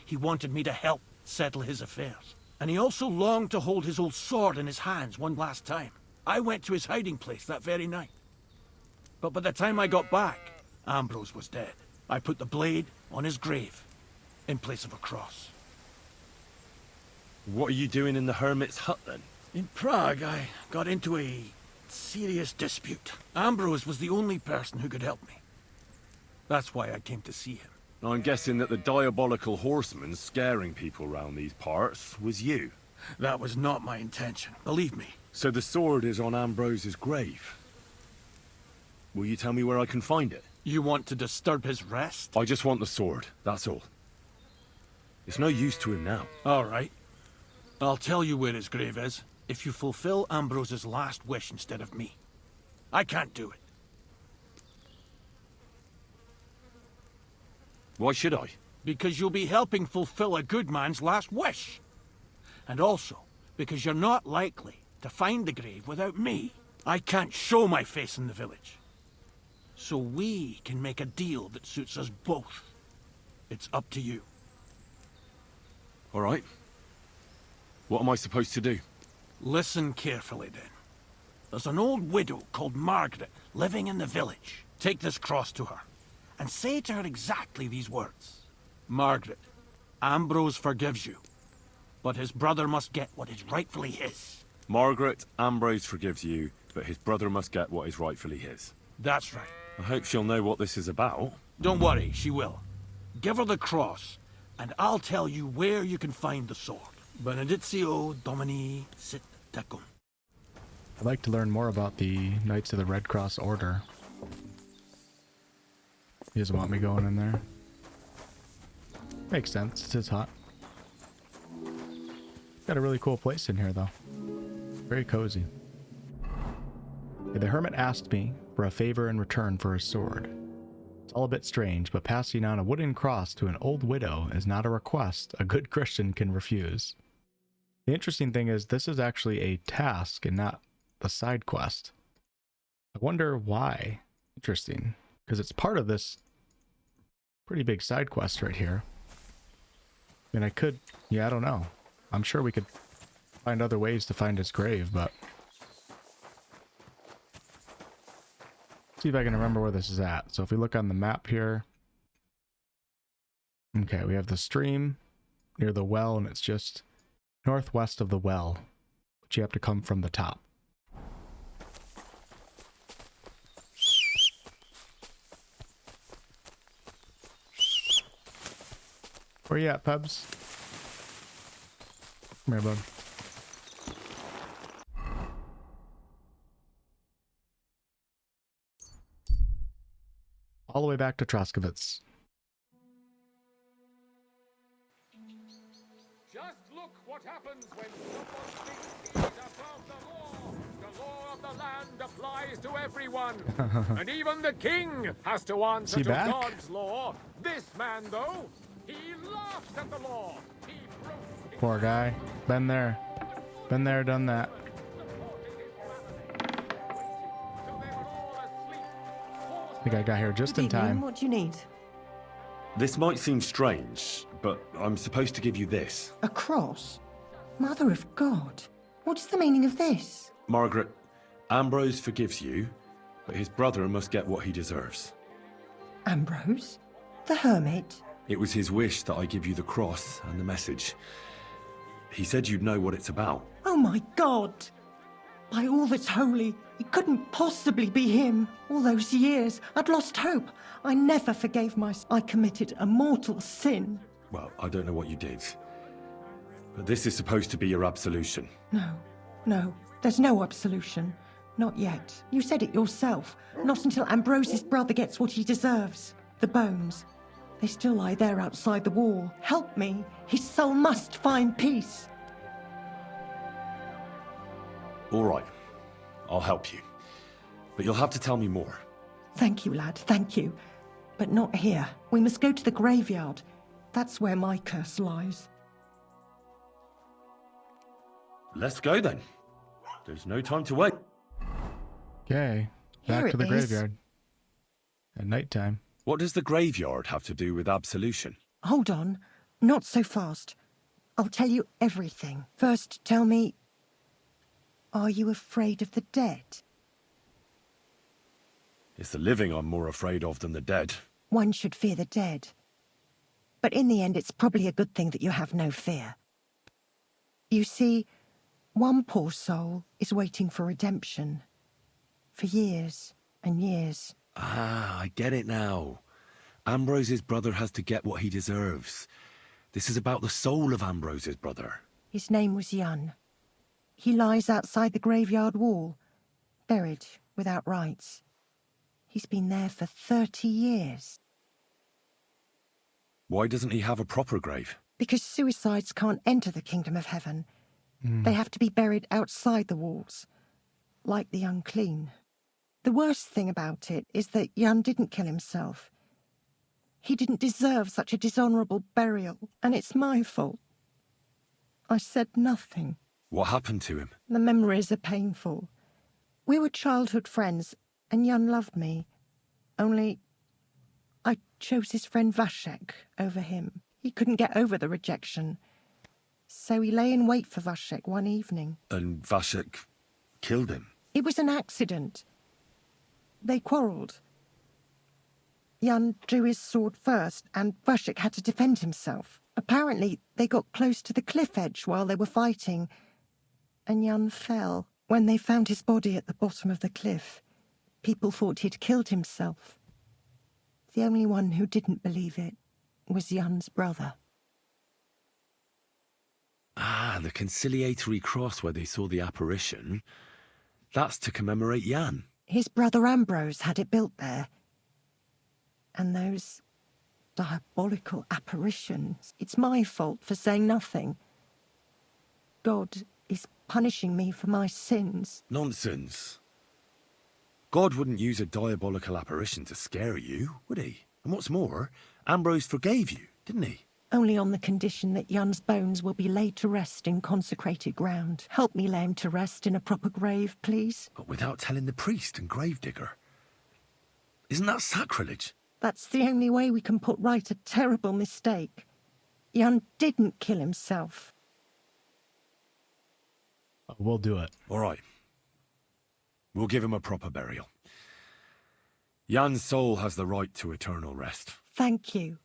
He wanted me to help settle his affairs. And he also longed to hold his old sword in his hands one last time. I went to his hiding place that very night. But by the time I got back, Ambrose was dead. I put the blade on his grave in place of a cross. What are you doing in the Hermit's hut then? In Prague, I got into a serious dispute. Ambrose was the only person who could help me. That's why I came to see him. I'm guessing that the diabolical horseman scaring people round these parts was you. That was not my intention, believe me. So the sword is on Ambrose's grave. Will you tell me where I can find it? You want to disturb his rest? I just want the sword, that's all. It's no use to him now. All right. I'll tell you where his grave is, if you fulfill Ambrose's last wish instead of me. I can't do it. Why should I? Because you'll be helping fulfill a good man's last wish. And also, because you're not likely to find the grave without me. I can't show my face in the village. So we can make a deal that suits us both. It's up to you. All right. What am I supposed to do? Listen carefully, then. There's an old widow called Margaret living in the village. Take this cross to her, and say to her exactly these words. Margaret, Ambrose forgives you, but his brother must get what is rightfully his. Margaret, Ambrose forgives you, but his brother must get what is rightfully his. That's right. I hope she'll know what this is about. Don't worry, she will. Give her the cross, and I'll tell you where you can find the sword. Benedictio Domini sit tecum. I'd like to learn more about the Knights of the Red Cross Order. He doesn't want me going in there. Makes sense, it's his hut. Got a really cool place in here though. Very cozy. The Hermit asked me for a favor in return for his sword. It's all a bit strange, but passing on a wooden cross to an old widow is not a request a good Christian can refuse. The interesting thing is this is actually a task and not a side quest. I wonder why. Interesting, because it's part of this pretty big side quest right here. And I could, yeah, I don't know. I'm sure we could find other ways to find his grave, but see if I can remember where this is at. So if we look on the map here, okay, we have the stream near the well, and it's just northwest of the well, but you have to come from the top. Where you at, Pebs? Come here, bud. All the way back to Troskovitz. Just look what happens when someone thinks he is above the law. The law of the land applies to everyone. And even the king has to answer to back? God's law. This man, though, he laughs at the law. He broke Poor guy. Been there, done that. I think I got here just in time. What do you need? This might seem strange, but I'm supposed to give you this. A cross? Mother of God, what is the meaning of this? Margaret, Ambrose forgives you, but his brother must get what he deserves. Ambrose? The hermit? It was his wish that I give you the cross and the message. He said you'd know what it's about. Oh my God! By all that's holy, it couldn't possibly be him. All those years, I'd lost hope. I never forgave myself. I committed a mortal sin. Well, I don't know what you did. But this is supposed to be your absolution. No, there's no absolution. Not yet. You said it yourself. Not until Ambrose's brother gets what he deserves. The bones. They still lie there outside the wall. Help me. His soul must find peace. All right. I'll help you. But you'll have to tell me more. Thank you, lad, thank you. But not here. We must go to the graveyard. That's where my curse lies. Let's go then. There's no time to wait. Okay, back Here to the it is. graveyard. At nighttime. What does the graveyard have to do with absolution? Hold on. Not so fast. I'll tell you everything. First, tell me... Are you afraid of the dead? It's the living I'm more afraid of than the dead. One should fear the dead. But in the end, it's probably a good thing that you have no fear. You see, one poor soul is waiting for redemption. For years and years. Ah, I get it now. Ambrose's brother has to get what he deserves. This is about the soul of Ambrose's brother. His name was Jan. He lies outside the graveyard wall, buried without rites. He's been there for 30 years. Why doesn't he have a proper grave? Because suicides can't enter the kingdom of heaven. They have to be buried outside the walls, like the unclean. The worst thing about it is that Jan didn't kill himself. He didn't deserve such a dishonourable burial, and it's my fault. I said nothing. What happened to him? The memories are painful. We were childhood friends, and Jan loved me. Only, I chose his friend Vashek over him. He couldn't get over the rejection. So he lay in wait for Vashek one evening. And Vashek killed him? It was an accident. They quarrelled. Jan drew his sword first, and Vashek had to defend himself. Apparently, they got close to the cliff edge while they were fighting, and Jan fell. When they found his body at the bottom of the cliff, people thought he'd killed himself. The only one who didn't believe it was Jan's brother. Ah, the conciliatory cross where they saw the apparition. That's to commemorate Jan. His brother Ambrose had it built there. And those diabolical apparitions. It's my fault for saying nothing. God is punishing me for my sins. Nonsense. God wouldn't use a diabolical apparition to scare you, would he? And what's more, Ambrose forgave you, didn't he? Only on the condition that Jan's bones will be laid to rest in consecrated ground. Help me lay him to rest in a proper grave, please. But without telling the priest and gravedigger. Isn't that sacrilege? That's the only way we can put right a terrible mistake. Jan didn't kill himself. We'll do it. All right. We'll give him a proper burial. Jan's soul has the right to eternal rest. Thank you.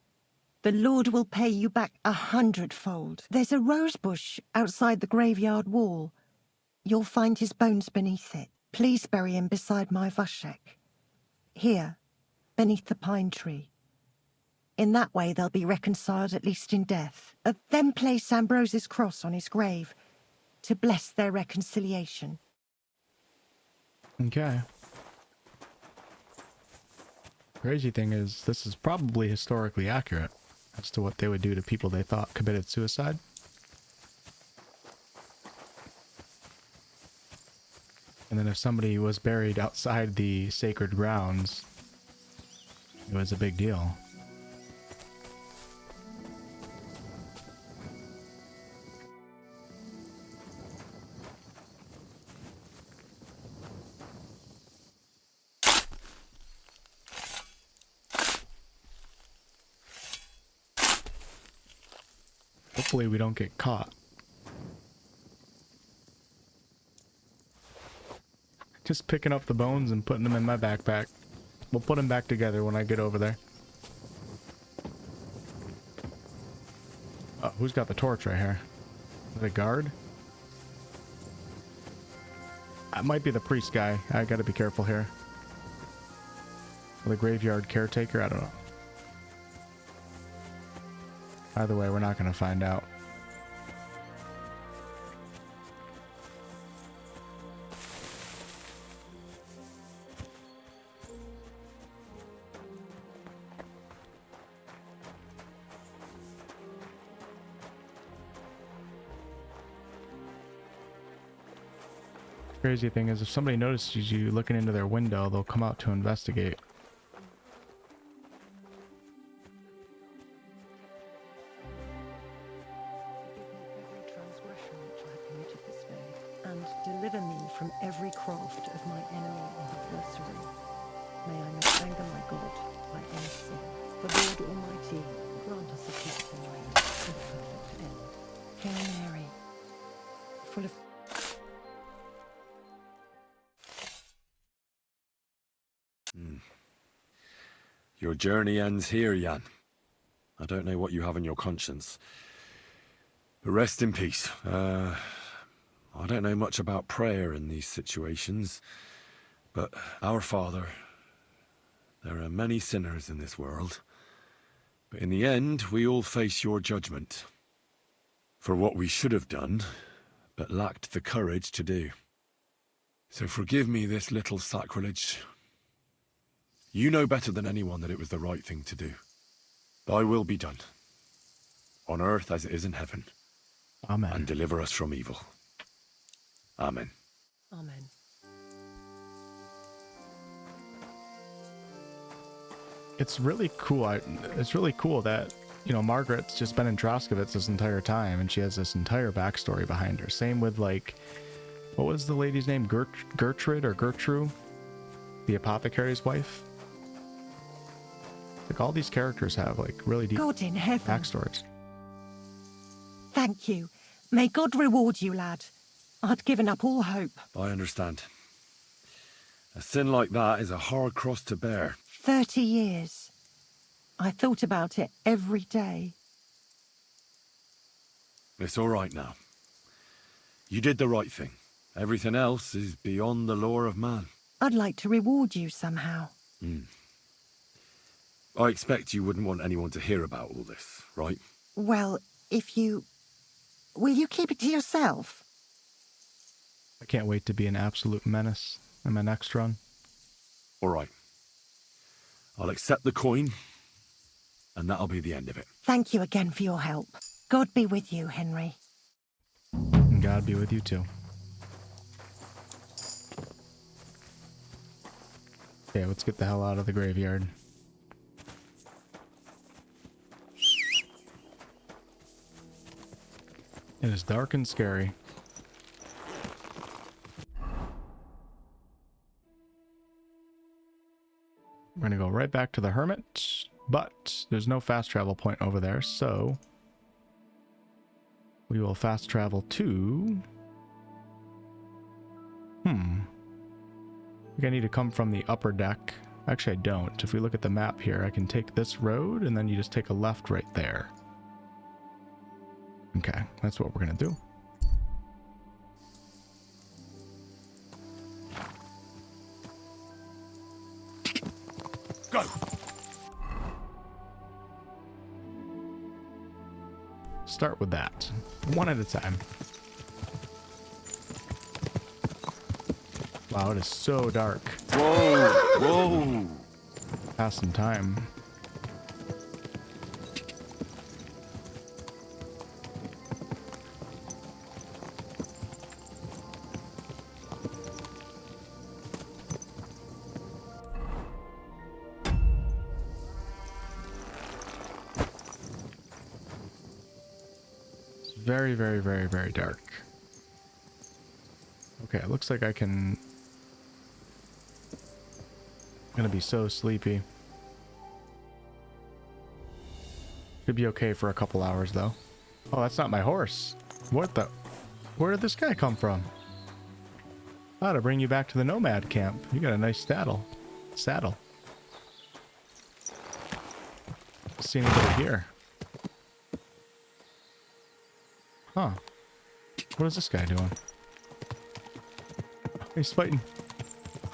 The Lord will pay you back 100-fold. There's a rose bush outside the graveyard wall. You'll find his bones beneath it. Please bury him beside my Vashek. Here, beneath the pine tree. In that way they'll be reconciled, at least in death. Then place Ambrose's cross on his grave to bless their reconciliation. Okay. Crazy thing is, this is probably historically accurate as to what they would do to people they thought committed suicide. And then if somebody was buried outside the sacred grounds, it was a big deal. Hopefully we don't get caught. Just picking up the bones and putting them in my backpack. We'll put them back together when I get over there. Oh, who's got the torch right here? Is it a guard? That might be the priest guy. I gotta be careful here. Or the graveyard caretaker, I don't know. Either way, we're not gonna find out. Crazy thing is, if somebody notices you looking into their window, they'll come out to investigate. And deliver me from every craft of my enemy and adversary. May I not anger my God by any sin. The Lord Almighty grant us a peaceful reign and a perfect end. Hail Mary, full of... Your journey ends here, Jan. I don't know what you have on your conscience. But rest in peace. I don't know much about prayer in these situations, but our Father, there are many sinners in this world, but in the end, we all face your judgment for what we should have done, but lacked the courage to do. So forgive me this little sacrilege. You know better than anyone that it was the right thing to do. Thy will be done, on earth as it is in heaven. Amen. And deliver us from evil. Amen. Amen. It's really cool. It's really cool that, you know, Margaret's just been in Troskovitz this entire time, and she has this entire backstory behind her. Same with, like, what was the lady's name? Gertrude or Gertrude? The apothecary's wife? Like, all these characters have, like, really deep God in heaven. backstories. Thank you. May God reward you, lad. I'd given up all hope. I understand. A sin like that is a hard cross to bear. 30 years. I thought about it every day. It's all right now. You did the right thing. Everything else is beyond the law of man. I'd like to reward you somehow. I expect you wouldn't want anyone to hear about all this, right? Well, if you... Will you keep it to yourself? I can't wait to be an absolute menace in my next run. All right. I'll accept the coin, and that'll be the end of it. Thank you again for your help. God be with you, Henry. And God be with you too. Okay, let's get the hell out of the graveyard. It is dark and scary. We're gonna go right back to the Hermit, but there's no fast travel point over there, so we will fast travel to... I think I need to come from the upper deck. Actually, I don't. If we look at the map here, I can take this road, and then you just take a left right there. Okay, that's what we're gonna do. Go! Start with that. One at a time. Wow, it is so dark. Whoa! Whoa! Passing time. Very, very, very, very dark. Okay, it looks like I can... I'm gonna be so sleepy. Should be okay for a couple hours, though. Oh, that's not my horse. What the... Where did this guy come from? Oh, to bring you back to the nomad camp. You got a nice saddle. See anybody here? Huh. What is this guy doing? He's fighting.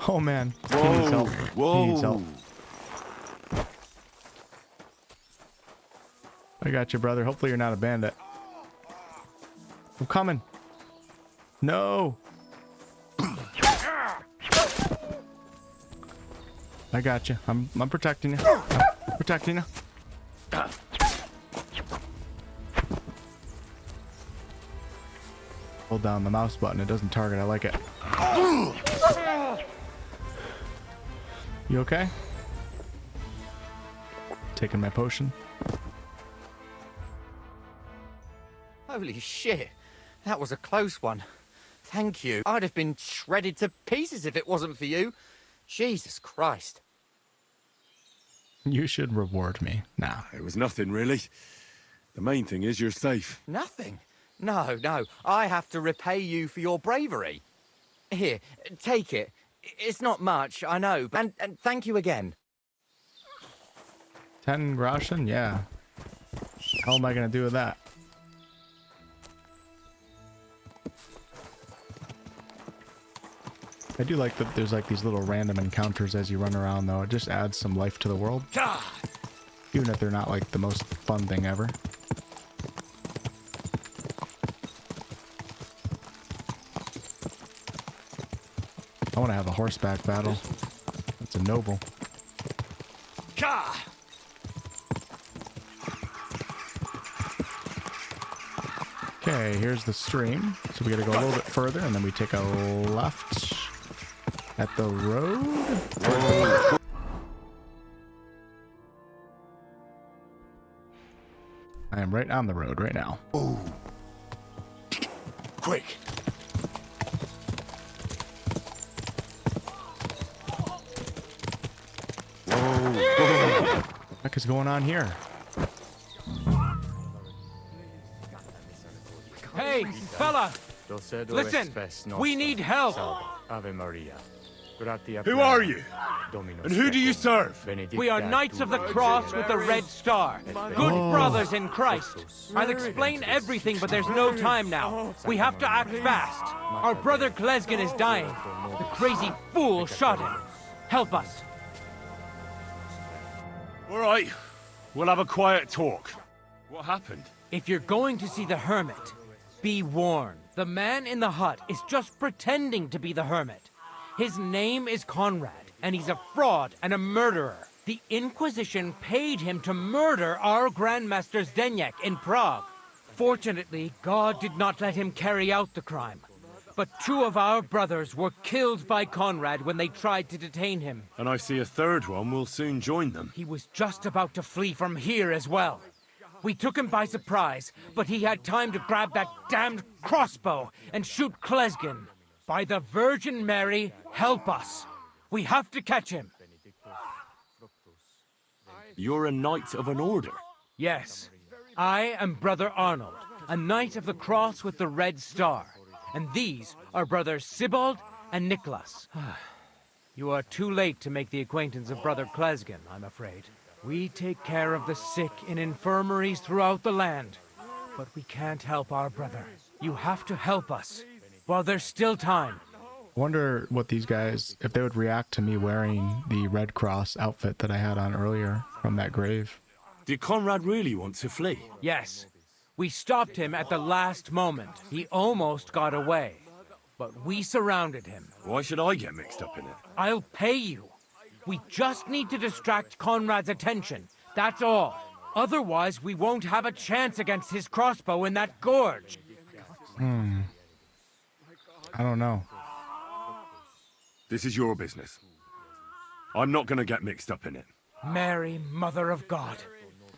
Oh man. Whoa, He needs help. whoa. He needs help. I got you, brother. Hopefully you're not a bandit. I'm coming. No. I got you. I'm protecting you. I'm protecting you. Hold down the mouse button. It doesn't target. I like it. You okay? Taking my potion. Holy shit. That was a close one. Thank you. I'd have been shredded to pieces if it wasn't for you. Jesus Christ. You should reward me. Nah. It was nothing, really. The main thing is you're safe. Nothing? No, no. I have to repay you for your bravery. Here, take it. It's not much, I know. And thank you again. 10 groschen? Yeah. How am I going to do with that? I do like that there's like these little random encounters as you run around, though. It just adds some life to the world. Even if they're not like the most fun thing ever. I want to have a horseback battle. That's a noble. Okay, here's the stream. So we gotta go a little bit further, and then we take a left at the road. I am right on the road right now. Ooh. Quick. What the heck is going on here? Hey, fella! Listen, we need help! Who are you? And who do you serve? We are Knights of the Cross with the Red Star. Good brothers in Christ. I'll explain everything, but there's no time now. We have to act fast. Our brother Klesgen is dying. The crazy fool shot him. Help us. All right, we'll have a quiet talk. What happened? If you're going to see the Hermit, be warned. The man in the hut is just pretending to be the Hermit. His name is Conrad, and he's a fraud and a murderer. The Inquisition paid him to murder our Grandmaster Zdeněk in Prague. Fortunately, God did not let him carry out the crime. But 2 of our brothers were killed by Conrad when they tried to detain him. And I see a third one will soon join them. He was just about to flee from here as well. We took him by surprise, but he had time to grab that damned crossbow and shoot Klesgen. By the Virgin Mary, help us. We have to catch him. You're a knight of an order? Yes. I am Brother Arnold, a Knight of the Cross with the Red Star. And these are Brothers Sibald and Nicholas. You are too late to make the acquaintance of Brother Klesgen, I'm afraid. We take care of the sick in infirmaries throughout the land. But we can't help our brother. You have to help us, while there's still time. I wonder what these guys, if they would react to me wearing the Red Cross outfit that I had on earlier from that grave. Did Conrad really want to flee? Yes. We stopped him at the last moment. He almost got away. But we surrounded him. Why should I get mixed up in it? I'll pay you. We just need to distract Conrad's attention. That's all. Otherwise, we won't have a chance against his crossbow in that gorge. I don't know. This is your business. I'm not gonna get mixed up in it. Mary, Mother of God.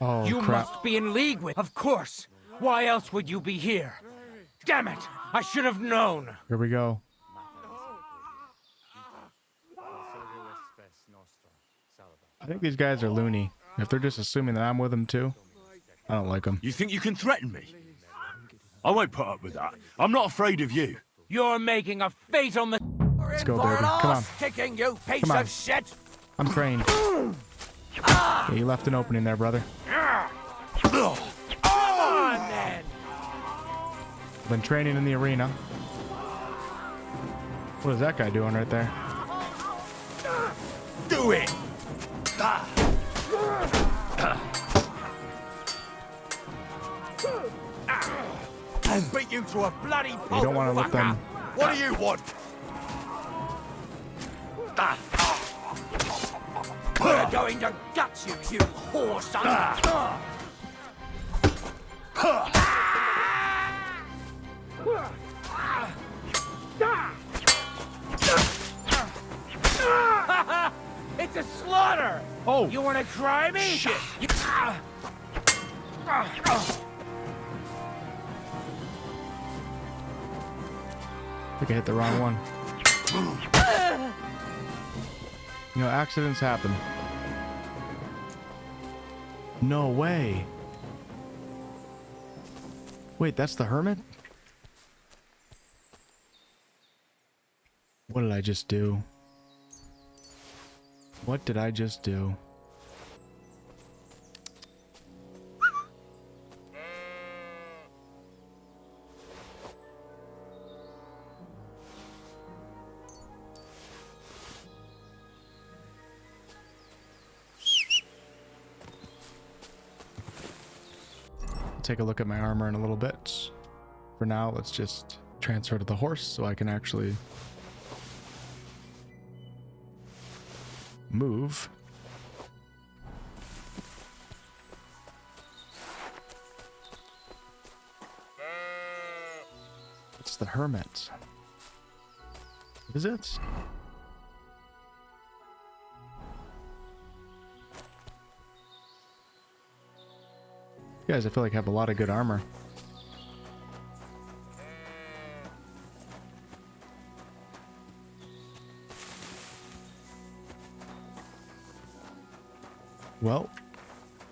Oh, you crap. must be in league with... Of course. Why else would you be here? Damn it! I should have known. Here we go. I think these guys are loony. If they're just assuming that I'm with them too, I don't like them. You think you can threaten me? I won't put up with that. I'm not afraid of you. You're making a fatal mistake. Let's go, Derby. Come on. Kicking, you piece Come on. of shit! I'm trained. Yeah, you left an opening there, brother. Come on, then! Been training in the arena. What is that guy doing right there? Do it! I'll beat you to a bloody pulp. You don't want to let them. What do you want? We're going to gut you, you horse. It's a slaughter! Oh! You wanna try me? Shit! I think I hit the wrong one. You know, accidents happen. No way. Wait, that's the Hermit? What did I just do? What did I just do? Take a look at my armor in a little bit. For now, let's just transfer to the horse so I can actually move. It's the Hermit. Is it? You guys, I feel like have a lot of good armor. Well,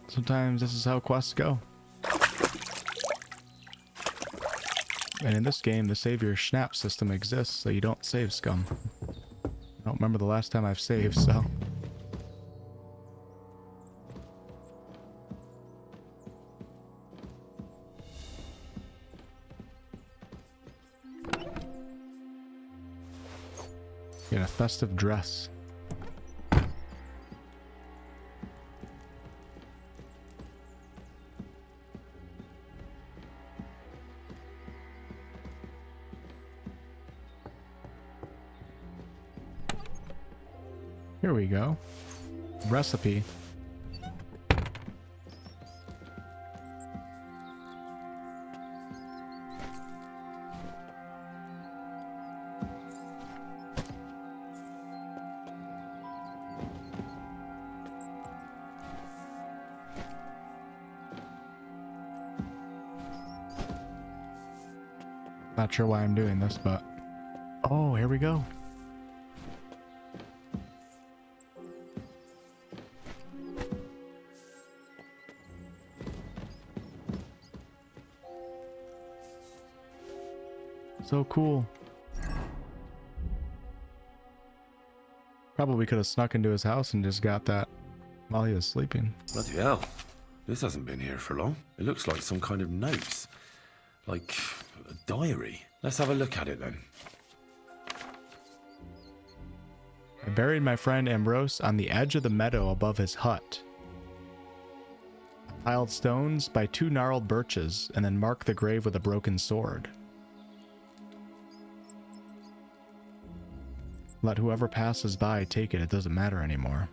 sometimes this is how quests go. And in this game, the save your snap system exists, so you don't save scum. I don't remember the last time I've saved, so... Get a festive dress. Here we go. Recipe. Not sure why I'm doing this, but... Oh, here we go. So cool. Probably could have snuck into his house and just got that while he was sleeping. Bloody hell. This hasn't been here for long. It looks like some kind of notes. Like a diary. Let's have a look at it then. I buried my friend Ambrose on the edge of the meadow above his hut. I piled stones by 2 gnarled birches and then marked the grave with a broken sword. Let whoever passes by take it, it doesn't matter anymore.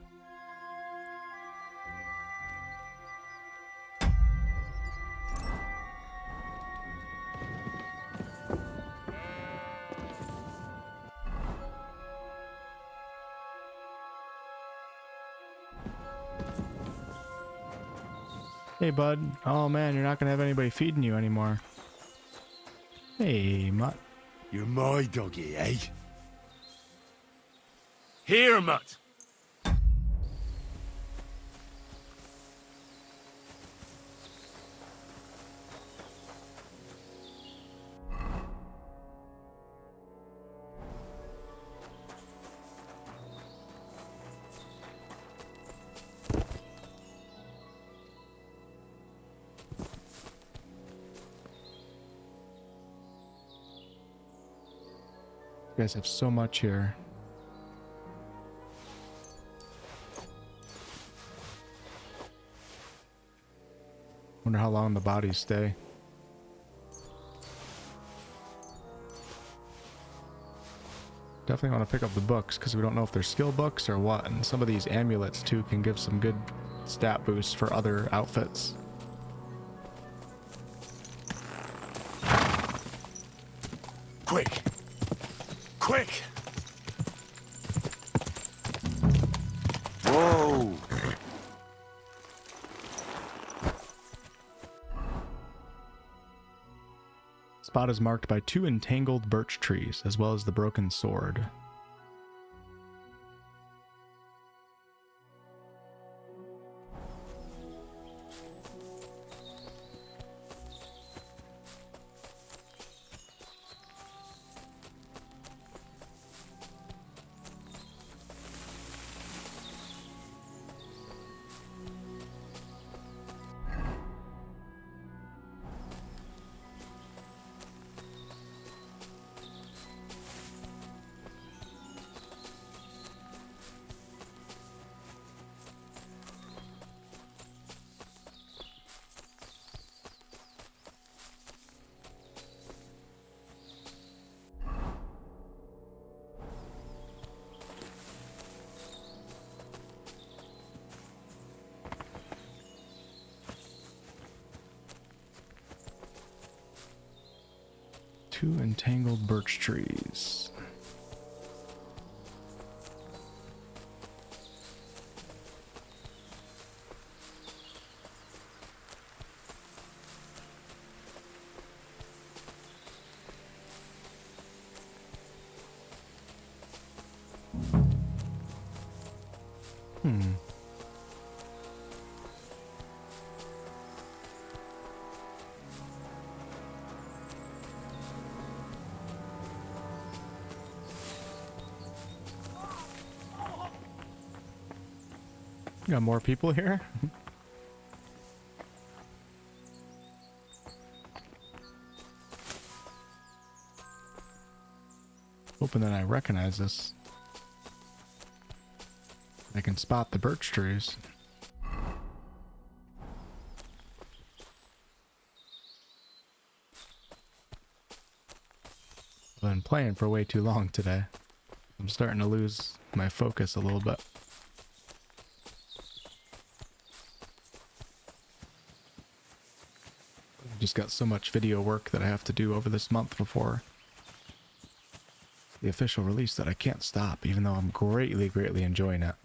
Hey, bud. Oh, man, you're not going to have anybody feeding you anymore. Hey, Mutt. You're my doggy, eh? Here, Mutt. guys have so much here. Wonder how long the bodies stay. Definitely want to pick up the books because we don't know if they're skill books or what, and some of these amulets too can give some good stat boosts for other outfits. Quick! Quick! Whoa! Spot is marked by 2 entangled birch trees, as well as the broken sword. Two entangled birch trees. Got more people here? Hoping that I recognize this. I can spot the birch trees. I've been playing for way too long today. I'm starting to lose my focus a little bit. Just got so much video work that I have to do over this month before the official release that I can't stop, even though I'm greatly enjoying it.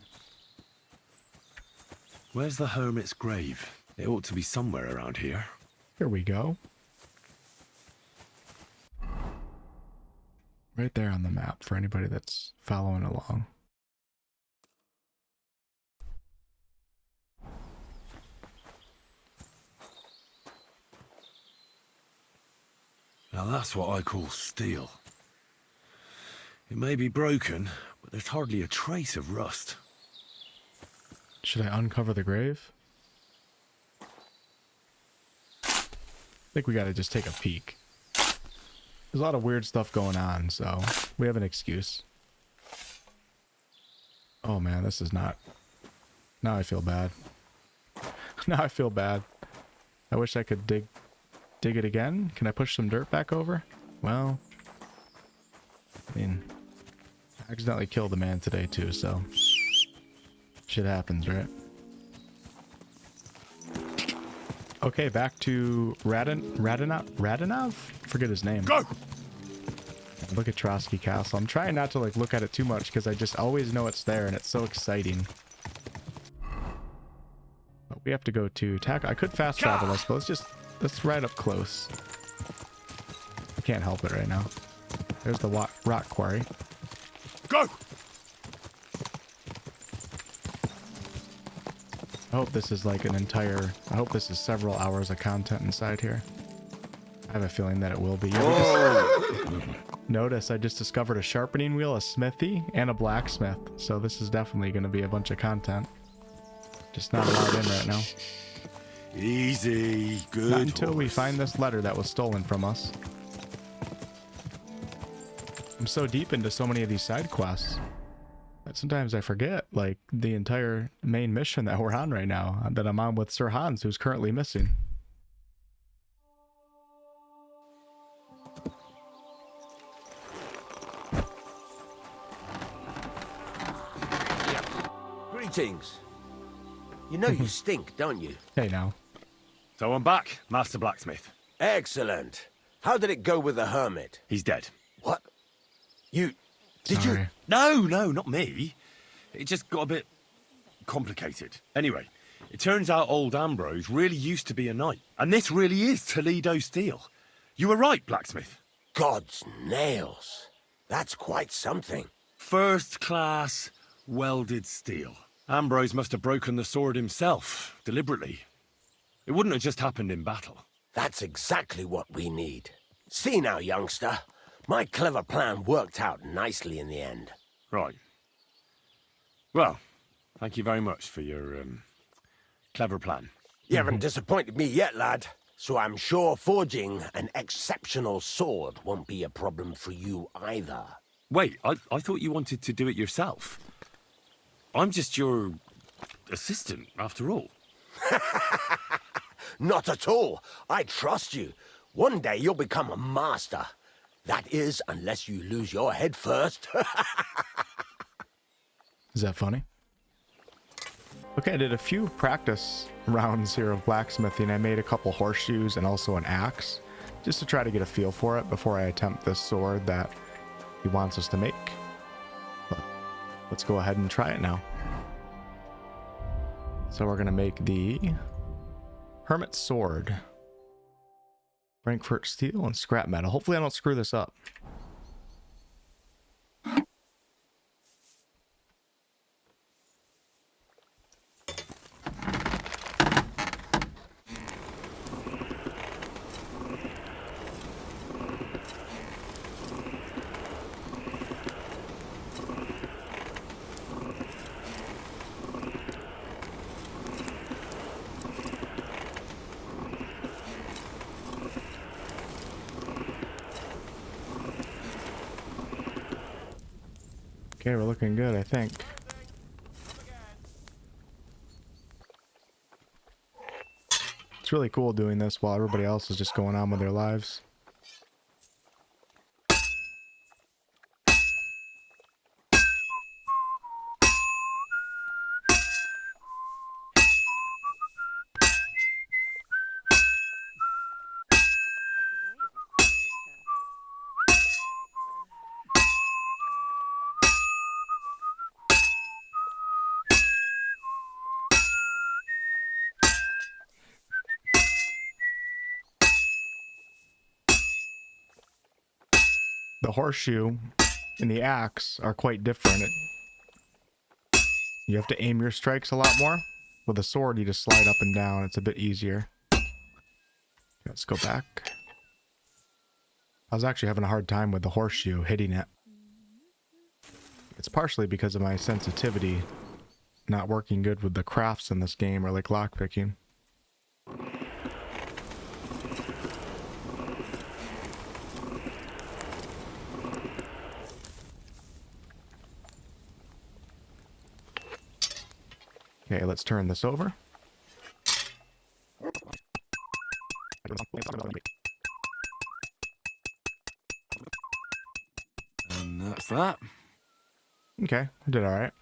Where's the Hermit's grave? It ought to be somewhere around here. Here we go. Right there on the map for anybody that's following along. Now that's what I call steel. It may be broken, but there's hardly a trace of rust. Should I uncover the grave? I think we gotta just take a peek. There's a lot of weird stuff going on, so we have an excuse. Oh man, this is not... Now I feel bad. Now I feel bad. I wish I could dig it again. Can I push some dirt back over? Well, I mean, I accidentally killed a man today too, so shit happens, right? Okay, back to Radinov? Forget his name. Go! Look at Trotsky Castle. I'm trying not to like look at it too much because I just always know it's there and it's so exciting. But we have to go to I could fast travel us, but let's ride up close. I can't help it right now. There's the rock quarry. Go! I hope this is like I hope this is several hours of content inside here. I have a feeling that it will be. Notice I just discovered a sharpening wheel, a smithy, and a blacksmith. So this is definitely going to be a bunch of content. Just not allowed in right now. Easy, good. Not until we find this letter that was stolen from us. I'm so deep into so many of these side quests that sometimes I forget, like, the entire main mission that we're on right now, that I'm on with Sir Hans, who's currently missing. Greetings. You know you stink, don't you? Hey now. So I'm back, Master Blacksmith. Excellent. How did it go with the Hermit? He's dead. What? Did you? No, not me. It just got a bit complicated. Anyway, it turns out old Ambrose really used to be a knight. And this really is Toledo steel. You were right, Blacksmith. God's nails. That's quite something. First class welded steel. Ambrose must have broken the sword himself, deliberately. It wouldn't have just happened in battle. That's exactly what we need. See now, youngster. My clever plan worked out nicely in the end. Right. Well, thank you very much for your, clever plan. You haven't disappointed me yet, lad. So I'm sure forging an exceptional sword won't be a problem for you either. Wait, I thought you wanted to do it yourself. I'm just your assistant, after all. Not at all. I trust you. One day you'll become a master. That is, unless you lose your head first. Is that funny? Okay, I did a few practice rounds here of blacksmithing. I made a couple horseshoes and also an axe, just to try to get a feel for it before I attempt this sword that he wants us to make. But let's go ahead and try it now. So we're gonna make the Hermit sword. Frankfurt steel and scrap metal. Hopefully I don't screw this up. Okay, we're looking good, I think. It's really cool doing this while everybody else is just going on with their lives. The horseshoe and the axe are quite different. You have to aim your strikes a lot more. With a sword, you just slide up and down. It's a bit easier. Let's go back. I was actually having a hard time with the horseshoe hitting it. It's partially because of my sensitivity not working good with the crafts in this game, or like lockpicking. Okay, let's turn this over. And that's that. Okay, I did all right.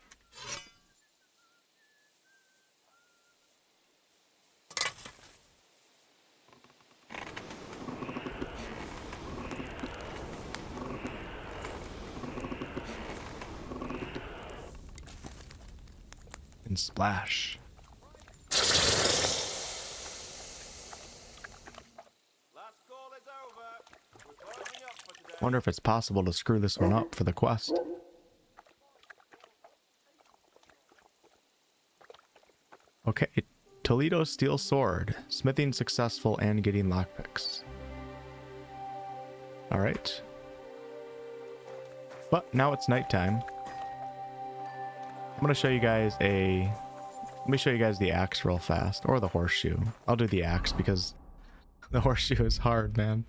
And splash. Wonder if it's possible to screw this one up for the quest. Okay, Toledo steel sword. Smithing successful and getting lockpicks. Alright. But now it's nighttime. I'm gonna show you guys let me show you guys the axe real fast, or the horseshoe. I'll do the axe because the horseshoe is hard, man.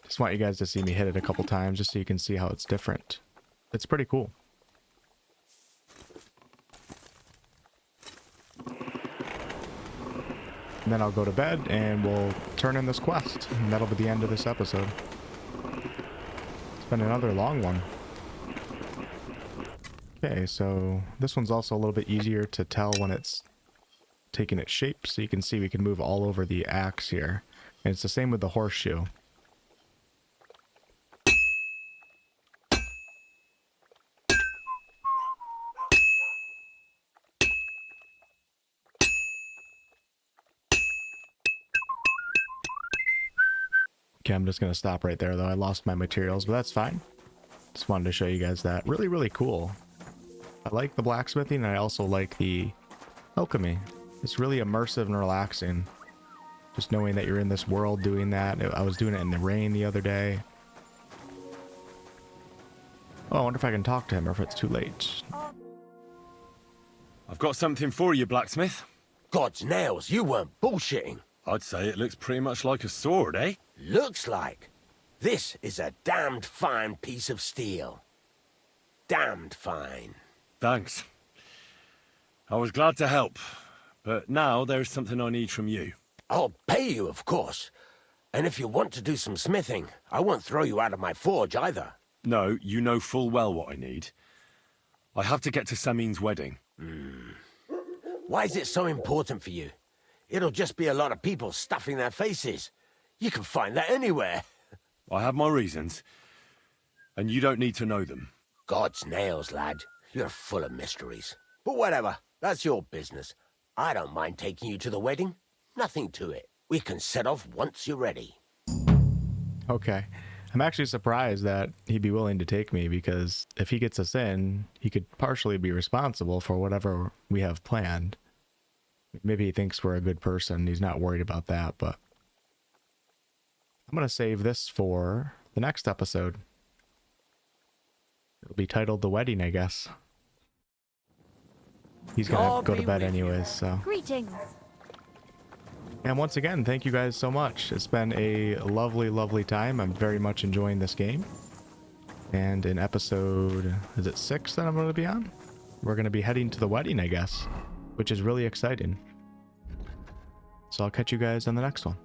Just want you guys to see me hit it a couple times just so you can see how it's different. It's pretty cool. And then I'll go to bed and we'll turn in this quest. And that'll be the end of this episode. It's been another long one. Okay, so this one's also a little bit easier to tell when it's taking its shape. So you can see we can move all over the axe here. And it's the same with the horseshoe. Okay, I'm just going to stop right there, though. I lost my materials, but that's fine. Just wanted to show you guys that. Really, really cool. I like the blacksmithing, and I also like the alchemy. It's really immersive and relaxing. Just knowing that you're in this world doing that. I was doing it in the rain the other day. Oh, I wonder if I can talk to him or if it's too late. I've got something for you, Blacksmith. God's nails, you weren't bullshitting. I'd say it looks pretty much like a sword, eh? Looks like. This is a damned fine piece of steel. Damned fine. Thanks. I was glad to help, but now there's something I need from you. I'll pay you, of course. And if you want to do some smithing, I won't throw you out of my forge either. No, you know full well what I need. I have to get to Semine's wedding. Why is it so important for you? It'll just be a lot of people stuffing their faces. You can find that anywhere. I have my reasons, and you don't need to know them. God's nails, lad. You're full of mysteries. But whatever, that's your business. I don't mind taking you to the wedding. Nothing to it. We can set off once you're ready. Okay. I'm actually surprised that he'd be willing to take me, because if he gets us in, he could partially be responsible for whatever we have planned. Maybe he thinks we're a good person. He's not worried about that, but I'm going to save this for the next episode. It'll be titled The Wedding, I guess. He's going to go to bed anyways, so. Greetings. And once again, thank you guys so much. It's been a lovely, lovely time. I'm very much enjoying this game. And in episode, is it 6 that I'm going to be on? We're going to be heading to the wedding, I guess, which is really exciting. So I'll catch you guys on the next one.